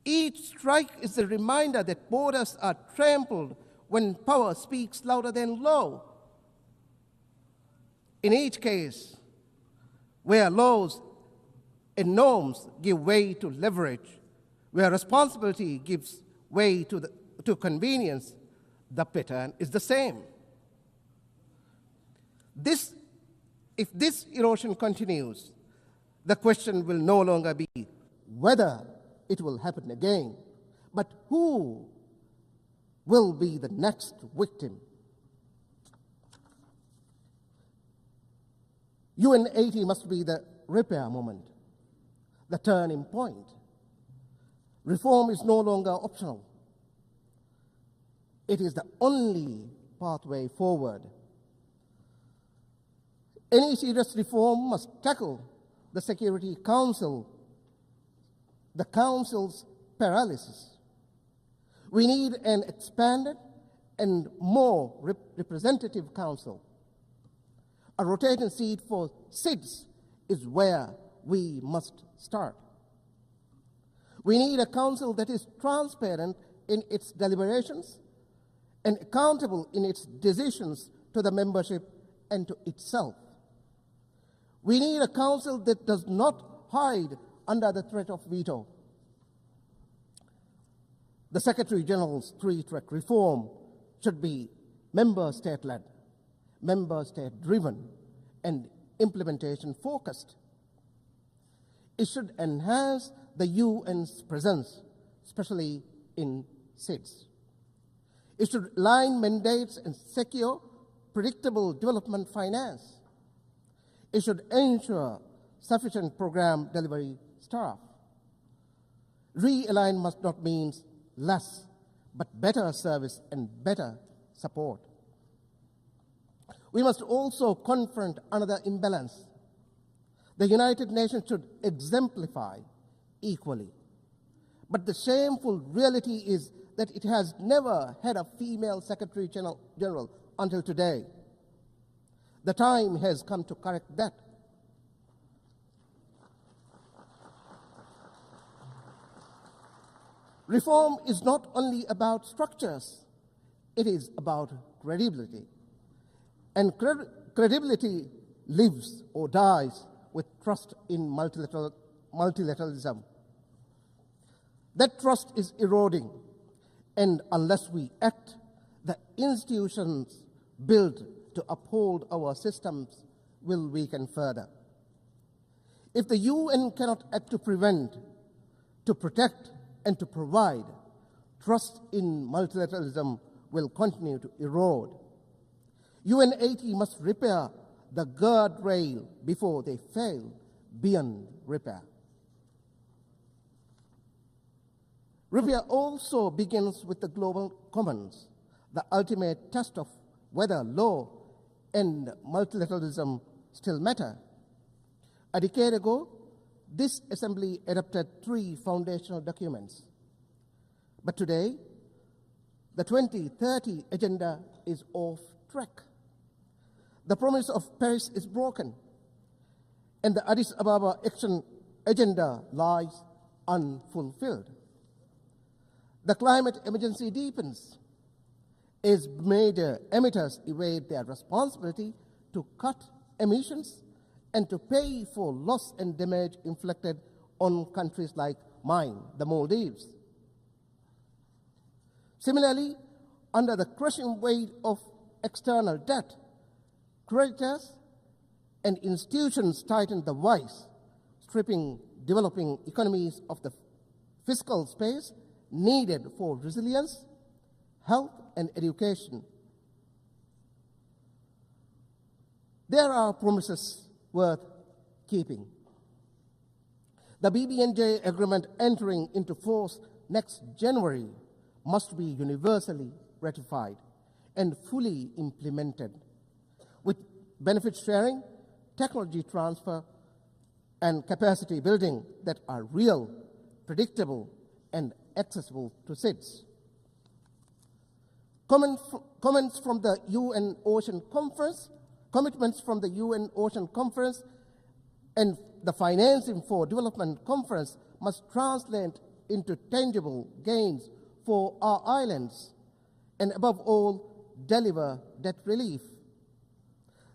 Each strike is a reminder that borders are trampled when power speaks louder than law. In each case, where laws and norms give way to leverage, where responsibility gives way to convenience, the pattern is the same. If this erosion continues, the question will no longer be whether it will happen again, but who will be the next victim. UN 80 must be the repair moment, the turning point. Reform is no longer optional. It is the only pathway forward. Any serious reform must tackle the Security Council, the Council's paralysis. We need an expanded and more representative Council. A rotating seat for SIDS is where we must start. We need a Council that is transparent in its deliberations and accountable in its decisions to the membership and to itself. We need a Council that does not hide under the threat of veto. The Secretary General's three-track reform should be member state-led, member state-driven, and implementation-focused. It should enhance the UN's presence, especially in SIDS. It should align mandates and secure predictable development finance. It should ensure sufficient program delivery staff. Realign must not mean less, but better service and better support. We must also confront another imbalance. The United Nations should exemplify equally. But the shameful reality is that it has never had a female Secretary General until today. The time has come to correct that. Reform is not only about structures, it is about credibility. And credibility lives or dies with trust in multilateralism. That trust is eroding, and unless we act, the institutions built to uphold our systems will weaken further. If the UN cannot act to prevent, to protect and to provide, trust in multilateralism will continue to erode. UN80 must repair the guardrail before they fail beyond repair. Repair also begins with the global commons, the ultimate test of whether law and multilateralism still matter. A decade ago, this assembly adopted 3 foundational documents. But today, the 2030 agenda is off track. The promise of Paris is broken, and the Addis Ababa Action Agenda lies unfulfilled. The climate emergency deepens as major emitters evade their responsibility to cut emissions and to pay for loss and damage inflicted on countries like mine, the Maldives. Similarly, under the crushing weight of external debt, creditors and institutions tighten the vice, stripping developing economies of the fiscal space needed for resilience, health, and education. There are promises worth keeping. The BBNJ agreement entering into force next January must be universally ratified and fully implemented, with benefit sharing, technology transfer, and capacity building that are real, predictable, and accessible to SIDS. Comments from the UN Ocean Conference, commitments from the UN Ocean Conference, and the Financing for Development Conference must translate into tangible gains for our islands, and above all, deliver debt relief.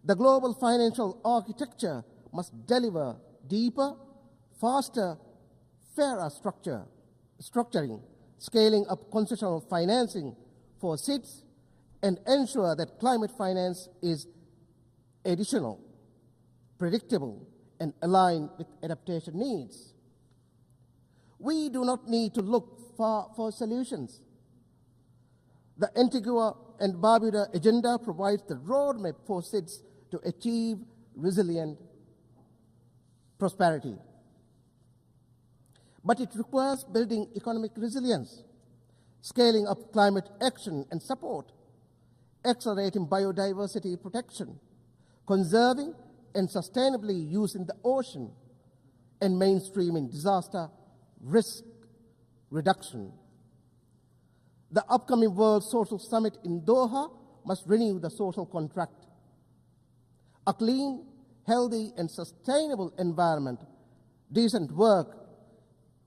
The global financial architecture must deliver deeper, faster, fairer structuring, scaling up concessional financing for SIDS, and ensure that climate finance is additional, predictable, and aligned with adaptation needs. We do not need to look far for solutions. The Antigua and Barbuda agenda provides the roadmap for SIDS to achieve resilient prosperity. But it requires building economic resilience, scaling up climate action and support, accelerating biodiversity protection, conserving and sustainably using the ocean, and mainstreaming disaster risk reduction. The upcoming World Social Summit in Doha must renew the social contract. A clean, healthy, and sustainable environment, decent work,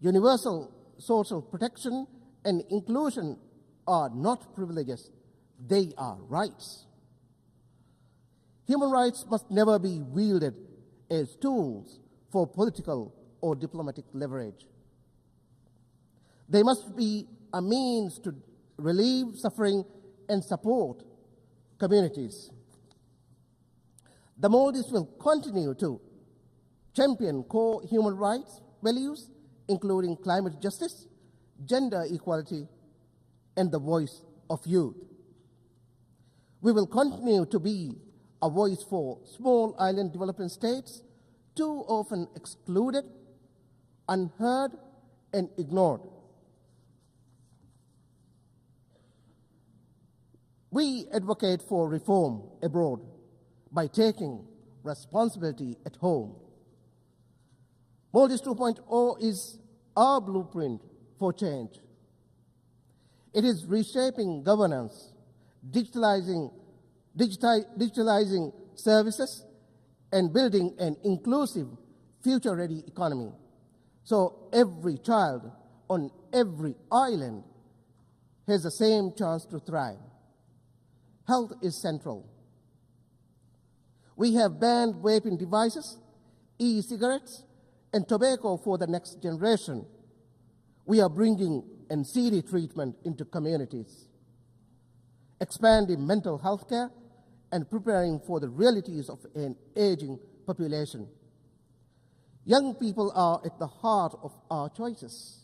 universal social protection, and inclusion are not privileges, they are rights. Human rights must never be wielded as tools for political or diplomatic leverage. They must be a means to relieve suffering and support communities. The Maldives will continue to champion core human rights values, including climate justice, gender equality, and the voice of youth. We will continue to be a voice for small island developing states, too often excluded, unheard, and ignored. We advocate for reform abroad by taking responsibility at home. Maldives 2.0 is our blueprint for change. It is reshaping governance, digitalizing services, and building an inclusive, future-ready economy, so every child on every island has the same chance to thrive. Health is central. We have banned vaping devices, e-cigarettes, and tobacco for the next generation. We are bringing NCD treatment into communities, expanding mental health care, and preparing for the realities of an aging population. Young people are at the heart of our choices.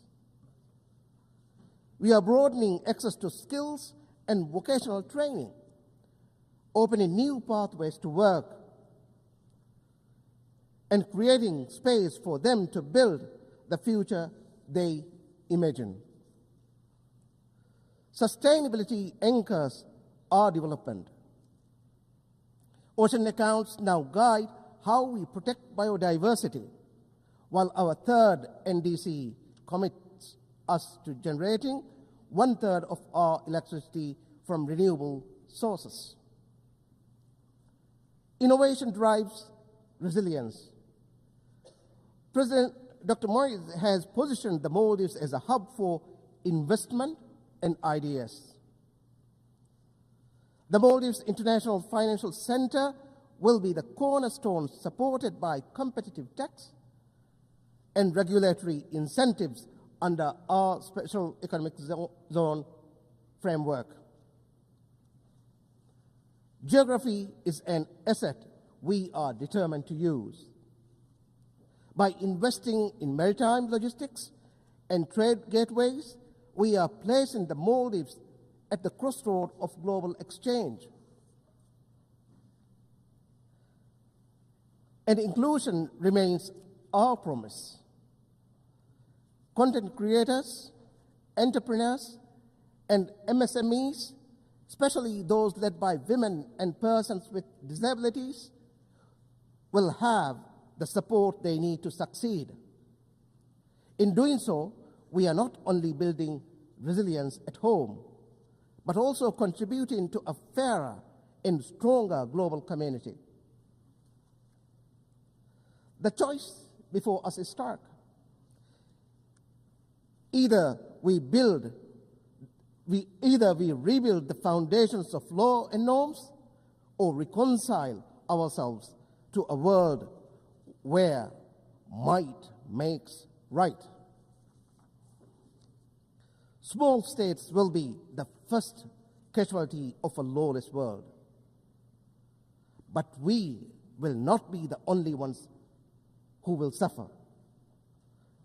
We are broadening access to skills and vocational training, opening new pathways to work, and creating space for them to build the future they imagine. Sustainability anchors our development. Ocean accounts now guide how we protect biodiversity, while our third NDC commits us to generating 1/3 of our electricity from renewable sources. Innovation drives resilience. President Dr. Morris has positioned the Maldives as a hub for investment and ideas. The Maldives International Financial Center will be the cornerstone, supported by competitive tax and regulatory incentives under our special economic zone framework. Geography is an asset we are determined to use. By investing in maritime logistics and trade gateways, we are placing the Maldives at the crossroad of global exchange. And inclusion remains our promise. Content creators, entrepreneurs, and MSMEs, especially those led by women and persons with disabilities, will have the support they need to succeed. In doing so, we are not only building resilience at home, but also contributing to a fairer and stronger global community. The choice before us is stark. Either we rebuild the foundations of law and norms, or reconcile ourselves to a world where might makes right. Small states will be the first casualty of a lawless world. But we will not be the only ones who will suffer.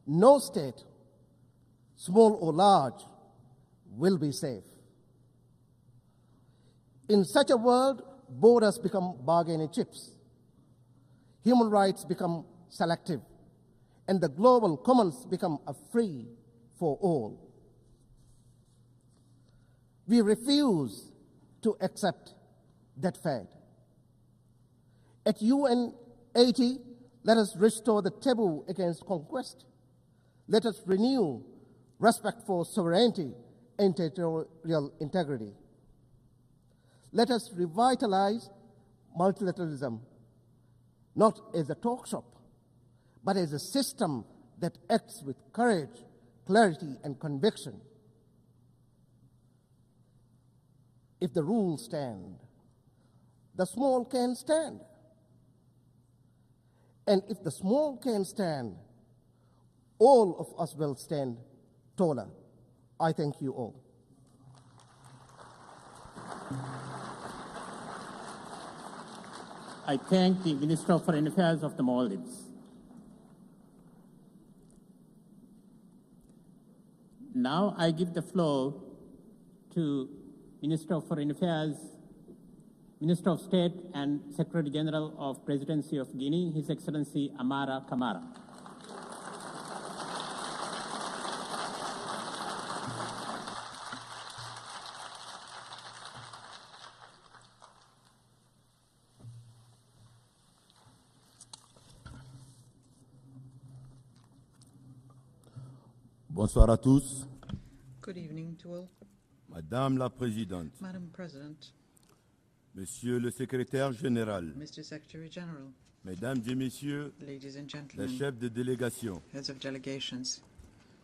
No state, small or large, will be safe. In such a world, borders become bargaining chips. Human rights become selective, and the global commons become a free for all. We refuse to accept that fate. At UN 80, let us restore the taboo against conquest. Let us renew respect for sovereignty and territorial integrity. Let us revitalize multilateralism, not as a talk shop, but as a system that acts with courage, clarity, and conviction. If the rules stand, the small can stand. And if the small can stand, all of us will stand taller. I thank you all. I thank the Minister of Foreign Affairs of the Maldives. Now I give the floor to Minister of Foreign Affairs, Minister of State and Secretary General of Presidency of Guinea, His Excellency Amara Kamara. Bonsoir à tous. Good evening to all. Madame la Présidente, Madam President, Monsieur le Secrétaire Général, Mr. Secretary General, Mesdames et Messieurs, ladies and les gentlemen, chefs de délégation, heads of delegations,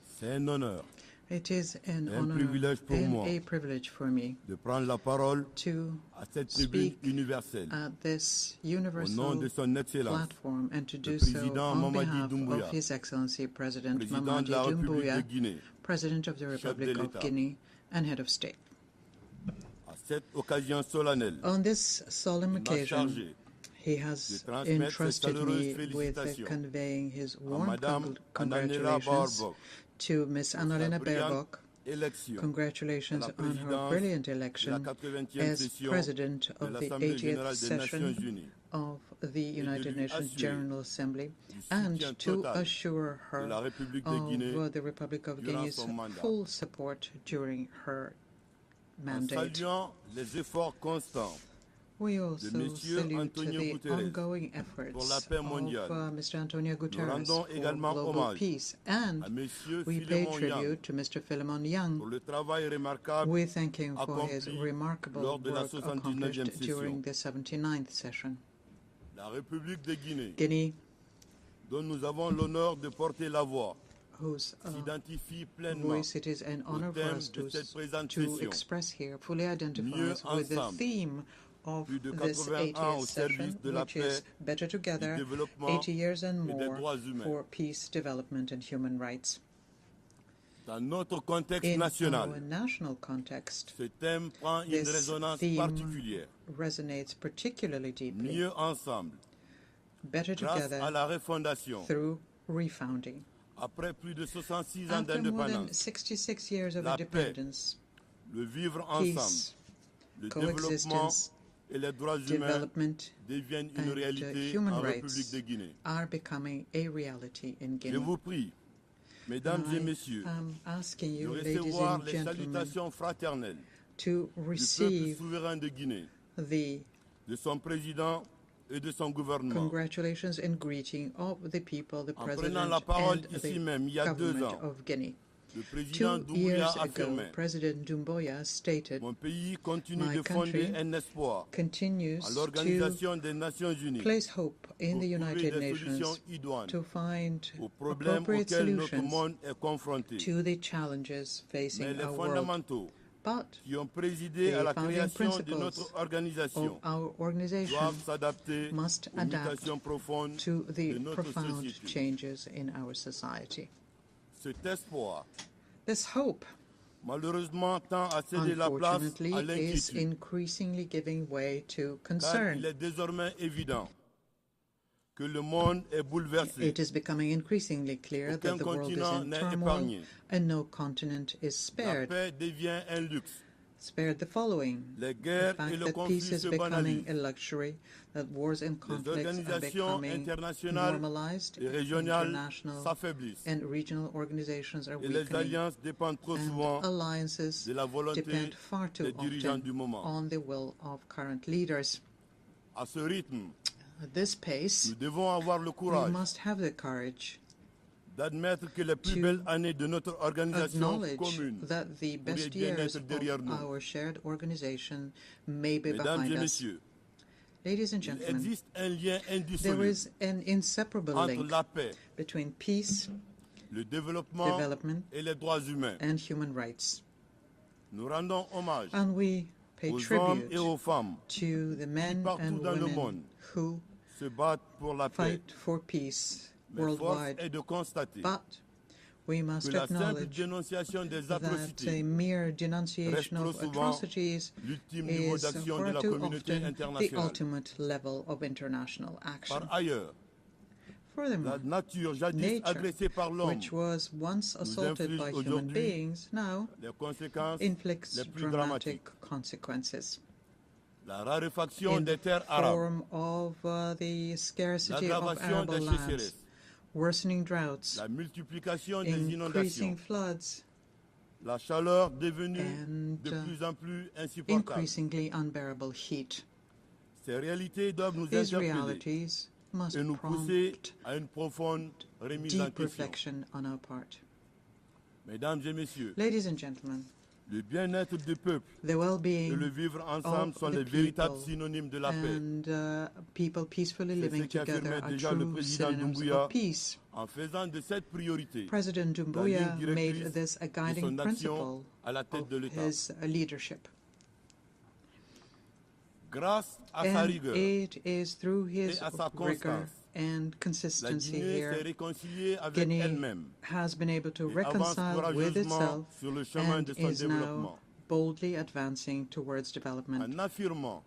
c'est un honneur it is an et un honor privilège pour and moi a privilege for me de prendre la parole to à cette tribune speak universelle at this au nom universal de son Excellence, platform and to le do so Président on Mamadi behalf Doumbouya, of His Excellency President Président Mamadi de la République de Doumbouya, Guinée, President of the Chef de Republic of l'État. Guinea and Head of State. À cette occasion solennelle, On this solemn il m'a occasion, chargé he has de transmettre ses entrusted chaleureuses me with félicitations conveying his à warm Madame Annalena congratulations Baerbock to Ms. pour sa Annalena brillante Baerbock Congratulations on her brilliant election as President of the 80th session of the United Nations General Assembly, and to assure her of the Republic of Guinea's full support during her mandate. We also salute the ongoing efforts of Mr. Antonio Guterres for global peace, and we pay tribute to Mr. Philemon Yang. We thank him for his remarkable work accomplished during the 79th session. Guinea, dont nous avons l'honneur de porter la voix, whose s'identifie pleinement voice it is an honor for us to express here, fully identifies with the theme of this 80th session, which is Better Together, 80 years and more for peace, development, and human rights. Dans notre contexte In national, our national context, ce thème prend une this résonance theme particulière. resonates particularly deeply. Mieux ensemble, Better grâce together à la refondation, through refounding. après plus de 66 ans After more than d'indépendance, 66 years of la paix, independence, le vivre ensemble, peace, le développement coexistence, et les droits humains development, deviennent une and réalité human en rights République de Guinée. are becoming a reality in Je Guinea. vous prie, mesdames et messieurs, I'm asking de you, ladies recevoir and les gentlemen, salutations fraternelles to du peuple receive souverain de Guinée, the de son président et de son gouvernement. congratulations and greeting of the people, the En president prenant la parole and ici the même, il y a 2 government ans, of Guinea. le président 2 Doumbouya years ago, affirmait: President Doumbouya stated, mon pays continue "My de fonder country un espoir continues à to l'Organisation des Nations Unies place hope in the pour trouver United des Nations solutions idoines to find aux problèmes appropriate auxquels notre solutions monde est confronté. to the challenges Mais facing les our world." fondamentaux But qui ont présidé the à la founding création de principles notre organisation of our organization doivent s'adapter must aux adapt mutations profondes to the de notre profound société. changes in our society. Cet espoir, This hope, malheureusement, tend à céder la place unfortunately, à is l'inquiétude, increasingly giving way to car il concern. est désormais évident que le monde est bouleversé. It is becoming increasingly clear that the world is in turmoil and no continent is La spared. paix devient un luxe. Spared the following: Les the guerres et fact le that conflit peace is se becoming banalisent. a luxury, that wars and Les conflicts are organisations becoming internationales normalized, et régionales international s'affaiblissent. and regional organizations are Et les weakening, alliances dépendent trop and souvent alliances de la volonté depend far too des dirigeants often du moment. on the will of current leaders. À ce rythme, At this pace, nous devons avoir le we courage must have the courage d'admettre que les plus to belles années de notre organisation acknowledge commune that the pourraient best bien years être derrière of nous. our shared organization may be Mesdames behind et us. messieurs, Ladies and il gentlemen, existe un lien there indissoluble is an inseparable entre link la paix, between peace, le développement development, et les droits humains. and human rights. Nous rendons hommage And we pay aux hommes tribute et aux femmes to the men partout and dans le women monde who se battent pour la paix. fight for peace Mais force worldwide. est de constater But we que must la simple acknowledge dénonciation des that a atrocités mere reste denunciation trop of souvent atrocities l'ultime niveau is d'action de far la too communauté often the internationale. ultimate level of international action. Par ailleurs, Furthermore, la nature jadis nature, agressée par l'homme which was once assaulted inflige by human aujourd'hui beings, now les conséquences inflicts les plus dramatic dramatiques. consequences. La raréfaction In des the terres arabes, form of the scarcity of l'aggravation arable des lands, sécheresses, worsening droughts, la multiplication des increasing inondations, floods, la chaleur devenue and de plus en plus insupportable. increasingly unbearable heat. Ces réalités doivent nous These interpeller realities must et nous pousser prompt à une profonde remise en deep question. reflection on our part. Mesdames et messieurs, Ladies and gentlemen, le bien-être du peuple the et well-being le vivre ensemble of sont the les véritables people synonymes de la paix. and people peacefully C'est ce living qu'a affirmé together are déjà le true président synonyms Doumbouya of peace. en faisant de cette priorité President la Doumbouya ligne made directrice this a de son guiding action principle à la tête of de l'État. his leadership. Grâce à sa And rigueur, it is through his à sa rigor constance, and la consistency Guinée s'est here, réconciliée avec Guinea elle-même has been able to et avance reconcile with courageusement itself sur le chemin and de son is now développement boldly advancing towards development. en affirmant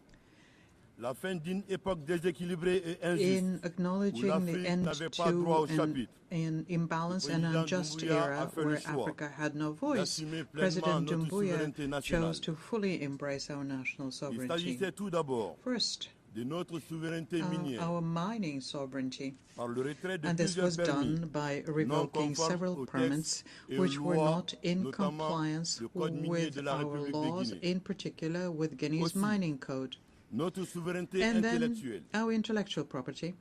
la fin d'une époque déséquilibrée et injuste, in acknowledging the end to an imbalanced and unjust era where Africa had no voice, President Doumbouya chose to fully embrace our national sovereignty. First, de notre souveraineté minière, our mining sovereignty, par le retrait de and this was permis, done by revoking several permits which were not in compliance with our laws, in particular with Guinea's mining code. Notre souveraineté And then intellectuelle, our intellectual property.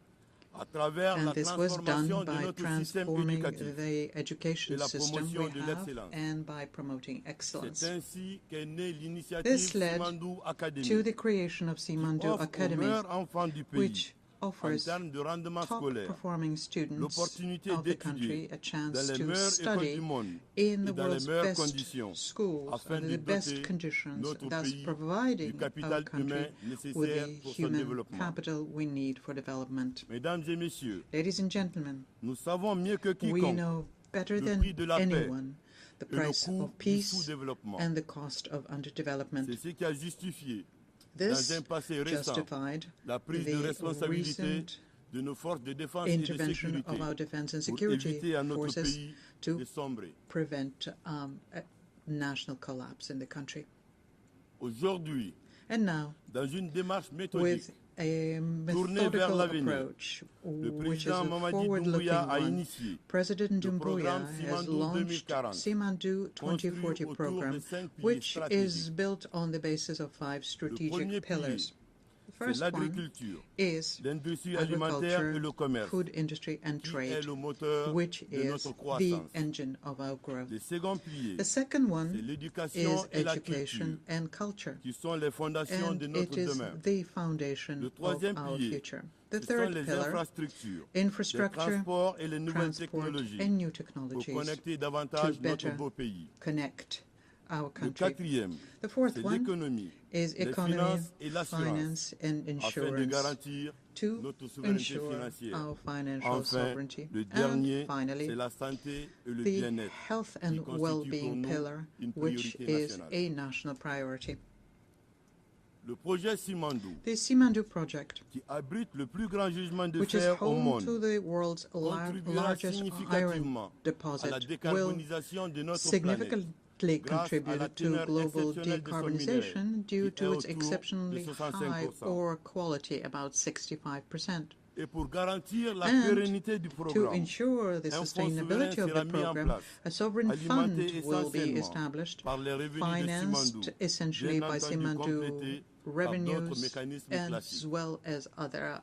à travers And la this was done transformation de by notre système transforming éducatif the education et la system promotion we de have l'excellence. and by promoting excellence. C'est ainsi qu'est née l'initiative This led Simandou Academy, to the creation of Simandou offre aux Academy, meilleurs enfants du pays, which en offers termes de rendement scolaire, top-performing students l'opportunité of the d'étudier country a dans chance les to meilleures écoles study du monde in et the dans les world's meilleures best conditions, schools, afin under de the best doter conditions, notre thus pays providing du capital our country humain with nécessaire the pour son human développement. capital we need for development. Mesdames et messieurs, Ladies and gentlemen, nous savons mieux que we quiconque know better le than prix de la paix anyone the et le price coût of du peace sous-développement. and the cost of underdevelopment. C'est ce qui a justifié, This dans un passé récent, justified la prise de the responsabilité recent de nos forces de défense et de intervention sécurité of our defense and pour security éviter à notre forces pays to de sombrer. prevent a national collapse in the country. Aujourd'hui, And now, dans une démarche méthodique, with a tournée vers methodical l'avenir, approach, le which is président a Mamadi forward-looking Doumbouya a one, initié President le Doumbouya programme has Simandou launched 2040, Simandou construit 2040 autour program, de 5 piliers which is stratégiques. built on the basis of 5 Le premier strategic pillars. The c'est first one l'agriculture, is l'industrie alimentaire et le agriculture, commerce, food industry and qui est trade, le moteur which de is notre the croissance. engine of our growth. Le second pilier, The second c'est one l'éducation is et la education culture, and culture, qui sont les fondations and de it notre is demain. the foundation Le of troisième our pilier, future. The ce sont third les pillar, infrastructures, les infrastructure, transports et les nouvelles transport, technologies and new pour technologies connecter to davantage notre better beau pays. connect our Le country. quatrième, The fourth c'est one l'économie, is les economy, finances et l'assurance, finance, and afin de insurance garantir to notre souveraineté ensure financière. our financial Enfin, sovereignty. le And dernier, finally, c'est la santé et le the bien-être, health qui and constitue pour well-being nous pillar, une which priorité is nationale. a national priority. Le projet Simandou, The Simandou project, qui abrite le plus grand gisement de which is fer au home monde, to the world's contribuera largest iron significativement à la deposit, will décarbonisation de notre planète, significantly grâce à la contribute to teneur global exceptionnelle de son decarbonization minerai, due qui est to its autour exceptionally de high 65%. ore quality, about 65%. Et pour garantir la And pérennité du to programme, ensure the un fonds sustainability souverain of sera the mis en program, place, a sovereign fund alimenté will be essentiellement established, par les revenus de financed Simandou, essentially bien by entendu Simandou complétés par d'autres revenues mécanismes as classiques. well as other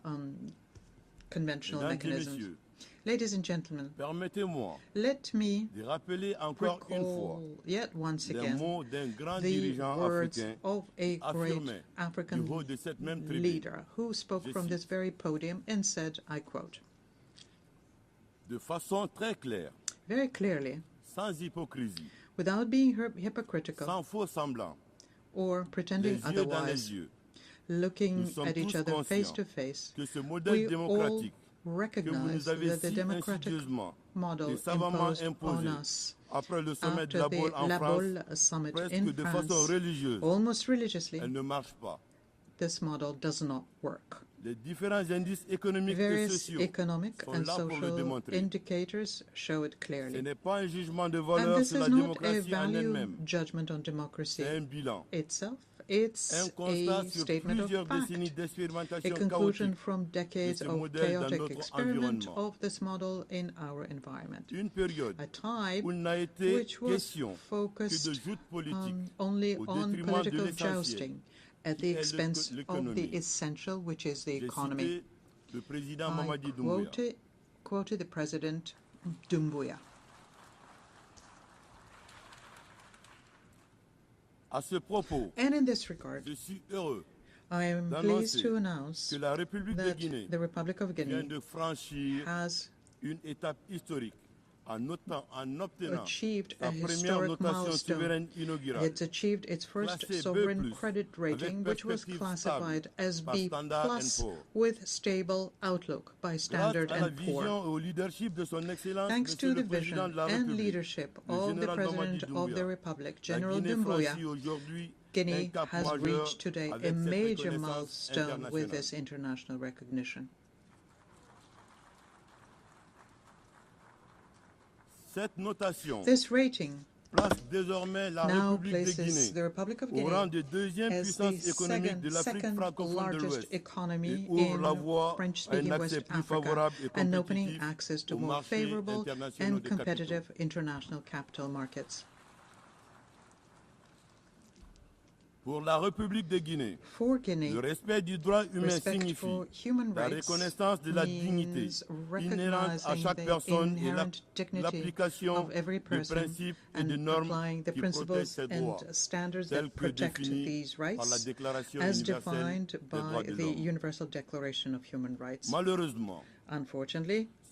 conventional Mesdames et mechanisms. messieurs, Ladies and gentlemen, permettez-moi let me de rappeler encore une fois recall yet once les again mots d'un grand the dirigeant words africain of a great affirmé African du haut de cette même tribune. leader who spoke Je from cite, this very podium and said, I quote, de façon très claire, very clearly, sans hypocrisie, without being hypocritical sans faux semblant, or pretending les yeux dans otherwise, les yeux, looking nous sommes at each tous other face conscients to face, que ce modèle we all démocratique que vous recognize nous avez that the si democratic insidieusement model et savamment imposed on imposé us après le sommet de after la Baule en the La France, Baule summit presque in de façon France, religieuse, almost religiously, elle ne marche pas. this model does not work. Les différents indices économiques et Various sociaux economic sont and là pour le social démontrer. indicators show it Ce clearly. n'est pas un jugement de And valeur this sur is la not a démocratie en value elle-même. judgment on democracy C'est un bilan. itself. It's Un constat a sur statement plusieurs of fact, décennies a d'expérimentation conclusion chaotique from decades de ce of modèle dans chaotic notre experiment environnement. of this model in our environment. Une période A time où il n'a été which was question que de focused joutes politiques only au on détriment de political l'essentiel, jousting at the qui est expense of l'économie. the essential, which is the J'ai economy. cité le président I Mamadi Doumbouya. quoted the President Doumbouya. À ce propos, And in this regard, je suis heureux I am pleased to announce que la République de that Guinée the Republic of vient Guinea de franchir has une étape historique achieved a historic milestone. It's achieved its first sovereign credit rating, which was classified as B+ with stable outlook by Standard & Poor's. Thanks to the vision and leadership of the President of the Republic, General Doumbouya, Guinea has reached today a major milestone with this international recognition. This rating now places the Republic of Guinea as the second largest economy in French-speaking West Africa and opening access to more favorable and competitive international capital markets. Pour la République de Guinée, for Guinea, le respect du droit humain signifie la rights reconnaissance de la dignité inhérente à chaque personne et l'application des principes et des normes qui protègent ces droits, tels que définis par la Déclaration universelle des droits de l'homme. Malheureusement,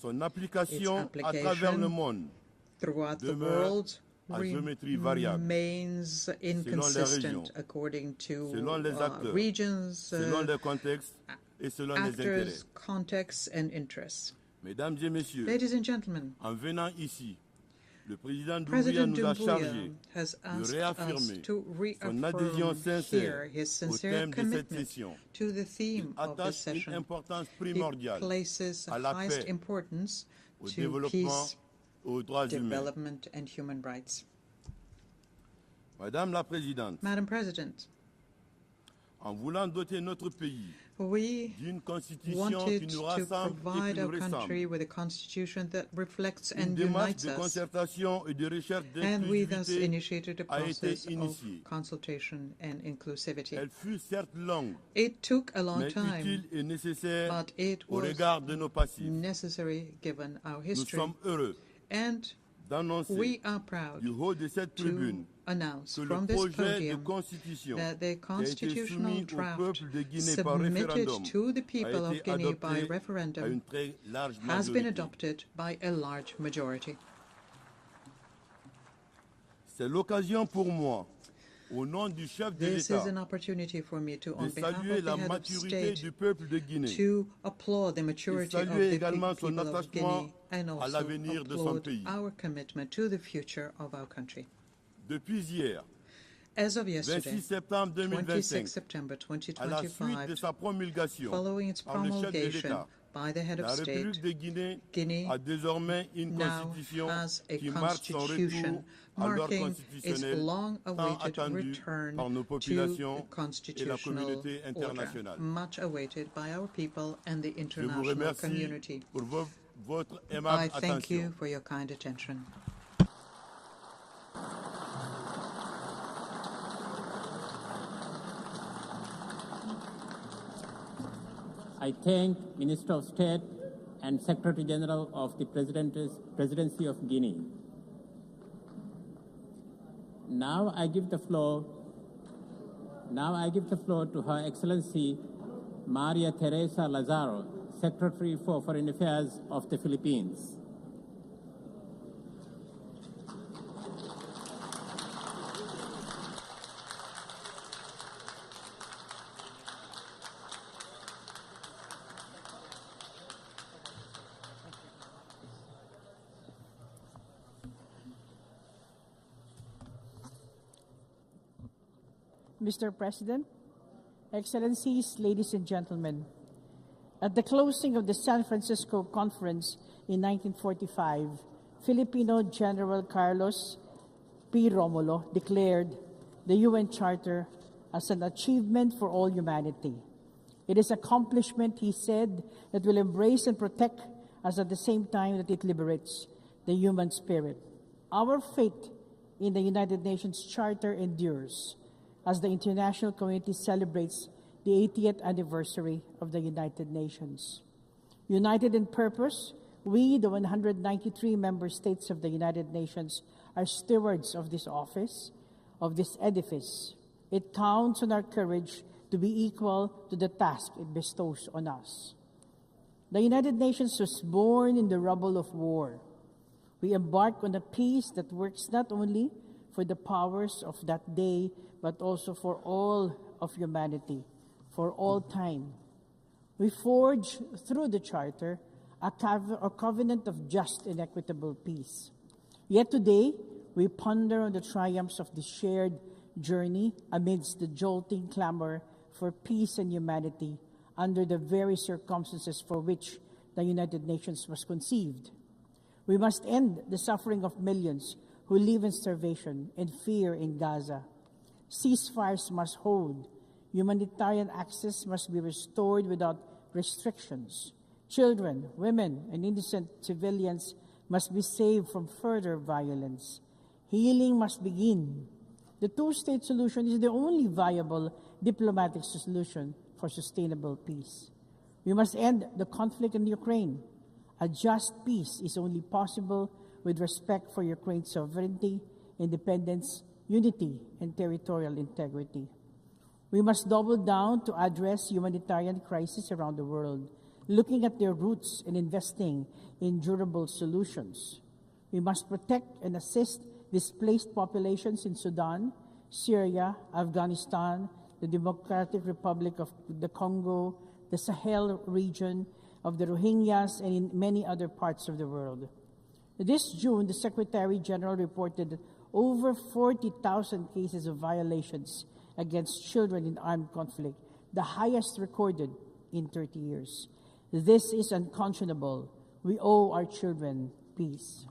son application à travers le monde demeure à géométrie variable, remains inconsistent according to regions, selon les contextes et selon les intérêts. Contexts and interests. Mesdames et messieurs, ladies and gentlemen, en venant ici, le président Doumbouya nous a chargé de réaffirmer son adhésion sincère au thème de cette session, qui attache une importance primordiale à la paix, au développement, aux droits humains. And human rights. Madame la Présidente, Madam President, en voulant doter notre pays d'une constitution qui nous rassemble et qui nous ressemble, with a constitution that reflects une and démarche unites de us, concertation et de recherche and we thus d'inclusivité initiated a a été process of initiée. consultation and inclusivity. Elle fut certes longue, It took a long mais time, utile et nécessaire but it au was regard de nos passifs. necessary given our Nous history. sommes heureux And d'annoncer we are proud du haut de cette to tribune announce que le from this projet de podium constitution that the qui a été constitutional soumis au draft peuple de Guinée par submitted référendum to the people a of été Guinea by adopté à une referendum très large has been majorité. adopted by a large majority. C'est l'occasion pour moi, au nom du chef de This l'État, is an opportunity for me to, de on behalf saluer of the la head of maturité state, du peuple de Guinée to applaud the maturity of saluer the également son people of attachement Guinea and à also l'avenir de son applaud pays. our commitment to the future of our country. Depuis hier, As of yesterday, 26 septembre 2025, 26 September à la suite de 2025, sa promulgation following its par le chef de promulgation l'État, by the head la of state, République de Guinée Guinea a désormais une now constitution has a qui marque son constitution retour à l'ordre marking its constitutionnel tant long-awaited attendu return par nos to the populations et la constitutional communauté order, internationale. much awaited by our people and the Je vous international remercie community. pour votre I aimable thank you attention. for your kind attention. I thank Minister of State and Secretary General of the Presidency of Guinea. Now I give the floor to Her Excellency Maria Teresa Lazaro, Secretary for Foreign Affairs of the Philippines. Mr. President, Excellencies, ladies and gentlemen, at the closing of the San Francisco Conference in 1945, Filipino General Carlos P. Romulo declared the UN Charter as an achievement for all humanity. It is an accomplishment, he said, that will embrace and protect us at the same time that it liberates the human spirit. Our faith in the United Nations Charter endures as the international community celebrates the 80th anniversary of the United Nations. United in purpose, we, the 193 member states of the United Nations, are stewards of this office, of this edifice. It counts on our courage to be equal to the task it bestows on us. The United Nations was born in the rubble of war. We embark on a peace that works not only for the powers of that day, but also for all of humanity, for all time. We forge through the Charter a covenant of just and equitable peace. Yet today, we ponder on the triumphs of the shared journey amidst the jolting clamor for peace and humanity under the very circumstances for which the United Nations was conceived. We must end the suffering of millions who live in starvation and fear in Gaza. Ceasefires must hold. Humanitarian access must be restored without restrictions. Children, women, and innocent civilians must be saved from further violence. Healing must begin. The two-state solution is the only viable diplomatic solution for sustainable peace. We must end the conflict in Ukraine. A just peace is only possible with respect for Ukraine's sovereignty, independence, unity, and territorial integrity. We must double down to address humanitarian crises around the world, looking at their roots and investing in durable solutions. We must protect and assist displaced populations in Sudan, Syria, Afghanistan, the Democratic Republic of the Congo, the Sahel region, of the Rohingyas, and in many other parts of the world. This June, the Secretary General reported over 40,000 cases of violations against children in armed conflict, the highest recorded in 30 years. This is unconscionable. We owe our children peace.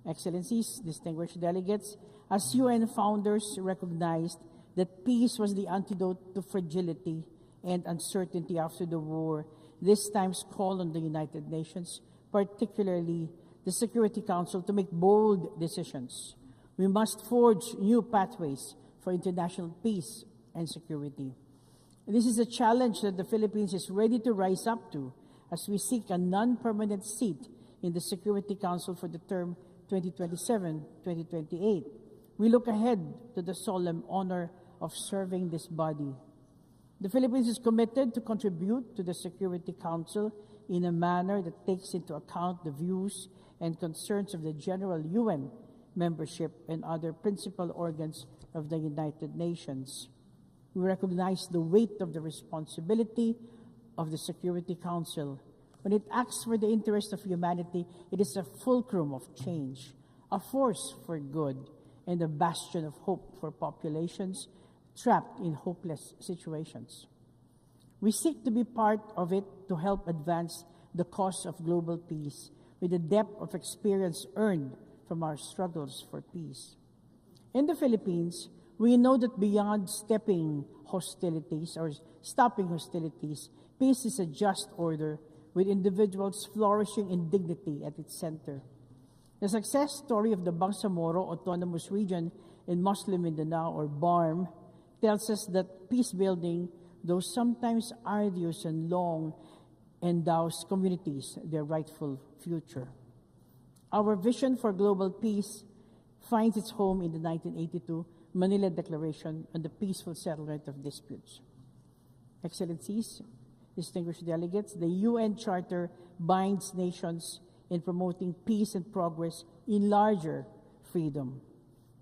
Excellencies, distinguished delegates, as UN founders recognized that peace was the antidote to fragility and uncertainty after the war, this time's call on the United Nations, particularly the Security Council, to make bold decisions. We must forge new pathways for international peace and security. This is a challenge that the Philippines is ready to rise up to as we seek a non-permanent seat in the Security Council for the term 2027-2028. We look ahead to the solemn honor of serving this body. The Philippines is committed to contribute to the Security Council in a manner that takes into account the views and concerns of the general UN membership and other principal organs of the United Nations. We recognize the weight of the responsibility of the Security Council. When it acts for the interest of humanity, it is a fulcrum of change, a force for good, and a bastion of hope for populations trapped in hopeless situations. We seek to be part of it to help advance the cause of global peace with the depth of experience earned from our struggles for peace. In the Philippines, we know that beyond stopping hostilities, peace is a just order with individuals flourishing in dignity at its center. The success story of the Bangsamoro Autonomous Region in Muslim Mindanao, or BARM, tells us that peace building, though sometimes arduous and long, endows communities their rightful future. Our vision for global peace finds its home in the 1982 Manila Declaration on the Peaceful Settlement of Disputes. Excellencies, distinguished delegates, the UN Charter binds nations in promoting peace and progress in larger freedom.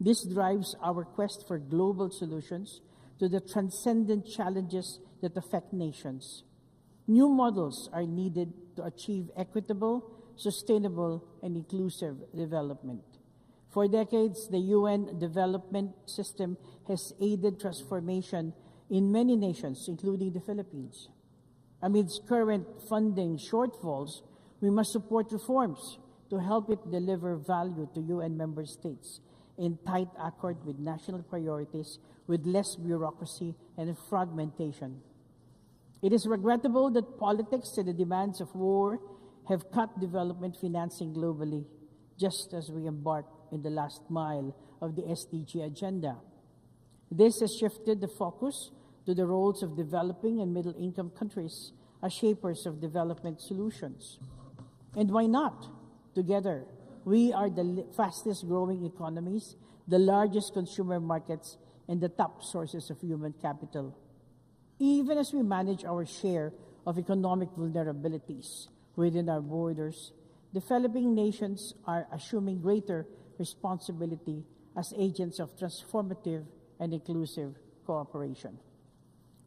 This drives our quest for global solutions to the transcendent challenges that affect nations. New models are needed to achieve equitable, sustainable, and inclusive development. For decades, the UN development system has aided transformation in many nations, including the Philippines. Amidst current funding shortfalls, we must support reforms to help it deliver value to UN member states in tight accord with national priorities, with less bureaucracy and fragmentation. It is regrettable that politics and the demands of war have cut development financing globally, just as we embark in the last mile of the SDG agenda. This has shifted the focus to the roles of developing and middle-income countries as shapers of development solutions. And why not? Together, we are the fastest-growing economies, the largest consumer markets, and the top sources of human capital. Even as we manage our share of economic vulnerabilities within our borders, developing nations are assuming greater responsibility as agents of transformative and inclusive cooperation.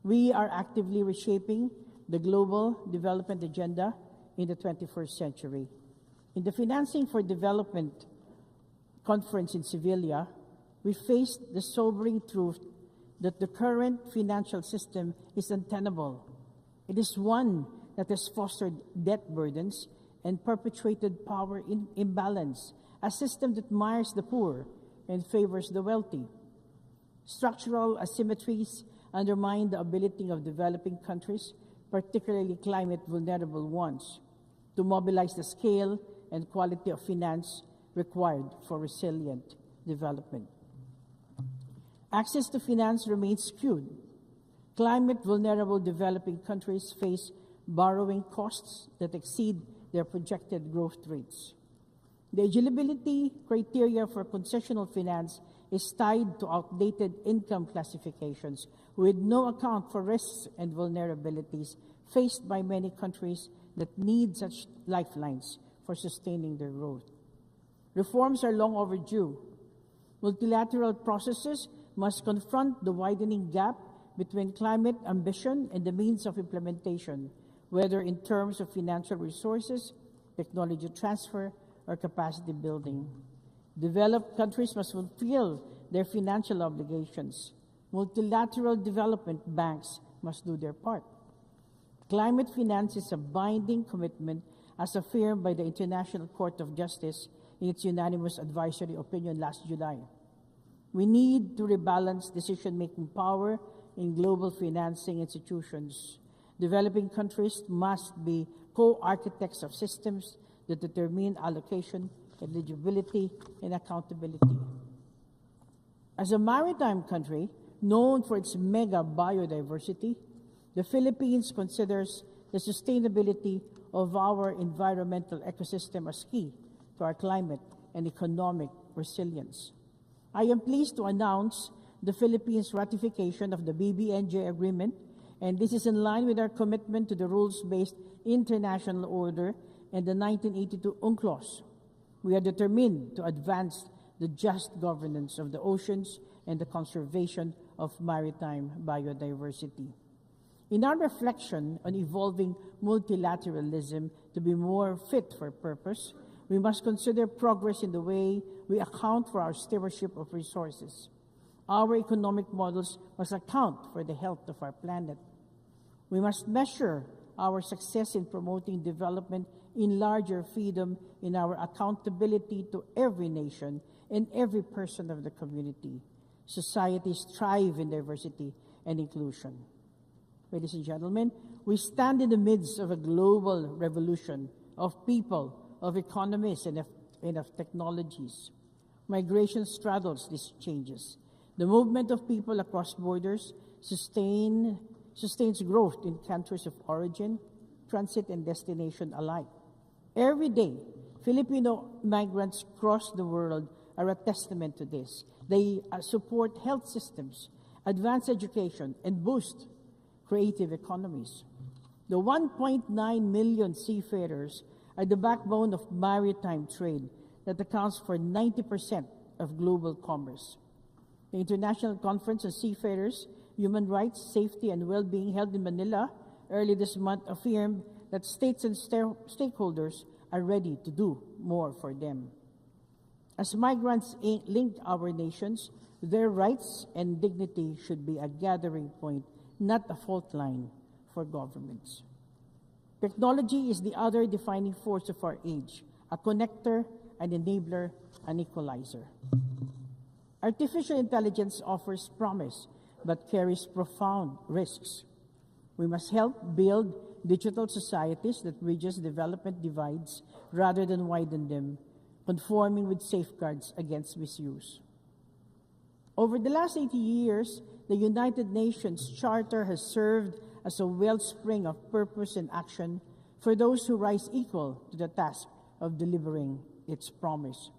We are actively reshaping the global development agenda in the 21st century. In the Financing for Development conference in Sevilla, we faced the sobering truth that the current financial system is untenable. It is one that has fostered debt burdens and perpetuated power imbalance, a system that mires the poor and favors the wealthy. Structural asymmetries undermine the ability of developing countries, particularly climate-vulnerable ones, to mobilize the scale and quality of finance required for resilient development. Access to finance remains skewed. Climate-vulnerable developing countries face borrowing costs that exceed their projected growth rates. The eligibility criteria for concessional finance is tied to outdated income classifications with no account for risks and vulnerabilities faced by many countries that need such lifelines for sustaining their growth. Reforms are long overdue. Multilateral processes must confront the widening gap between climate ambition and the means of implementation, whether in terms of financial resources, technology transfer, or capacity building. Developed countries must fulfill their financial obligations. Multilateral development banks must do their part. Climate finance is a binding commitment as affirmed by the International Court of Justice in its unanimous advisory opinion last July. We need to rebalance decision-making power in global financing institutions. Developing countries must be co-architects of systems that determine allocation, eligibility, and accountability. As a maritime country known for its mega biodiversity, the Philippines considers the sustainability of our environmental ecosystem as key to our climate and economic resilience. I am pleased to announce the Philippines' ratification of the BBNJ agreement, and this is in line with our commitment to the rules-based international order and the 1982 UNCLOS. We are determined to advance the just governance of the oceans and the conservation of maritime biodiversity. In our reflection on evolving multilateralism to be more fit for purpose, we must consider progress in the way we account for our stewardship of resources. Our economic models must account for the health of our planet. We must measure our success in promoting development in larger freedom in our accountability to every nation and every person of the community. Societies thrive in diversity and inclusion. Ladies and gentlemen, we stand in the midst of a global revolution of people, of economies, and of technologies. Migration straddles these changes. The movement of people across borders sustains growth in countries of origin, transit, and destination alike. Every day, Filipino migrants across the world are a testament to this. They support health systems, advance education, and boost creative economies. The 1.9 million seafarers are the backbone of maritime trade that accounts for 90% of global commerce. The International Conference on Seafarers, Human Rights, Safety, and Well-being held in Manila early this month affirmed that states and stakeholders are ready to do more for them. As migrants link our nations, their rights and dignity should be a gathering point, not a fault line for governments. Technology is the other defining force of our age, a connector, an enabler, an equalizer. Artificial intelligence offers promise, but carries profound risks. We must help build digital societies that bridges development divides rather than widen them, conforming with safeguards against misuse. Over the last 80 years, the United Nations Charter has served as a wellspring of purpose and action for those who rise equal to the task of delivering its promise.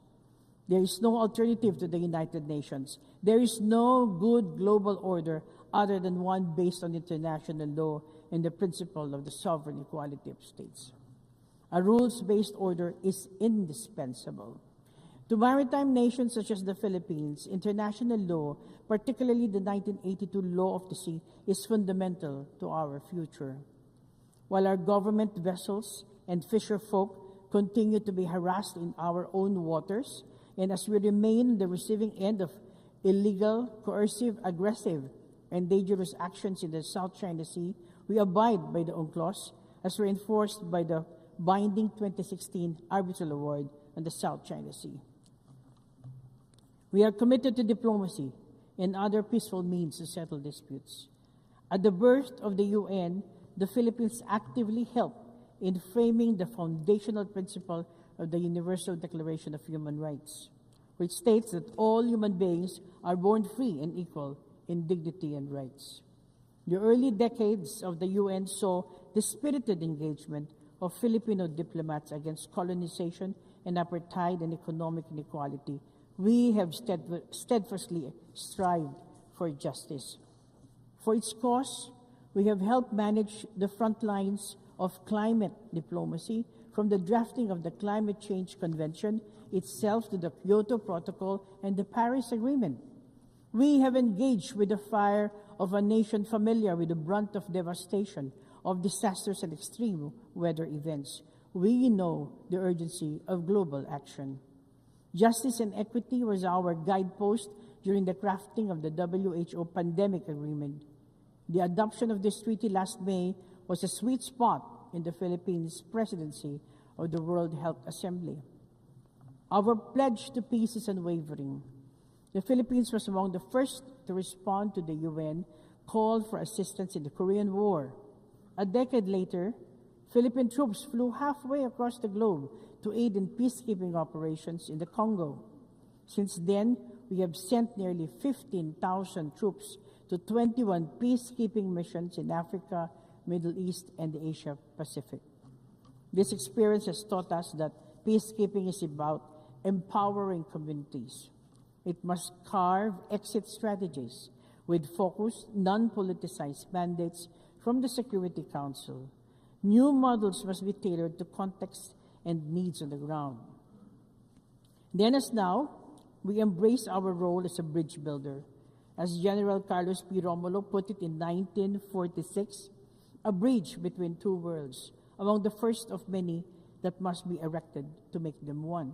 There is no alternative to the United Nations. There is no good global order other than one based on international law and the principle of the sovereign equality of states. A rules-based order is indispensable. To maritime nations such as the Philippines, international law, particularly the 1982 Law of the Sea, is fundamental to our future. While our government vessels and fisher folk continue to be harassed in our own waters, and as we remain the receiving end of illegal, coercive, aggressive, and dangerous actions in the South China Sea, we abide by the UNCLOS as reinforced by the binding 2016 Arbitral Award on the South China Sea. We are committed to diplomacy and other peaceful means to settle disputes. At the birth of the UN, the Philippines actively helped in framing the foundational principle of the Universal Declaration of Human Rights, which states that all human beings are born free and equal in dignity and rights. The early decades of the UN saw the spirited engagement of Filipino diplomats against colonization and apartheid and economic inequality. We have steadfastly strived for justice. For its cause, we have helped manage the front lines of climate diplomacy, from the drafting of the Climate Change Convention itself to the Kyoto Protocol and the Paris Agreement. We have engaged with the fire of a nation familiar with the brunt of devastation, of disasters and extreme weather events. We know the urgency of global action. Justice and equity was our guidepost during the crafting of the WHO Pandemic Agreement. The adoption of this treaty last May was a sweet spot in the Philippines' presidency of the World Health Assembly. Our pledge to peace is unwavering. The Philippines was among the first to respond to the UN call for assistance in the Korean War. A decade later, Philippine troops flew halfway across the globe to aid in peacekeeping operations in the Congo. Since then, we have sent nearly 15,000 troops to 21 peacekeeping missions in Africa, Middle East, and the Asia Pacific. This experience has taught us that peacekeeping is about empowering communities. It must carve exit strategies with focused, non-politicized mandates from the Security Council. New models must be tailored to context and needs on the ground. Then as now, we embrace our role as a bridge builder. As General Carlos P. Romulo put it in 1946, a bridge between two worlds, among the first of many that must be erected to make them one.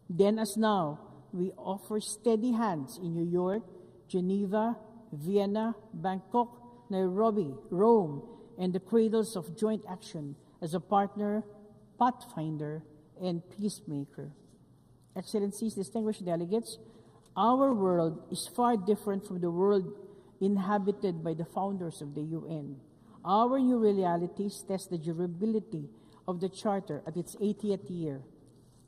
Then as now, we offer steady hands in New York, Geneva, Vienna, Bangkok, Nairobi, Rome, and the cradles of joint action as a partner, pathfinder, and peacemaker. Excellencies, distinguished delegates, our world is far different from the world inhabited by the founders of the UN. Our new realities test the durability of the Charter at its 80th year.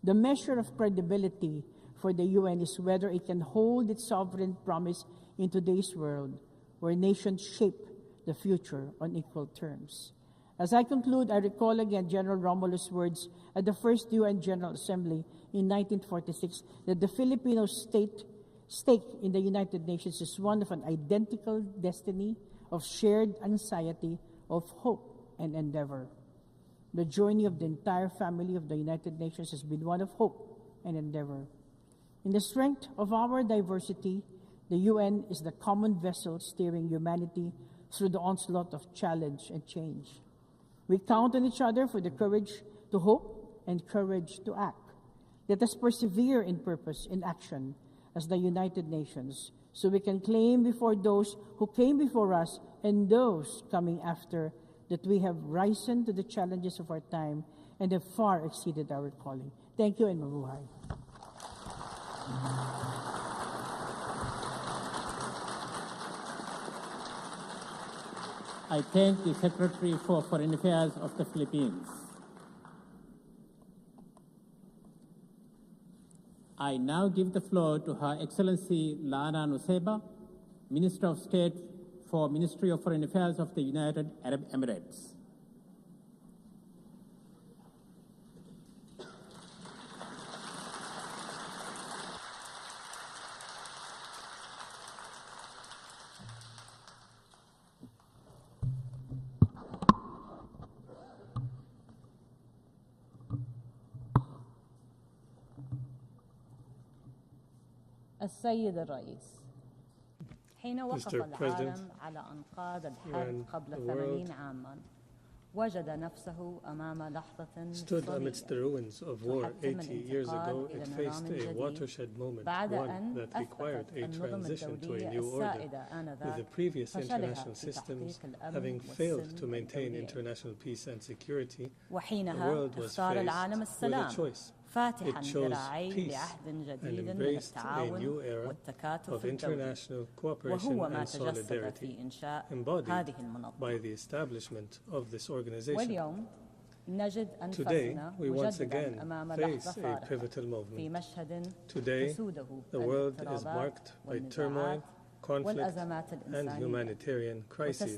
The measure of credibility for the UN is whether it can hold its sovereign promise in today's world, where nations shape the future on equal terms. As I conclude, I recall again General Romulo's words at the first UN General Assembly in 1946 that the Filipino stake in the United Nations is one of an identical destiny of shared anxiety, of hope and endeavor. The journey of the entire family of the United Nations has been one of hope and endeavor. In the strength of our diversity, the UN is the common vessel steering humanity through the onslaught of challenge and change. We count on each other for the courage to hope and courage to act. Let us persevere in purpose, in action, as the United Nations, so we can claim before those who came before us and those coming after that we have risen to the challenges of our time and have far exceeded our calling. Thank you and mabuhay. I thank the Secretary for Foreign Affairs of the Philippines. I now give the floor to Her Excellency Lana Nusseibeh, Minister of State for Ministry of Foreign Affairs of the United Arab Emirates. السيد الرئيس، حين وقف العالم على أنقاض الحرب قبل 80 عاماً وجد نفسه أمام لحظة stood amidst the ruins of war 80 years ago, it faced a watershed moment, one that required a transition to a new order, with the previous international systems having failed to maintain international peace and security. The world was faced with a choice. It chose peace and embraced a new era of international cooperation and solidarity, embodied by the establishment of this organization. Today, we once again face a pivotal moment. Today, the world is marked by turmoil, conflict, and humanitarian crises.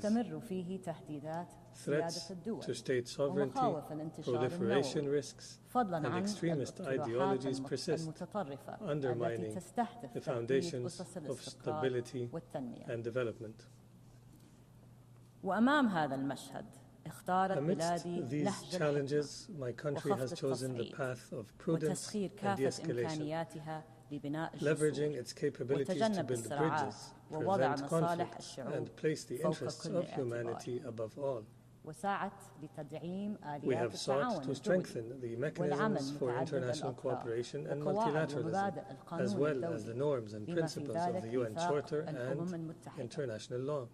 Threats to state sovereignty, proliferation risks, and extremist ideologies persist, undermining the foundations of stability and development. Amidst these challenges, my country has chosen the path of prudence and de-escalation, leveraging its capabilities to build bridges, prevent conflicts, and place the interests of humanity above all. We have sought to strengthen the mechanisms for international cooperation and multilateralism, as well as the norms and principles of the UN Charter and international law.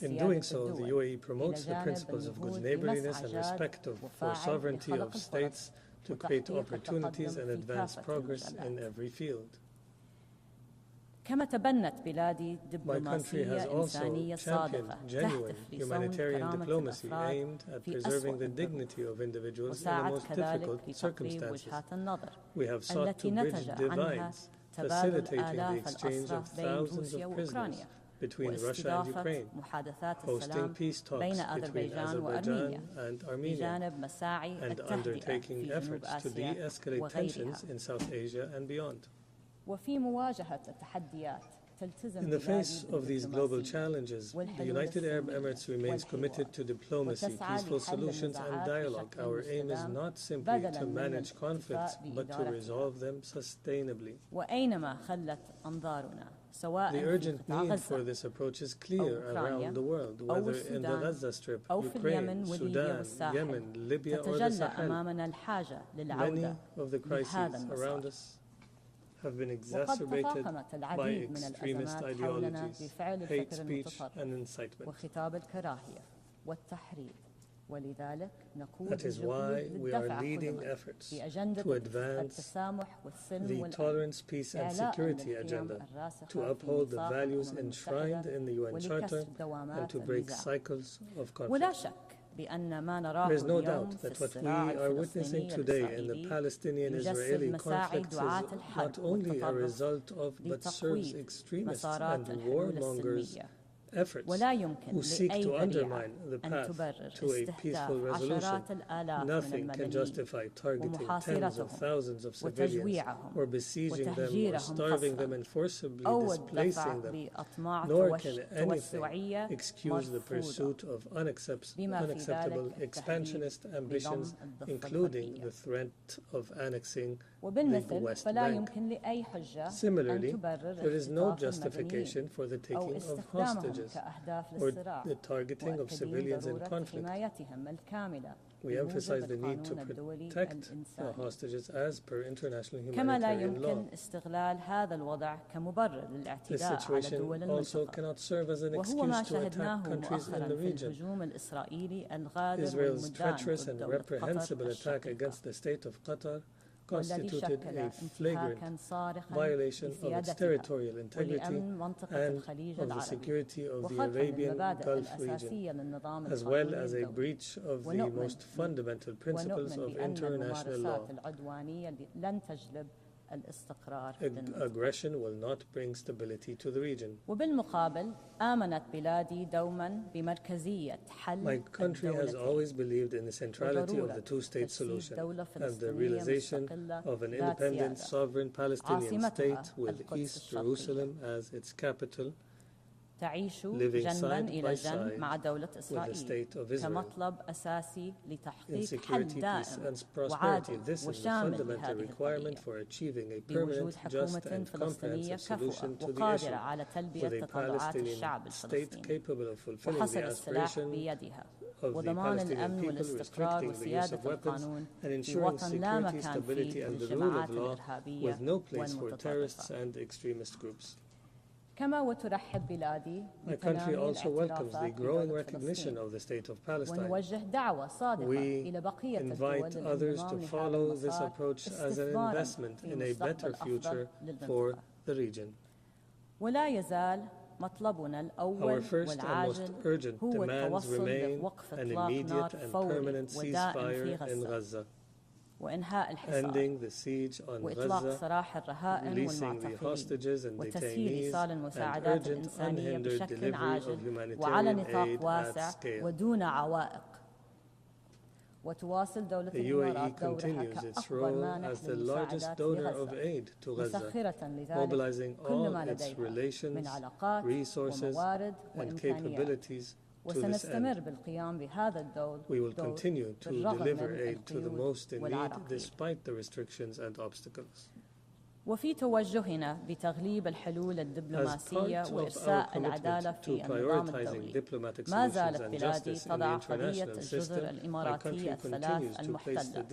In doing so, the UAE promotes the principles of good neighborliness and respect for sovereignty of states to create opportunities and advance progress in every field. My country has also championed genuine humanitarian diplomacy aimed at preserving the dignity of individuals in the most difficult circumstances. We have sought to bridge divides, facilitating the exchange of thousands of prisoners between Russia and Ukraine, hosting peace talks between Azerbaijan and Armenia, and undertaking efforts to de-escalate tensions in South Asia and beyond. In the face of these global challenges, the United Arab Emirates remains committed to diplomacy, peaceful solutions, and dialogue. Our aim is not simply to manage conflicts, but to resolve them sustainably. The urgent need for this approach is clear around the world, whether in the Gaza Strip, Ukraine, Sudan, Yemen, Libya, or the Sahel. Many of the crises around us have been exacerbated by extremist ideologies, hate speech, and incitement. That is why we are leading efforts to advance the tolerance, peace, and security agenda, to uphold the values enshrined in the UN Charter, and to break cycles of conflict. There is no doubt that what we are witnessing today in the Palestinian-Israeli conflict is not only a result of, but serves extremists and warmongers' efforts who seek to undermine the path to a peaceful resolution. Nothing can justify targeting tens of thousands of civilians, or besieging them, or starving them and forcibly displacing them, nor can anything excuse the pursuit of unacceptable expansionist ambitions, including the threat of annexing the West Bank. Similarly, there is no justification for the taking of hostages or the targeting of civilians in conflict. We emphasize the need to protect the hostages as per international humanitarian law. This situation also cannot serve as an excuse to attack countries in the region. Israel's treacherous and reprehensible attack against the state of Qatar constituted a flagrant violation of its territorial integrity and of the security of the Arabian Gulf region, as well as a breach of the most fundamental principles of international law. Aggression will not bring stability to the region. My country has always believed in the centrality of the two-state solution and the realization of an independent, sovereign Palestinian state with East Jerusalem as its capital, living side by side with the state of Israel. Insecurity, peace, and prosperity. This is the fundamental requirement for achieving a permanent, just, and comprehensive solution to the issue, with a Palestinian state capable of fulfilling the aspiration of the Palestinian people, restricting the use of weapons, and ensuring security, stability, and the rule of law, with no place for terrorists and extremist groups. My country also welcomes the growing recognition of the State of Palestine. We invite others to follow this approach as an investment in a better future for the region. Our first and most urgent demands remain an immediate and permanent ceasefire in Gaza, ending the siege on Gaza, releasing the hostages and detainees, and urgent unhindered delivery of humanitarian aid at scale. The UAE continues its role as the largest donor of aid to Gaza, mobilizing all its relations, resources, and capabilities to this end. We will continue to deliver aid to the most in need despite the restrictions and obstacles. وفي توجهنا بتغليب الحلول الدبلوماسية وإرساء العدالة في النظام الدولي، ما زالت بلادي تضع قضية الجزر الإماراتية الثلاث المحتلة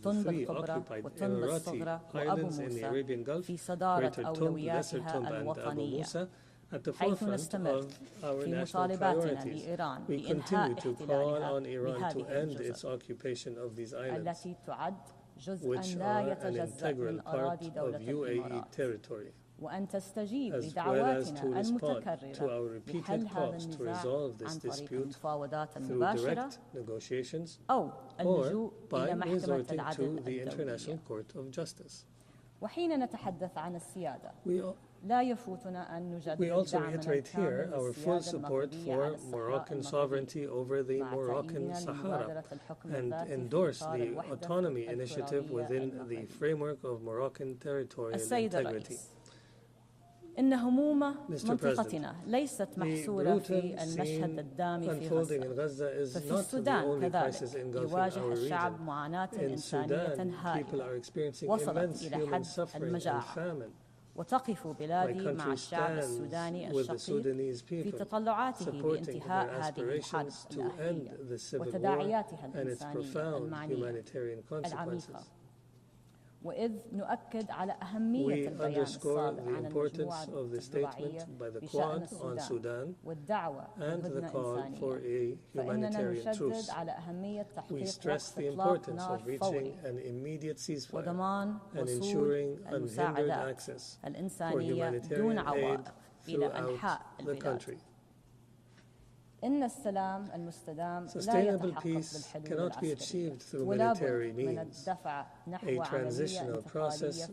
طنب الكبرى وطنب الصغرى وأبو موسى في صدارة أولوياتها الوطنية، حيث نستمر في مطالباتنا لإيران بإنهاء احتلالها بهذه الجزر التي تعد جزءاً لا يتجزأ من أراضي دولة الإمارات، وأن تستجيب لدعواتنا المتكررة لحل هذا النزاع عن طريق المفاوضات المباشرة أو اللجوء إلى محكمة العدل الدولية. وحين نتحدث عن السيادة لا يفوتنا أن نجدد دعمنا الكامل للسيادة Moroccan sovereignty over the Moroccan Sahara and endorse the autonomy initiative within the framework of Moroccan territorial integrity. إن هموم منطقتنا ليست محصورة في المشهد الدامي في غزة، ففي السودان كذلك يواجه الشعب معاناة إنسانية هائلة وصلت إلى حد المجاعة، وتقف بلادي مع الشعب السوداني الشقيق في تطلعاته لانتهاء هذه الحرب الأهلية وتداعياتها الإنسانية المعنية العميقة. وإذ نؤكد على أهمية البيان الصادر عن المجموعة الدولية بشأن السودان والدعوة لهدنة إنسانية، فإننا نشدد على أهمية تحقيق وقف إطلاق نار فوري وضمان وصول المساعدات الإنسانية دون عوائق إلى أنحاء البلاد. إن السلام المستدام لا يتحقق بالحلول العسكرية، ولا بد من الدفع نحو عملية انتقالية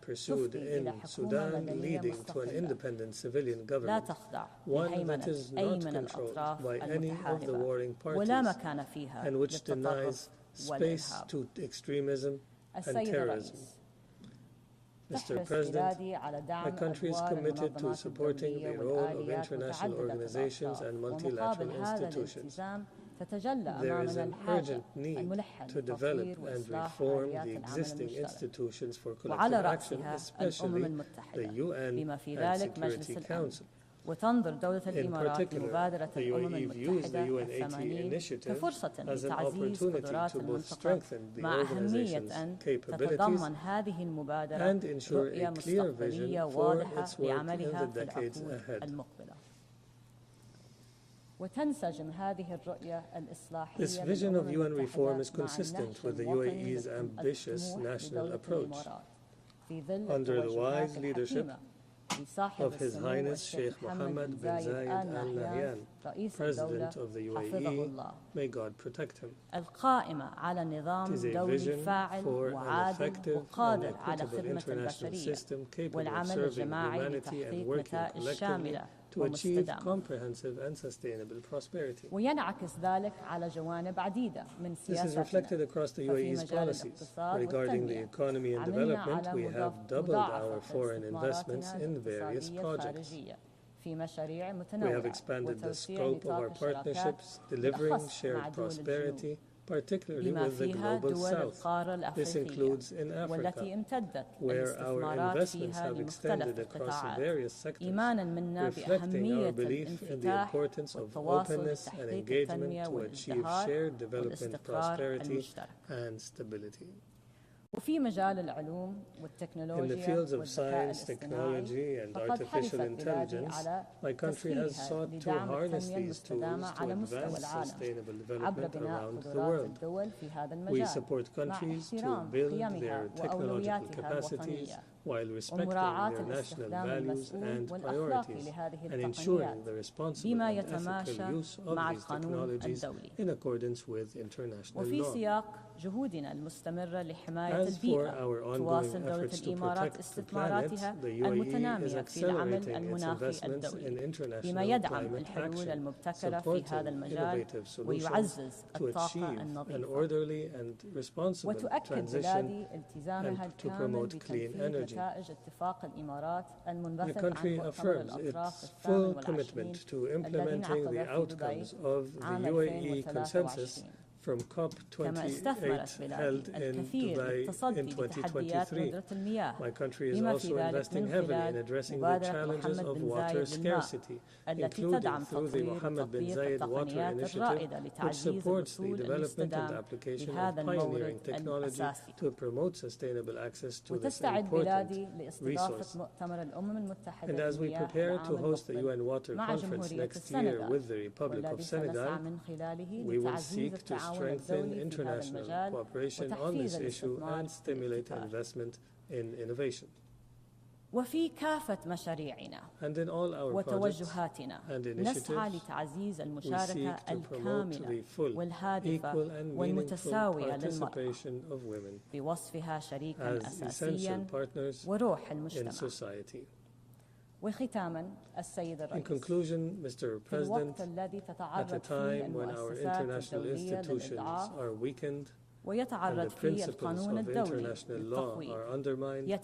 في السودان تفضي إلى حكومة مدنية مستقلة لا تخضع لهيمنة أي من الأطراف المتحاربة ولا مكان فيها للتطرف والإرهاب. السيد الرئيس، Mr. President, my country is committed to supporting the role of international organizations and multilateral institutions. There is an urgent need to develop and reform the existing institutions for collective action, especially the UN and Security Council. وتنظر دولة الإمارات لمبادرة الأمم المتحدة الثمانين كفرصة لتعزيز قدرات المنطقة، مع أهمية أن تتضمن هذه المبادرة رؤية مستقبلية واضحة لعملها في العقود المقبلة. وتنسجم هذه الرؤية الإصلاحية This vision of UN reform is consistent with the UAE's ambitious national approach. Under the wise leadership of His Highness Sheikh Mohammed bin Zayed Al Nahyan, President of the UAE, may God protect him. It is a vision for an effective and equitable international system capable of serving humanity and working collectively to achieve comprehensive and sustainable prosperity. This is reflected across the UAE's policies. Regarding the economy and development, we have doubled our foreign investments in various projects. We have expanded the scope of our partnerships, delivering shared prosperity, particularly with the Global South. This includes in Africa, where our investments have extended across various sectors, reflecting our belief in the importance of openness and engagement to achieve shared development, prosperity, and stability. In the fields of science, technology, and artificial intelligence, my country has sought to harness these tools to advance sustainable development around the world. We support countries to build their technological capacities while respecting their national values and priorities and ensuring the responsible and ethical use of these technologies in accordance with international law. As for our ongoing efforts to protect the planet, the UAE is accelerating its investments in international climate action, supporting innovative solutions to achieve an orderly and responsible transition and to promote clean energy. The country affirms its full commitment to implementing the outcomes of the UAE consensus from COP28 held in Dubai in 2023. My country is also investing heavily in addressing the challenges of water scarcity, including through the Mohammed bin Zayed Water Initiative, which supports the development and application of pioneering technology to promote sustainable access to this important resource. And as we prepare to host the UN Water Conference next year with the Republic of Senegal, we will seek to strengthen international cooperation on this issue and stimulate investment in innovation. And in all our projects and initiatives, we seek to promote the full, equal and meaningful participation of women as essential partners in society. In conclusion, Mr. President, at a time when our international institutions are weakened and the principles of international law are undermined, we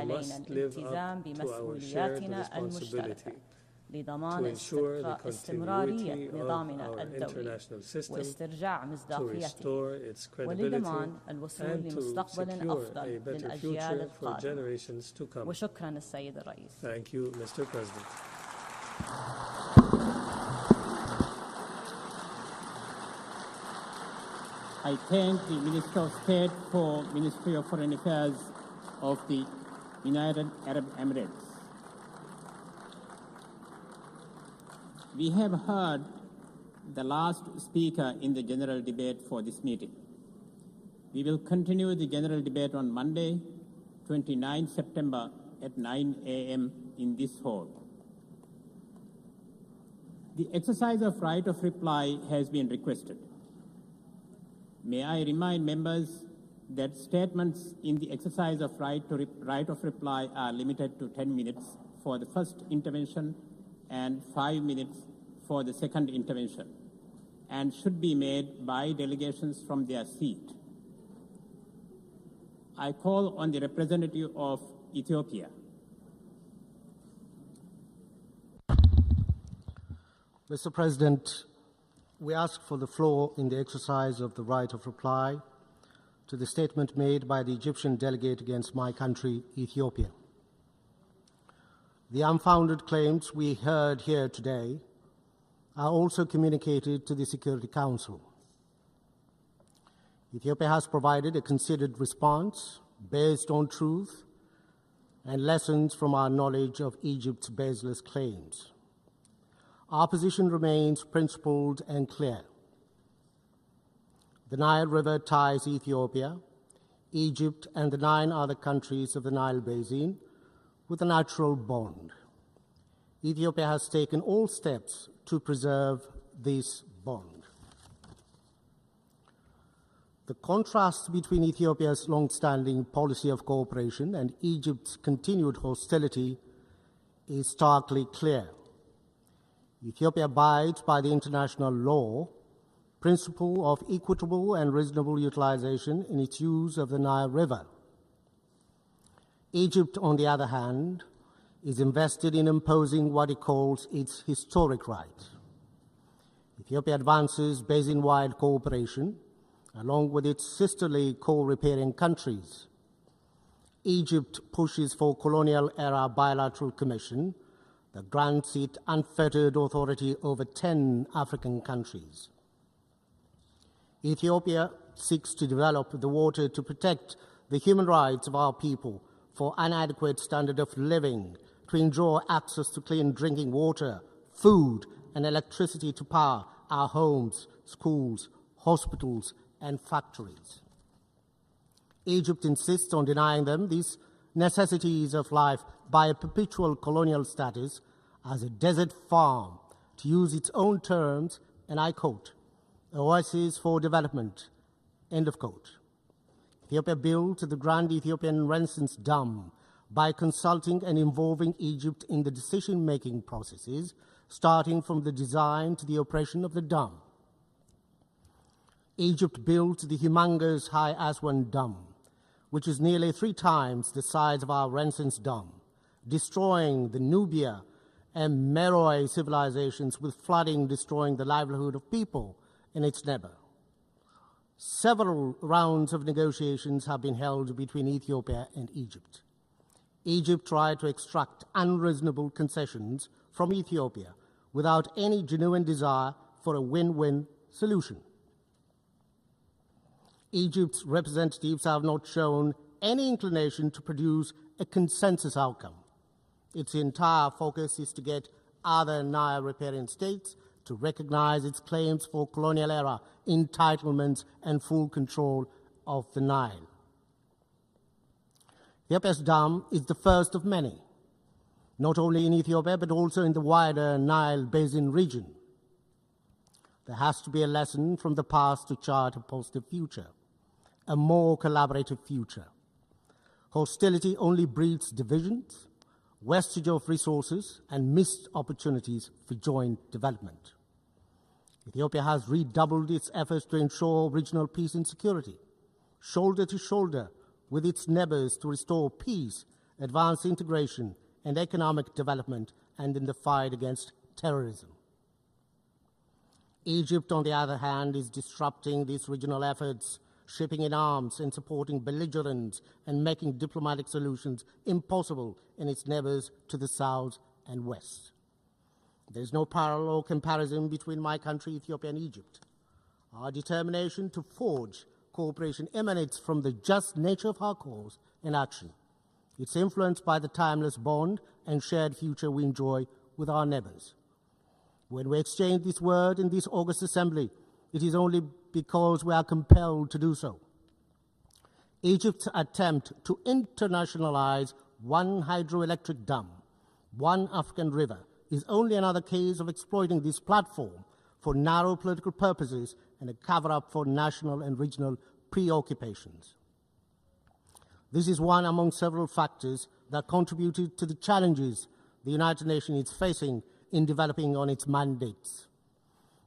must live up to our shared responsibility to ensure the continuity of our international system, to restore its credibility, and to secure a better future for generations to come. Thank you, Mr. President. I thank the Minister of State for Ministry of Foreign Affairs of the United Arab Emirates. We have heard the last speaker in the general debate for this meeting. We will continue the general debate on Monday, 29 September at 9 a.m. in this hall. The exercise of right of reply has been requested. May I remind members that statements in the exercise of right of reply are limited to 10 minutes for the first intervention and 5 minutes for the second intervention, and should be made by delegations from their seat. I call on the representative of Ethiopia. Mr. President, we ask for the floor in the exercise of the right of reply to the statement made by the Egyptian delegate against my country, Ethiopia. The unfounded claims we heard here today are also communicated to the Security Council. Ethiopia has provided a considered response based on truth and lessons from our knowledge of Egypt's baseless claims. Our position remains principled and clear. The Nile River ties Ethiopia, Egypt, and the 9 other countries of the Nile Basin with a natural bond. Ethiopia has taken all steps to preserve this bond. The contrast between Ethiopia's long-standing policy of cooperation and Egypt's continued hostility is starkly clear. Ethiopia abides by the international law principle of equitable and reasonable utilization in its use of the Nile River. Egypt, on the other hand, is invested in imposing what it calls its historic right. Ethiopia advances basin-wide cooperation along with its sisterly co-repairing countries. Egypt pushes for colonial-era bilateral commission that grants it unfettered authority over 10 African countries. Ethiopia seeks to develop the water to protect the human rights of our people for inadequate standard of living, to ensure access to clean drinking water, food, and electricity to power our homes, schools, hospitals, and factories. Egypt insists on denying them these necessities of life by a perpetual colonial status as a desert farm, to use its own terms, and I quote, oasis for development, end of quote. Ethiopia built the Grand Ethiopian Renaissance Dam by consulting and involving Egypt in the decision-making processes, starting from the design to the operation of the dam. Egypt built the humongous High Aswan Dam, which is nearly 3 times the size of our Renaissance Dam, destroying the Nubia and Meroe civilizations, with flooding destroying the livelihood of people in its neighbor. Several rounds of negotiations have been held between Ethiopia and Egypt. Egypt tried to extract unreasonable concessions from Ethiopia without any genuine desire for a win-win solution. Egypt's representatives have not shown any inclination to produce a consensus outcome. Its entire focus is to get other Nile riparian states to recognize its claims for colonial-era entitlements and full control of the Nile. Ethiopia's dam is the first of many, not only in Ethiopia but also in the wider Nile Basin region. There has to be a lesson from the past to chart a positive future, a more collaborative future. Hostility only breeds divisions, wastage of resources, and missed opportunities for joint development. Ethiopia has redoubled its efforts to ensure regional peace and security, shoulder to shoulder with its neighbors, to restore peace, advance integration and economic development, and in the fight against terrorism. Egypt, on the other hand, is disrupting these regional efforts, shipping in arms and supporting belligerents and making diplomatic solutions impossible in its neighbors to the south and west. There is no parallel or comparison between my country, Ethiopia, and Egypt. Our determination to forge cooperation emanates from the just nature of our cause and action. It's influenced by the timeless bond and shared future we enjoy with our neighbors. When we exchange this word in this August Assembly, it is only because we are compelled to do so. Egypt's attempt to internationalize one hydroelectric dam, one African river, is only another case of exploiting this platform for narrow political purposes and a cover-up for national and regional preoccupations. This is one among several factors that contributed to the challenges the United Nations is facing in developing on its mandates.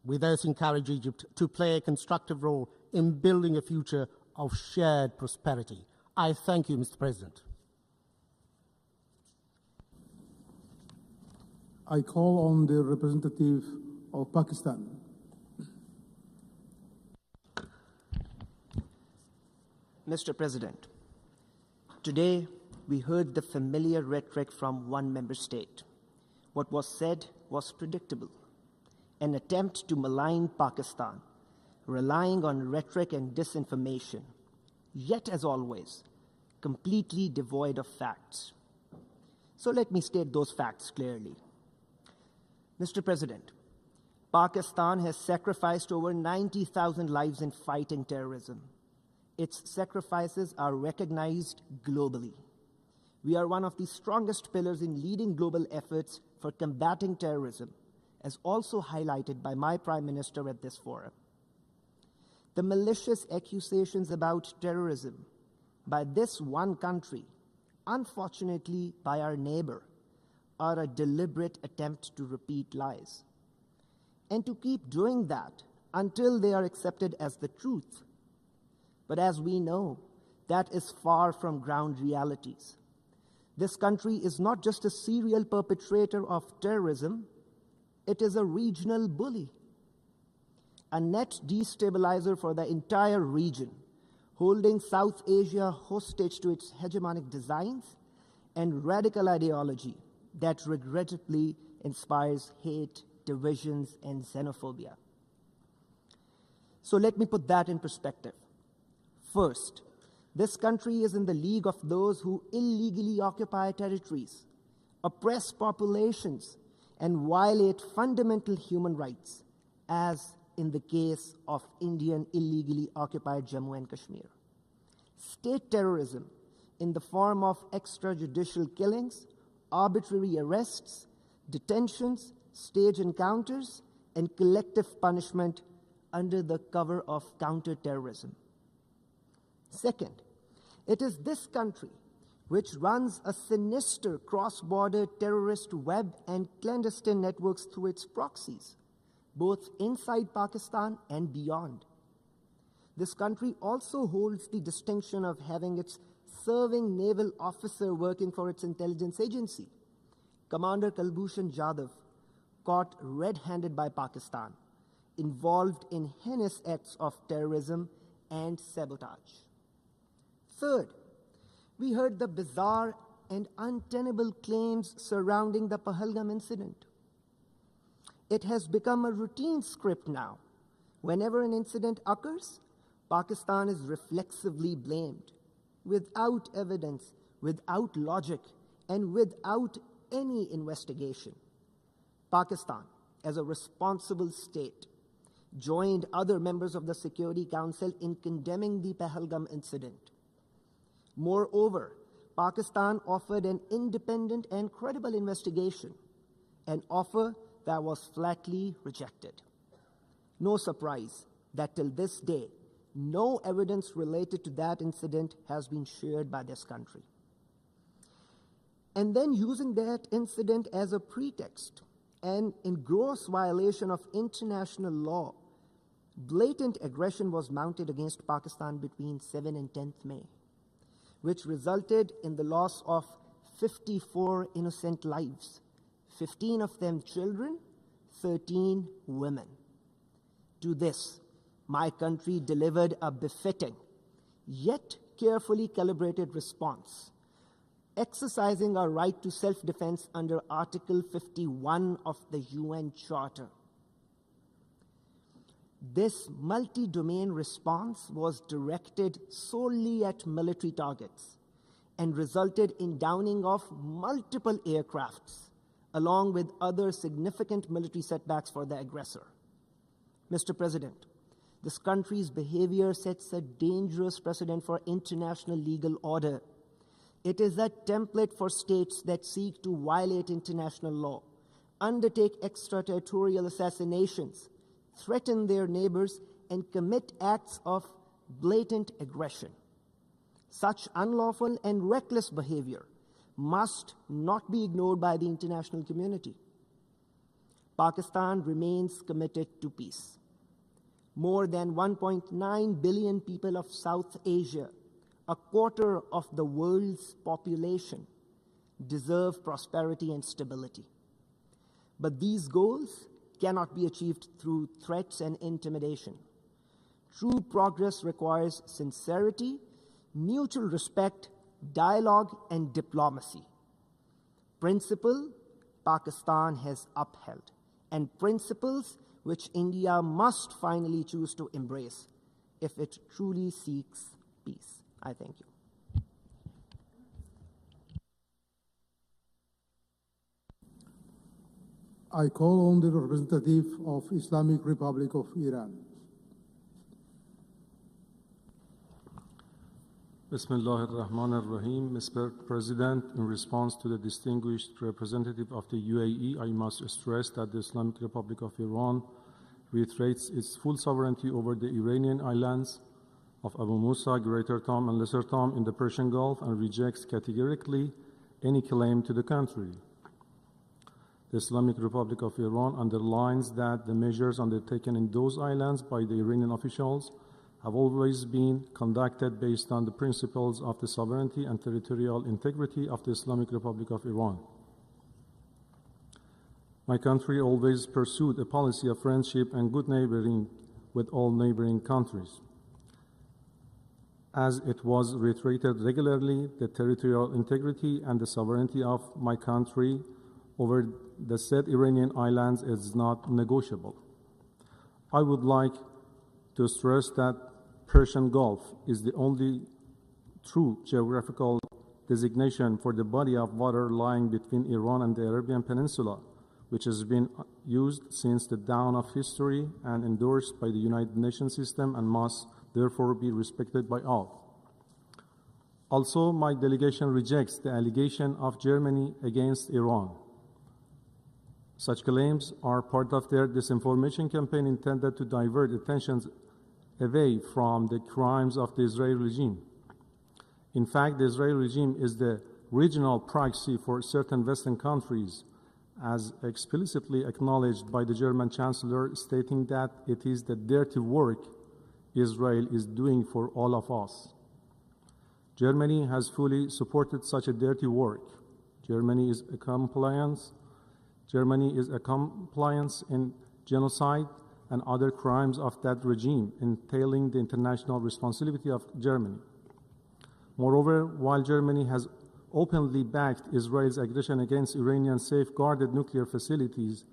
We thus encourage Egypt to play a constructive role in building a future of shared prosperity. I thank you, Mr. President. I call on the representative of Pakistan. Mr. President, today we heard the familiar rhetoric from one member state. What was said was predictable. An attempt to malign Pakistan, relying on rhetoric and disinformation, yet, as always, completely devoid of facts. So let me state those facts clearly. Mr. President, Pakistan has sacrificed over 90,000 lives in fighting terrorism. Its sacrifices are recognized globally. We are one of the strongest pillars in leading global efforts for combating terrorism, as also highlighted by my Prime Minister at this forum. The malicious accusations about terrorism by this one country, unfortunately by our neighbor, are a deliberate attempt to repeat lies, and to keep doing that until they are accepted as the truth. But as we know, that is far from ground realities. This country is not just a serial perpetrator of terrorism, it is a regional bully, a net destabilizer for the entire region, holding South Asia hostage to its hegemonic designs and radical ideology that regrettably inspires hate, divisions, and xenophobia. So let me put that in perspective. First, this country is in the league of those who illegally occupy territories, oppress populations, and violate fundamental human rights, as in the case of Indian illegally occupied Jammu and Kashmir. State terrorism in the form of extrajudicial killings, arbitrary arrests, detentions, stage encounters, and collective punishment under the cover of counterterrorism. Second, it is this country which runs a sinister cross-border terrorist web and clandestine networks through its proxies, both inside Pakistan and beyond. This country also holds the distinction of having its serving naval officer working for its intelligence agency, Commander Kulbhushan Jadhav, caught red-handed by Pakistan, involved in heinous acts of terrorism and sabotage. Third, we heard the bizarre and untenable claims surrounding the Pahalgam incident. It has become a routine script now. Whenever an incident occurs, Pakistan is reflexively blamed, without evidence, without logic, and without any investigation. Pakistan, as a responsible state, joined other members of the Security Council in condemning the Pahalgam incident. Moreover, Pakistan offered an independent and credible investigation, an offer that was flatly rejected. No surprise that till this day, no evidence related to that incident has been shared by this country. And then using that incident as a pretext and in gross violation of international law, blatant aggression was mounted against Pakistan between 7 and 10th May, which resulted in the loss of 54 innocent lives, 15 of them children, 13 women. To this, my country delivered a befitting, yet carefully calibrated response, exercising our right to self-defense under Article 51 of the UN Charter. This multi-domain response was directed solely at military targets and resulted in downing of multiple aircrafts, along with other significant military setbacks for the aggressor. Mr. President, this country's behavior sets a dangerous precedent for international legal order. It is a template for states that seek to violate international law, undertake extraterritorial assassinations, threaten their neighbors, and commit acts of blatant aggression. Such unlawful and reckless behavior must not be ignored by the international community. Pakistan remains committed to peace. More than 1.9 billion people of South Asia, a quarter of the world's population, deserve prosperity and stability. But these goals cannot be achieved through threats and intimidation. True progress requires sincerity, mutual respect, dialogue, and diplomacy. Principle Pakistan has upheld, and principles which India must finally choose to embrace if it truly seeks peace. I thank you. I call on the representative of Islamic Republic of Iran. Bismillah ar-Rahman ar-Rahim. Mr. President, in response to the distinguished representative of the UAE, I must stress that the Islamic Republic of Iran reiterates its full sovereignty over the Iranian islands of Abu Musa, Greater Tom, and Lesser Tom in the Persian Gulf and rejects categorically any claim to the country. The Islamic Republic of Iran underlines that the measures undertaken in those islands by the Iranian officials have always been conducted based on the principles of the sovereignty and territorial integrity of the Islamic Republic of Iran. My country always pursued a policy of friendship and good neighboring with all neighboring countries. As it was reiterated regularly, the territorial integrity and the sovereignty of my country over the said Iranian islands is not negotiable. I would like to stress that Persian Gulf is the only true geographical designation for the body of water lying between Iran and the Arabian Peninsula, which has been used since the dawn of history and endorsed by the United Nations system and must therefore be respected by all. Also, my delegation rejects the allegation of Germany against Iran. Such claims are part of their disinformation campaign intended to divert attention away from the crimes of the Israeli regime. In fact, the Israeli regime is the regional proxy for certain Western countries, as explicitly acknowledged by the German Chancellor, stating that it is the dirty work Israel is doing for all of us. Germany has fully supported such a dirty work. Germany is a compliance in genocide and other crimes of that regime, entailing the international responsibility of Germany. Moreover, while Germany has openly backed Israel's aggression against Iranian safeguarded nuclear facilities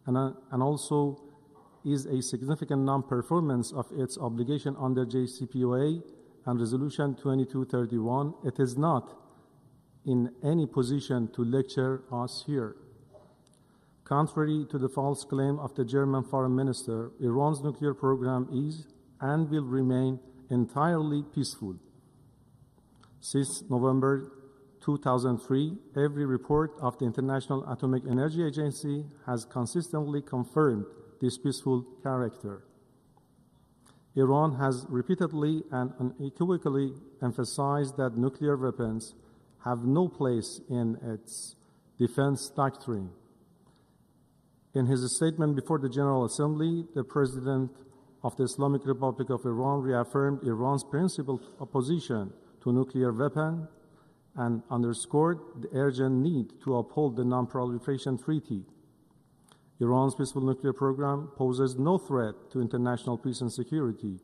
and also is a significant non-performance of its obligation under JCPOA and Resolution 2231, it is not in any position to lecture us here. Contrary to the false claim of the German foreign minister, Iran's nuclear program is and will remain entirely peaceful. Since November 2003, every report of the International Atomic Energy Agency has consistently confirmed this peaceful character. Iran has repeatedly and unequivocally emphasized that nuclear weapons have no place in its defense doctrine. In his statement before the General Assembly, the President of the Islamic Republic of Iran reaffirmed Iran's principled opposition to nuclear weapons and underscored the urgent need to uphold the Non-Proliferation Treaty. Iran's peaceful nuclear program poses no threat to international peace and security.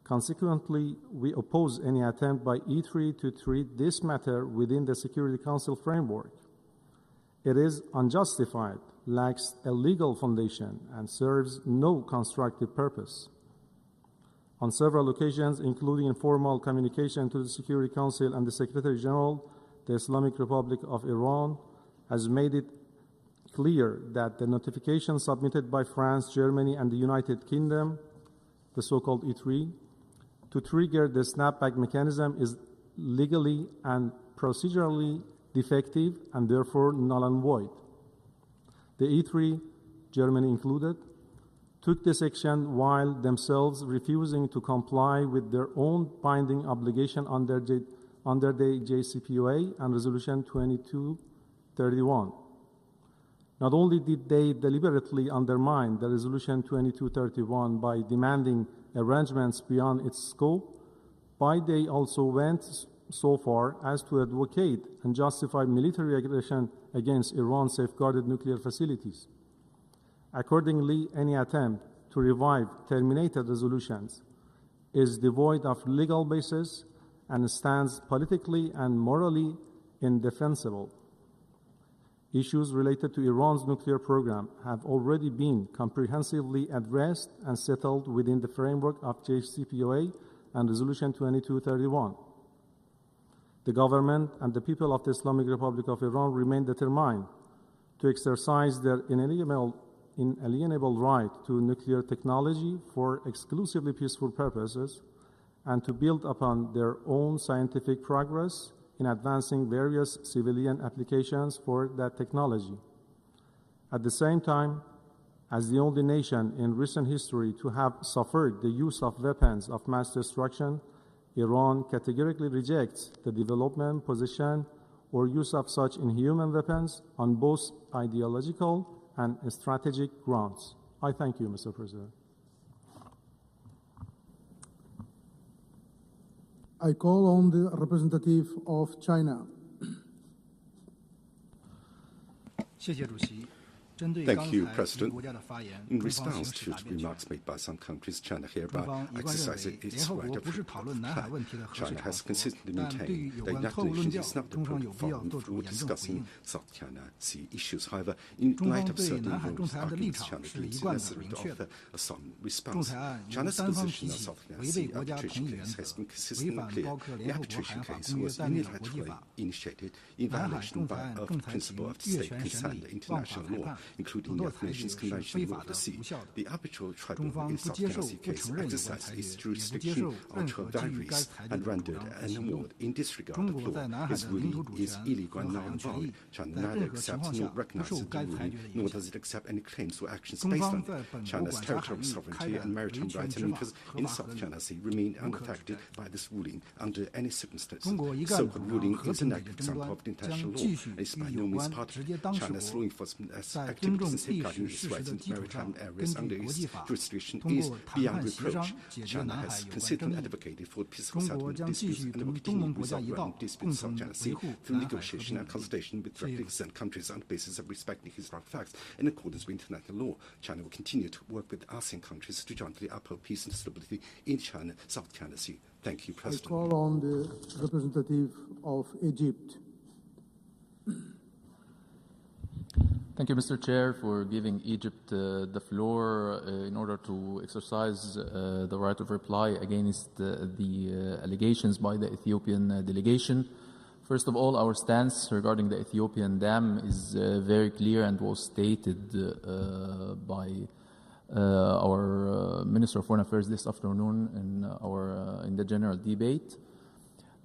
Consequently, we oppose any attempt by E3 to treat this matter within the Security Council framework. It is unjustified, lacks a legal foundation, and serves no constructive purpose. On several occasions, including informal communication to the Security Council and the Secretary General, the Islamic Republic of Iran has made it clear that the notification submitted by France, Germany, and the United Kingdom, the so-called E3, to trigger the snapback mechanism is legally and procedurally defective and therefore null and void. The E3, Germany included, took this action while themselves refusing to comply with their own binding obligation under the JCPOA and Resolution 2231. Not only did they deliberately undermine the Resolution 2231 by demanding arrangements beyond its scope, but they also went so far as to advocate and justify military aggression against Iran's safeguarded nuclear facilities. Accordingly, any attempt to revive terminated resolutions is devoid of legal basis and stands politically and morally indefensible. Issues related to Iran's nuclear program have already been comprehensively addressed and settled within the framework of JCPOA and Resolution 2231. The government and the people of the Islamic Republic of Iran remain determined to exercise their inalienable right to nuclear technology for exclusively peaceful purposes and to build upon their own scientific progress in advancing various civilian applications for that technology. At the same time, as the only nation in recent history to have suffered the use of weapons of mass destruction, Iran categorically rejects the development, possession, or use of such inhuman weapons on both ideological and strategic grounds. I thank you, Mr. President. I call on the representative of China. Thank you, President. In response to remarks made by some countries, China hereby exercises its right of reply. China has consistently maintained that United Nations is not the appropriate forum for discussing South China Sea issues. However, in light of certain rules against China, it is necessary to offer a solemn response. China's position on South China Sea arbitration case has been consistently clear. The arbitration case was unilaterally initiated in violation of the principle of state consent, international law, including the United Nations Convention of the Sea. The arbitral tribunal in South China Sea case exercised its jurisdiction on 12 variables and rendered an award in disregard of law. His ruling is illegal and null and void. China neither accepts nor recognizes the ruling, nor does it accept any claims or actions based on it. China's territorial sovereignty and maritime rights and interests in South China Sea remain unaffected by this ruling under any circumstances. The so-called ruling is a negative example of international law and is by no means part of it. China's law enforcement activities and safeguarding its rights in maritime areas under its jurisdiction is beyond reproach. China has consistently advocated for peaceful settlement of disputes and will continue to resolve relevant disputes in South China Sea through negotiation and consultation with directly concerned countries on the basis of respecting historic facts in accordance with international law. China will continue to work with ASEAN countries to jointly uphold peace and stability in China, South China Sea. Thank you, President. I call on the representative of Egypt. Thank you, Mr. Chair, for giving Egypt the floor in order to exercise the right of reply against the allegations by the Ethiopian delegation. First of all, our stance regarding the Ethiopian dam is very clear and was stated by our Minister of Foreign Affairs this afternoon in the general debate.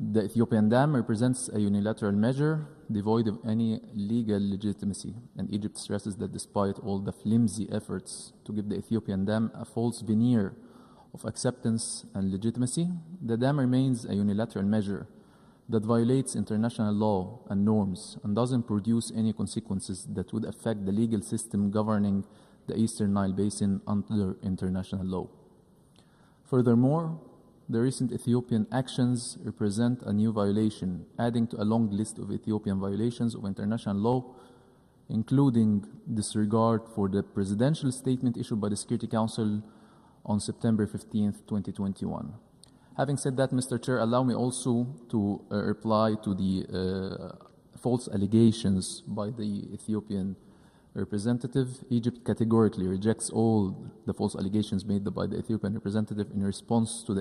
The Ethiopian dam represents a unilateral measure devoid of any legal legitimacy, and Egypt stresses that despite all the flimsy efforts to give the Ethiopian dam a false veneer of acceptance and legitimacy, the dam remains a unilateral measure that violates international law and norms and doesn't produce any consequences that would affect the legal system governing the Eastern Nile Basin under international law. Furthermore, the recent Ethiopian actions represent a new violation, adding to a long list of Ethiopian violations of international law, including disregard for the presidential statement issued by the Security Council on September 15, 2021. Having said that, Mr. Chair, allow me also to reply to the false allegations by the Ethiopian representative. Egypt categorically rejects all the false allegations made by the Ethiopian representative in response to the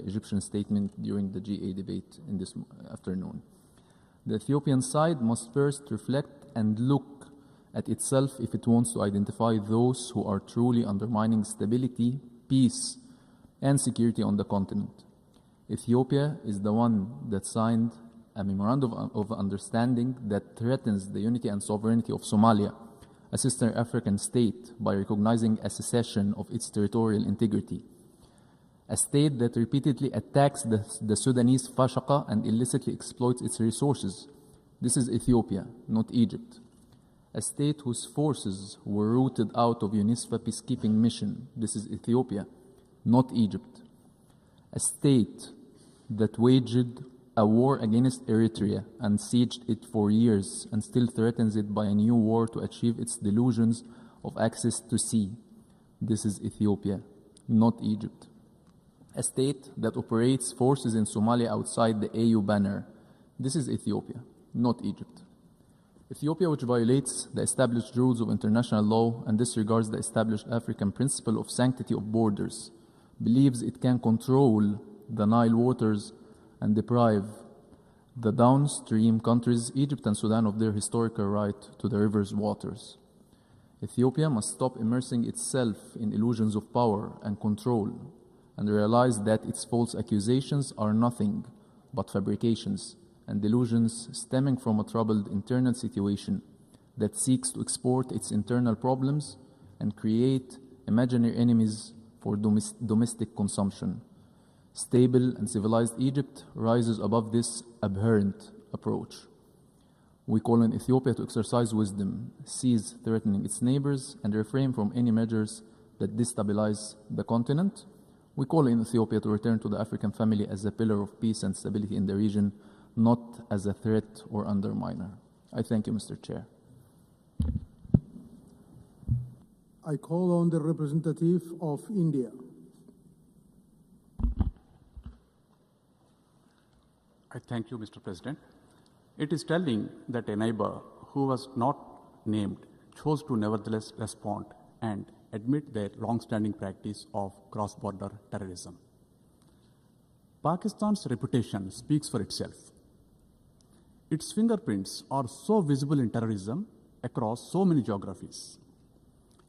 Egyptian statement during the GA debate in this afternoon. The Ethiopian side must first reflect and look at itself if it wants to identify those who are truly undermining stability, peace, and security on the continent. Ethiopia is the one that signed a memorandum of understanding that threatens the unity and sovereignty of Somalia, a sister African state, by recognizing a secession of its territorial integrity. A state that repeatedly attacks the Sudanese Fashaqa and illicitly exploits its resources. This is Ethiopia, not Egypt. A state whose forces were rooted out of UNISFA peacekeeping mission. This is Ethiopia, not Egypt. A state that waged a war against Eritrea and sieged it for years and still threatens it by a new war to achieve its delusions of access to sea. This is Ethiopia, not Egypt. A state that operates forces in Somalia outside the AU banner. This is Ethiopia, not Egypt. Ethiopia, which violates the established rules of international law and disregards the established African principle of sanctity of borders, believes it can control the Nile waters and deprive the downstream countries, Egypt and Sudan, of their historical right to the river's waters. Ethiopia must stop immersing itself in illusions of power and control and realize that its false accusations are nothing but fabrications and delusions stemming from a troubled internal situation that seeks to export its internal problems and create imaginary enemies for domestic consumption. Stable and civilized Egypt rises above this abhorrent approach. We call on Ethiopia to exercise wisdom, cease threatening its neighbors, and refrain from any measures that destabilize the continent. We call on Ethiopia to return to the African family as a pillar of peace and stability in the region, not as a threat or underminer. I thank you, Mr. Chair. I call on the representative of India. I thank you, Mr. President. It is telling that a neighbor who was not named chose to nevertheless respond and admit their long-standing practice of cross-border terrorism. Pakistan's reputation speaks for itself. Its fingerprints are so visible in terrorism across so many geographies.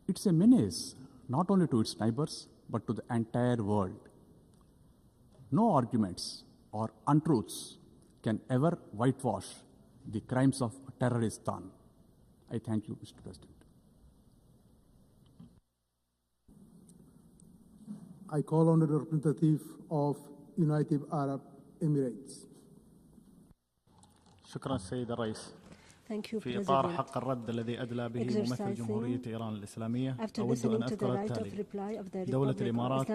It's a menace not only to its neighbors, but to the entire world. No arguments or untruths can ever whitewash the crimes of terrorists done. I thank you, Mr. President. I call on the representative of United Arab Emirates. شكرا سيد الرئيس. في إطار حق الرد الذي أدلى به ممثل جمهورية إيران الإسلامية أود أن أذكر التالي: دولة الإمارات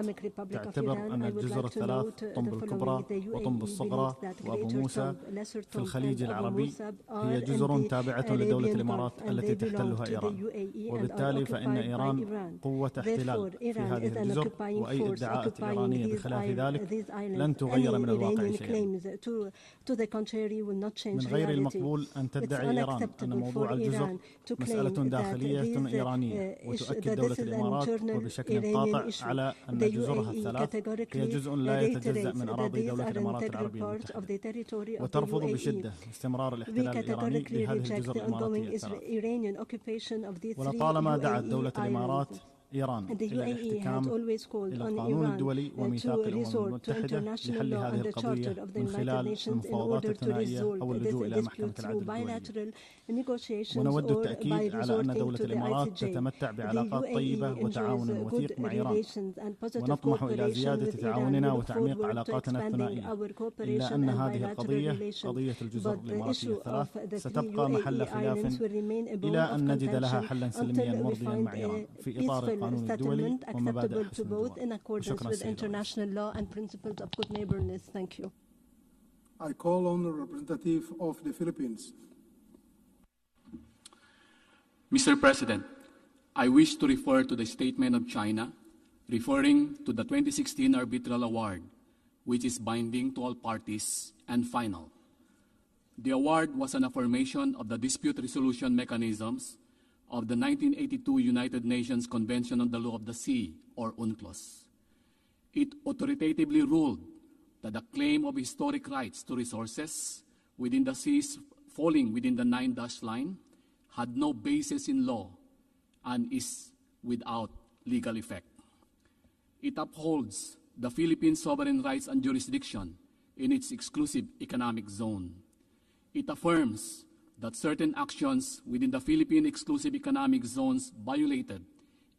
تعتبر أن الجزر الثلاث طنب الكبرى وطنب الصغرى وأبو موسى في الخليج العربي هي جزر تابعة لدولة الإمارات التي تحتلها إيران، وبالتالي فإن إيران قوة احتلال في هذه الجزر، وأي ادعاءات إيرانية بخلاف ذلك لن تغير من الواقع شيئا. من غير المقبول أن تدعي أن موضوع الجزر مسألة داخلية إيرانية، وتؤكد دولة الإمارات وبشكل قاطع على أن جزرها الثلاث هي جزء لا يتجزأ من أراضي دولة الإمارات العربية المتحدة، وترفض بشدة استمرار الاحتلال الإيراني لهذه الجزر الإماراتية الثلاث. ولطالما دعت دولة الإمارات إيران إلى الاحتكام إلى القانون الدولي وميثاق الأمم المتحدة لحل هذه القضية من خلال المفاوضات الثنائية أو اللجوء إلى محكمة العدل الدولية. ونود التأكيد على أن دولة الإمارات تتمتع بعلاقات طيبة وتعاون وثيق مع إيران، ونطمح إلى زيادة تعاوننا وتعميق علاقاتنا الثنائية، إلا أن هذه القضية قضية الجزر الإماراتية الثلاث ستبقى محل خلاف إلى أن نجد لها حلا سلميا مرضيا مع إيران في إطار القانون الدولي ومبادئ حسن الجوار. شكرا سيدي. I call on the representative of the Philippines. Mr. President, I wish to refer to the statement of China referring to the 2016 arbitral award, which is binding to all parties and final. The award was an affirmation of the dispute resolution mechanisms of the 1982 United Nations Convention on the Law of the Sea, or UNCLOS. It authoritatively ruled that the claim of historic rights to resources within the seas falling within the 9-dash line had no basis in law and is without legal effect. It upholds the Philippines' sovereign rights and jurisdiction in its exclusive economic zone. It affirms that certain actions within the Philippine exclusive economic zones violated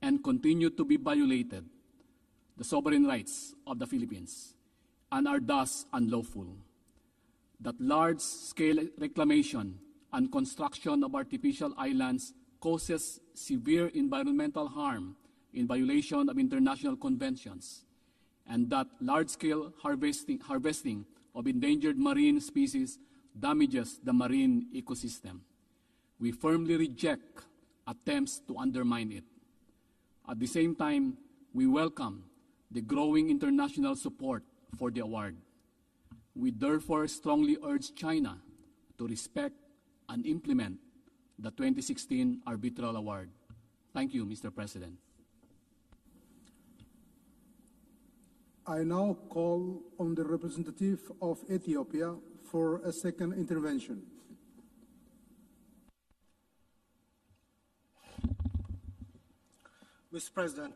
and continue to be violated the sovereign rights of the Philippines and are thus unlawful. That large-scale reclamation and construction of artificial islands causes severe environmental harm in violation of international conventions, and that large-scale harvesting of endangered marine species damages the marine ecosystem. We firmly reject attempts to undermine it. At the same time, we welcome the growing international support for the award. We therefore strongly urge China to respect and implement the 2016 arbitral award. Thank you, Mr. President. I now call on the representative of Ethiopia for a second intervention. Mr. President,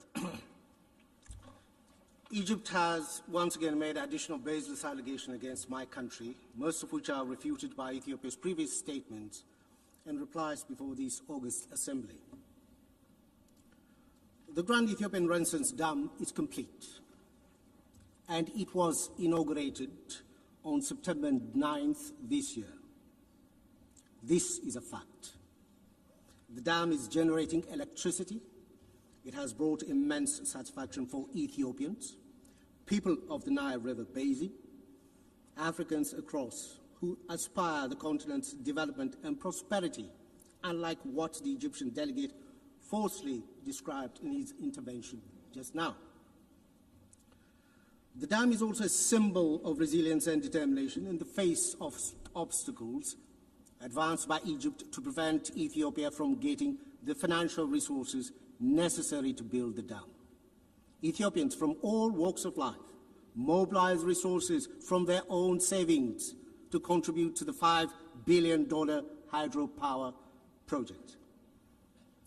Egypt has once again made additional baseless allegations against my country, most of which are refuted by Ethiopia's previous statements and replies before this August Assembly. The Grand Ethiopian Renaissance Dam is complete, and it was inaugurated on September 9th this year. This is a fact. The dam is generating electricity. It has brought immense satisfaction for Ethiopians, people of the Nile River Basin, Africans across, who aspire the continent's development and prosperity, unlike what the Egyptian delegate falsely described in his intervention just now. The dam is also a symbol of resilience and determination in the face of obstacles advanced by Egypt to prevent Ethiopia from getting the financial resources necessary to build the dam. Ethiopians from all walks of life mobilize resources from their own savings to contribute to the $5 billion hydropower project.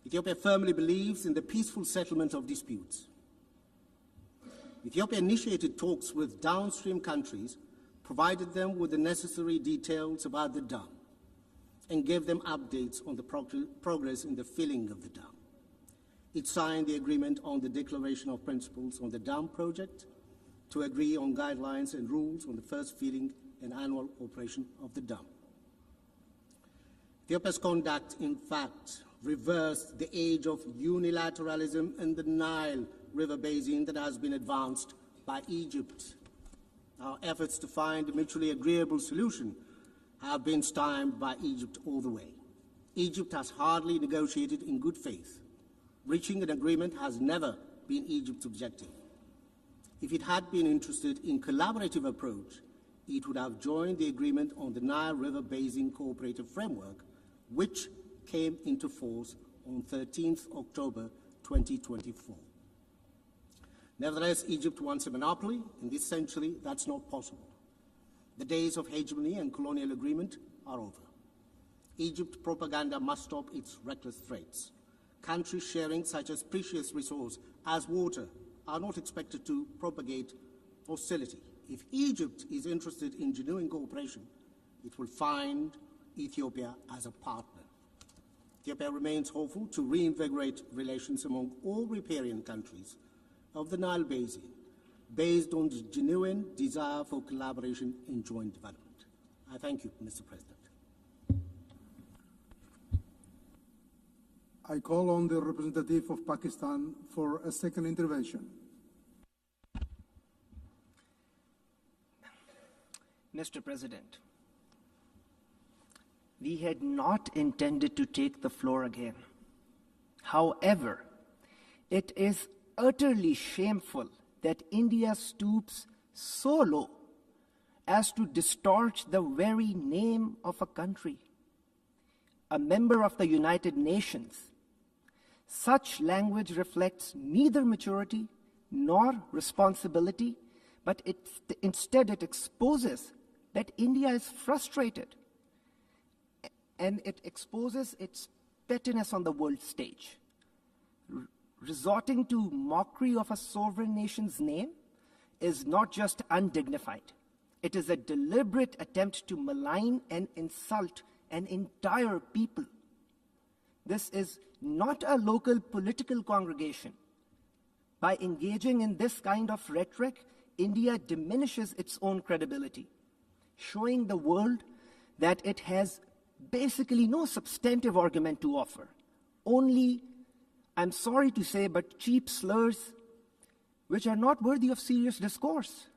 Ethiopia firmly believes in the peaceful settlement of disputes. Ethiopia initiated talks with downstream countries, provided them with the necessary details about the dam, and gave them updates on the progress in the filling of the dam. It signed the agreement on the Declaration of Principles on the dam project to agree on guidelines and rules on the first filling and annual operation of the dam. Ethiopia's conduct, in fact, reversed the age of unilateralism in the Nile River Basin that has been advanced by Egypt. Our efforts to find a mutually agreeable solution have been stymied by Egypt all the way. Egypt has hardly negotiated in good faith. Reaching an agreement has never been Egypt's objective. If it had been interested in collaborative approach, it would have joined the agreement on the Nile River Basin Cooperative Framework, which came into force on 13th October 2024. Nevertheless, Egypt wants a monopoly. In this century, that's not possible. The days of hegemony and colonial agreement are over. Egypt propaganda must stop its reckless threats. Countries sharing such a precious resource as water are not expected to propagate hostility. If Egypt is interested in genuine cooperation, it will find Ethiopia as a partner. Ethiopia remains hopeful to reinvigorate relations among all riparian countries of the Nile Basin, based on the genuine desire for collaboration in joint development. I thank you, Mr. President. I call on the representative of Pakistan for a second intervention. Mr. President, we had not intended to take the floor again. However, it is utterly shameful that India stoops so low as to distort the very name of a country, a member of the United Nations. Such language reflects neither maturity nor responsibility, but instead it exposes that India is frustrated, and it exposes its pettiness on the world stage. Resorting to mockery of a sovereign nation's name is not just undignified. It is a deliberate attempt to malign and insult an entire people. This is not a local political congregation. By engaging in this kind of rhetoric, India diminishes its own credibility, showing the world that it has basically no substantive argument to offer, only, I'm sorry to say, but cheap slurs which are not worthy of serious discourse.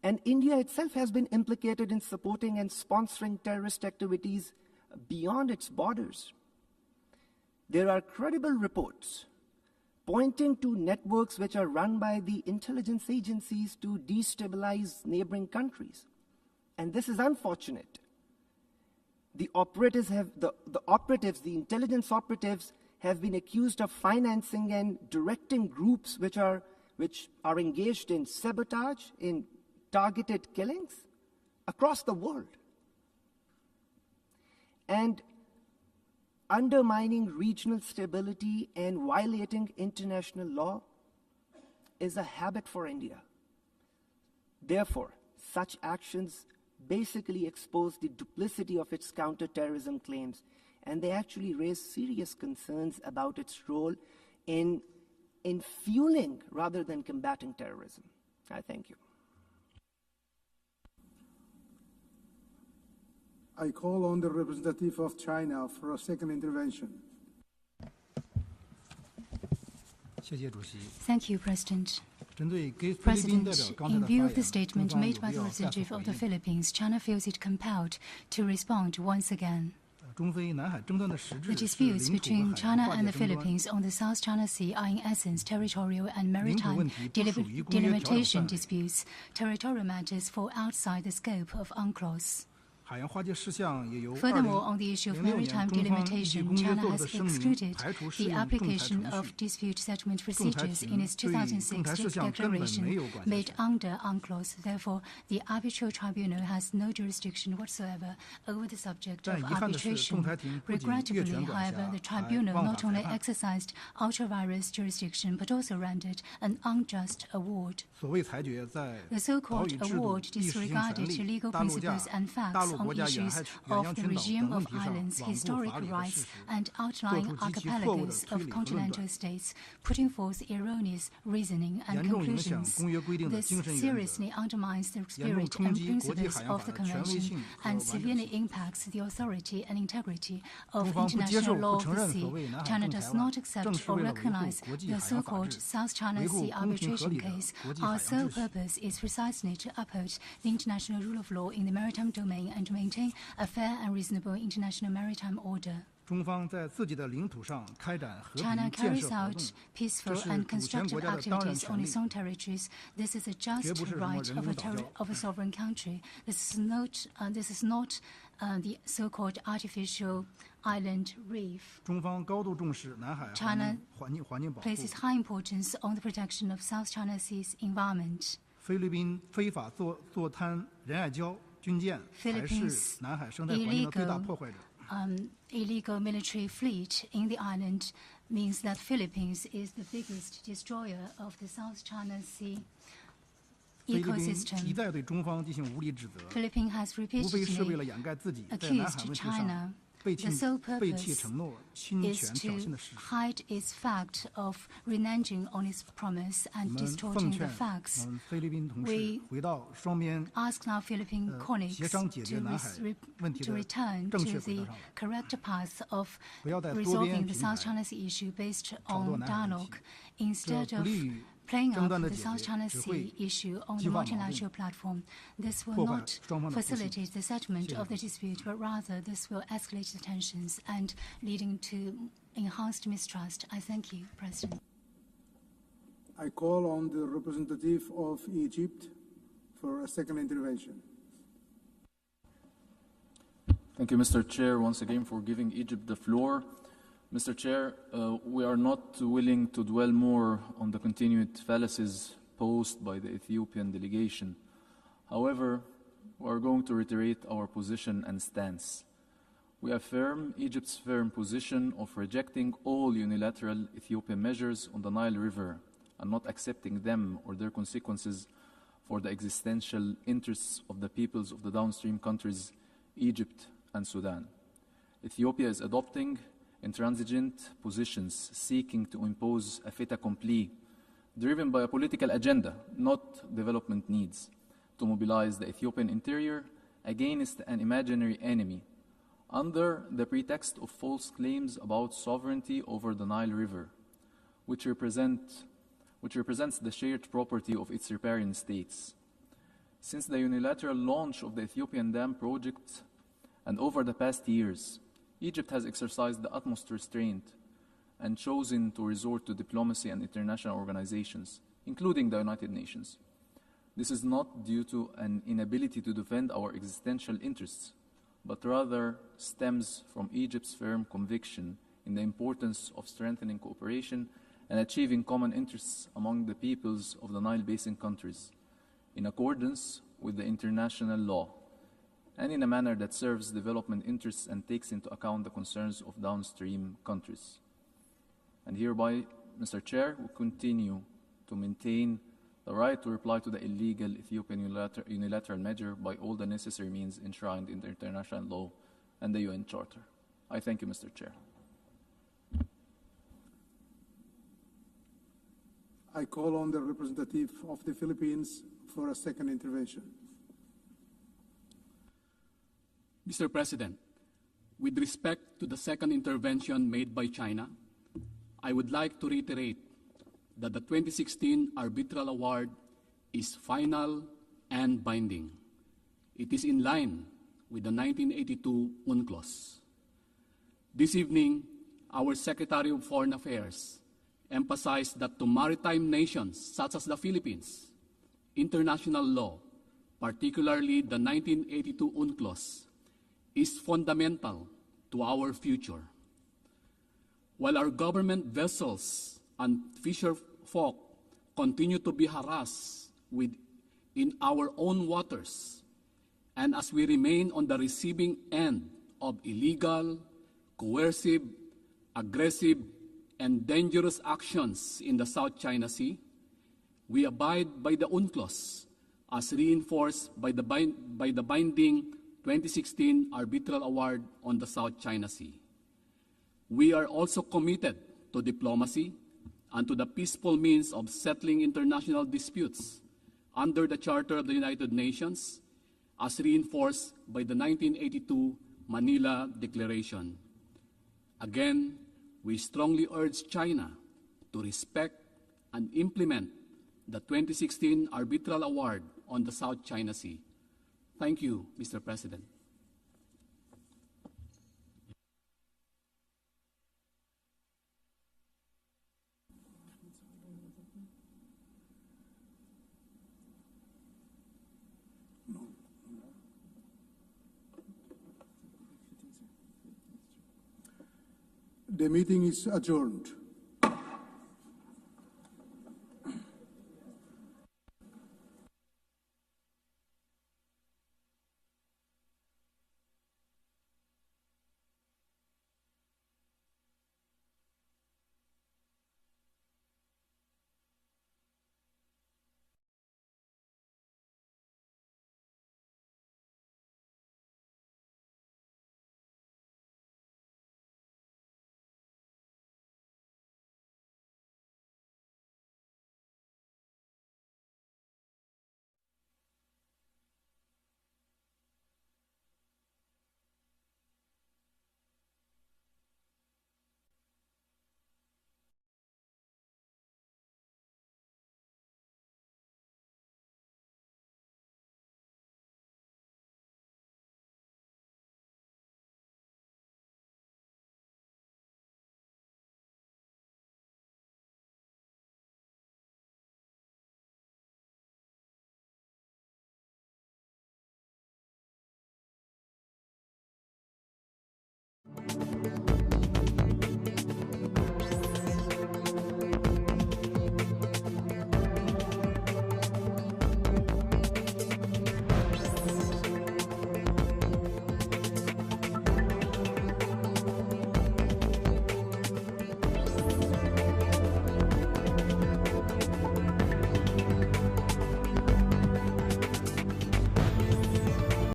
And India itself has been implicated in supporting and sponsoring terrorist activities beyond its borders. There are credible reports pointing to networks which are run by the intelligence agencies to destabilize neighboring countries. And this is unfortunate. The intelligence operatives have been accused of financing and directing groups which are engaged in sabotage, in targeted killings across the world. And undermining regional stability and violating international law is a habit for India. Therefore, such actions basically expose the duplicity of its counterterrorism claims, and they actually raise serious concerns about its role in fueling rather than combating terrorism. I thank you. I call on the representative of China for a second intervention. Thank you, President. President, in view of the statement made by the representative of the Philippines, China feels it compelled to respond once again. The disputes between China and the Philippines on the South China Sea are in essence territorial and maritime delimitation disputes. Territorial matters fall outside the scope of UNCLOS. Furthermore, on the issue of maritime delimitation, China has excluded the application of dispute settlement procedures in its 2006 declaration made under UNCLOS. Therefore, the arbitral tribunal has no jurisdiction whatsoever over the subject of arbitration. Regrettably, however, the tribunal not only exercised ultra-vires jurisdiction but also rendered an unjust award. The so-called award disregarded legal principles and facts on issues of the regime of islands, historic rights, and outlying archipelagos of continental states, putting forth erroneous reasoning and conclusions. This seriously undermines the spirit and principles of the Convention and severely impacts the authority and integrity of international law of the sea. China does not accept or recognize the so-called South China Sea arbitration case. Our sole purpose is precisely to uphold the international rule of law in the maritime domain and to maintain a fair and reasonable international maritime order. China carries out peaceful and constructive activities on its own territories. This is a just right of a sovereign country. This is not the so-called artificial island reef. China places high importance on the protection of South China Sea's environment. Philippines' illegal military fleet in the island means that Philippines is the biggest destroyer of the South China Sea ecosystem. Philippines has repeatedly accused China. The sole purpose is to hide its fact of reneging on its promise and distorting the facts. We ask now Philippine colleagues to return to the correct path of resolving the South China Sea issue based on dialogue instead of playing up the South China Sea issue on the multilateral platform. This will not facilitate the settlement of the dispute, but rather this will escalate the tensions and leading to enhanced mistrust. I thank you, President. I call on the representative of Egypt for a second intervention. Thank you, Mr. Chair, once again for giving Egypt the floor. Mr. Chair, we are not willing to dwell more on the continued fallacies posed by the Ethiopian delegation. However, we are going to reiterate our position and stance. We affirm Egypt's firm position of rejecting all unilateral Ethiopian measures on the Nile River and not accepting them or their consequences for the existential interests of the peoples of the downstream countries, Egypt and Sudan. Ethiopia is adopting intransigent positions seeking to impose a fait accompli driven by a political agenda, not development needs, to mobilize the Ethiopian interior against an imaginary enemy under the pretext of false claims about sovereignty over the Nile River, which represents the shared property of its riparian states. Since the unilateral launch of the Ethiopian Dam project and over the past years, Egypt has exercised the utmost restraint and chosen to resort to diplomacy and international organizations, including the United Nations. This is not due to an inability to defend our existential interests, but rather stems from Egypt's firm conviction in the importance of strengthening cooperation and achieving common interests among the peoples of the Nile Basin countries, in accordance with the international law, and in a manner that serves development interests and takes into account the concerns of downstream countries. And hereby, Mr. Chair, we continue to maintain the right to reply to the illegal Ethiopian unilateral measure by all the necessary means enshrined in the international law and the UN Charter. I thank you, Mr. Chair. I call on the representative of the Philippines for a second intervention. Mr. President, with respect to the second intervention made by China, I would like to reiterate that the 2016 Arbitral Award is final and binding. It is in line with the 1982 UNCLOS. This evening, our Secretary of Foreign Affairs emphasized that to maritime nations such as the Philippines, international law, particularly the 1982 UNCLOS, is fundamental to our future. While our government vessels and fisher folk continue to be harassed in our own waters, and as we remain on the receiving end of illegal, coercive, aggressive, and dangerous actions in the South China Sea, we abide by the UNCLOS as reinforced by the binding 2016 Arbitral Award on the South China Sea. We are also committed to diplomacy and to the peaceful means of settling international disputes under the Charter of the United Nations as reinforced by the 1982 Manila Declaration. Again, we strongly urge China to respect and implement the 2016 Arbitral Award on the South China Sea. Thank you, Mr. President. The meeting is adjourned.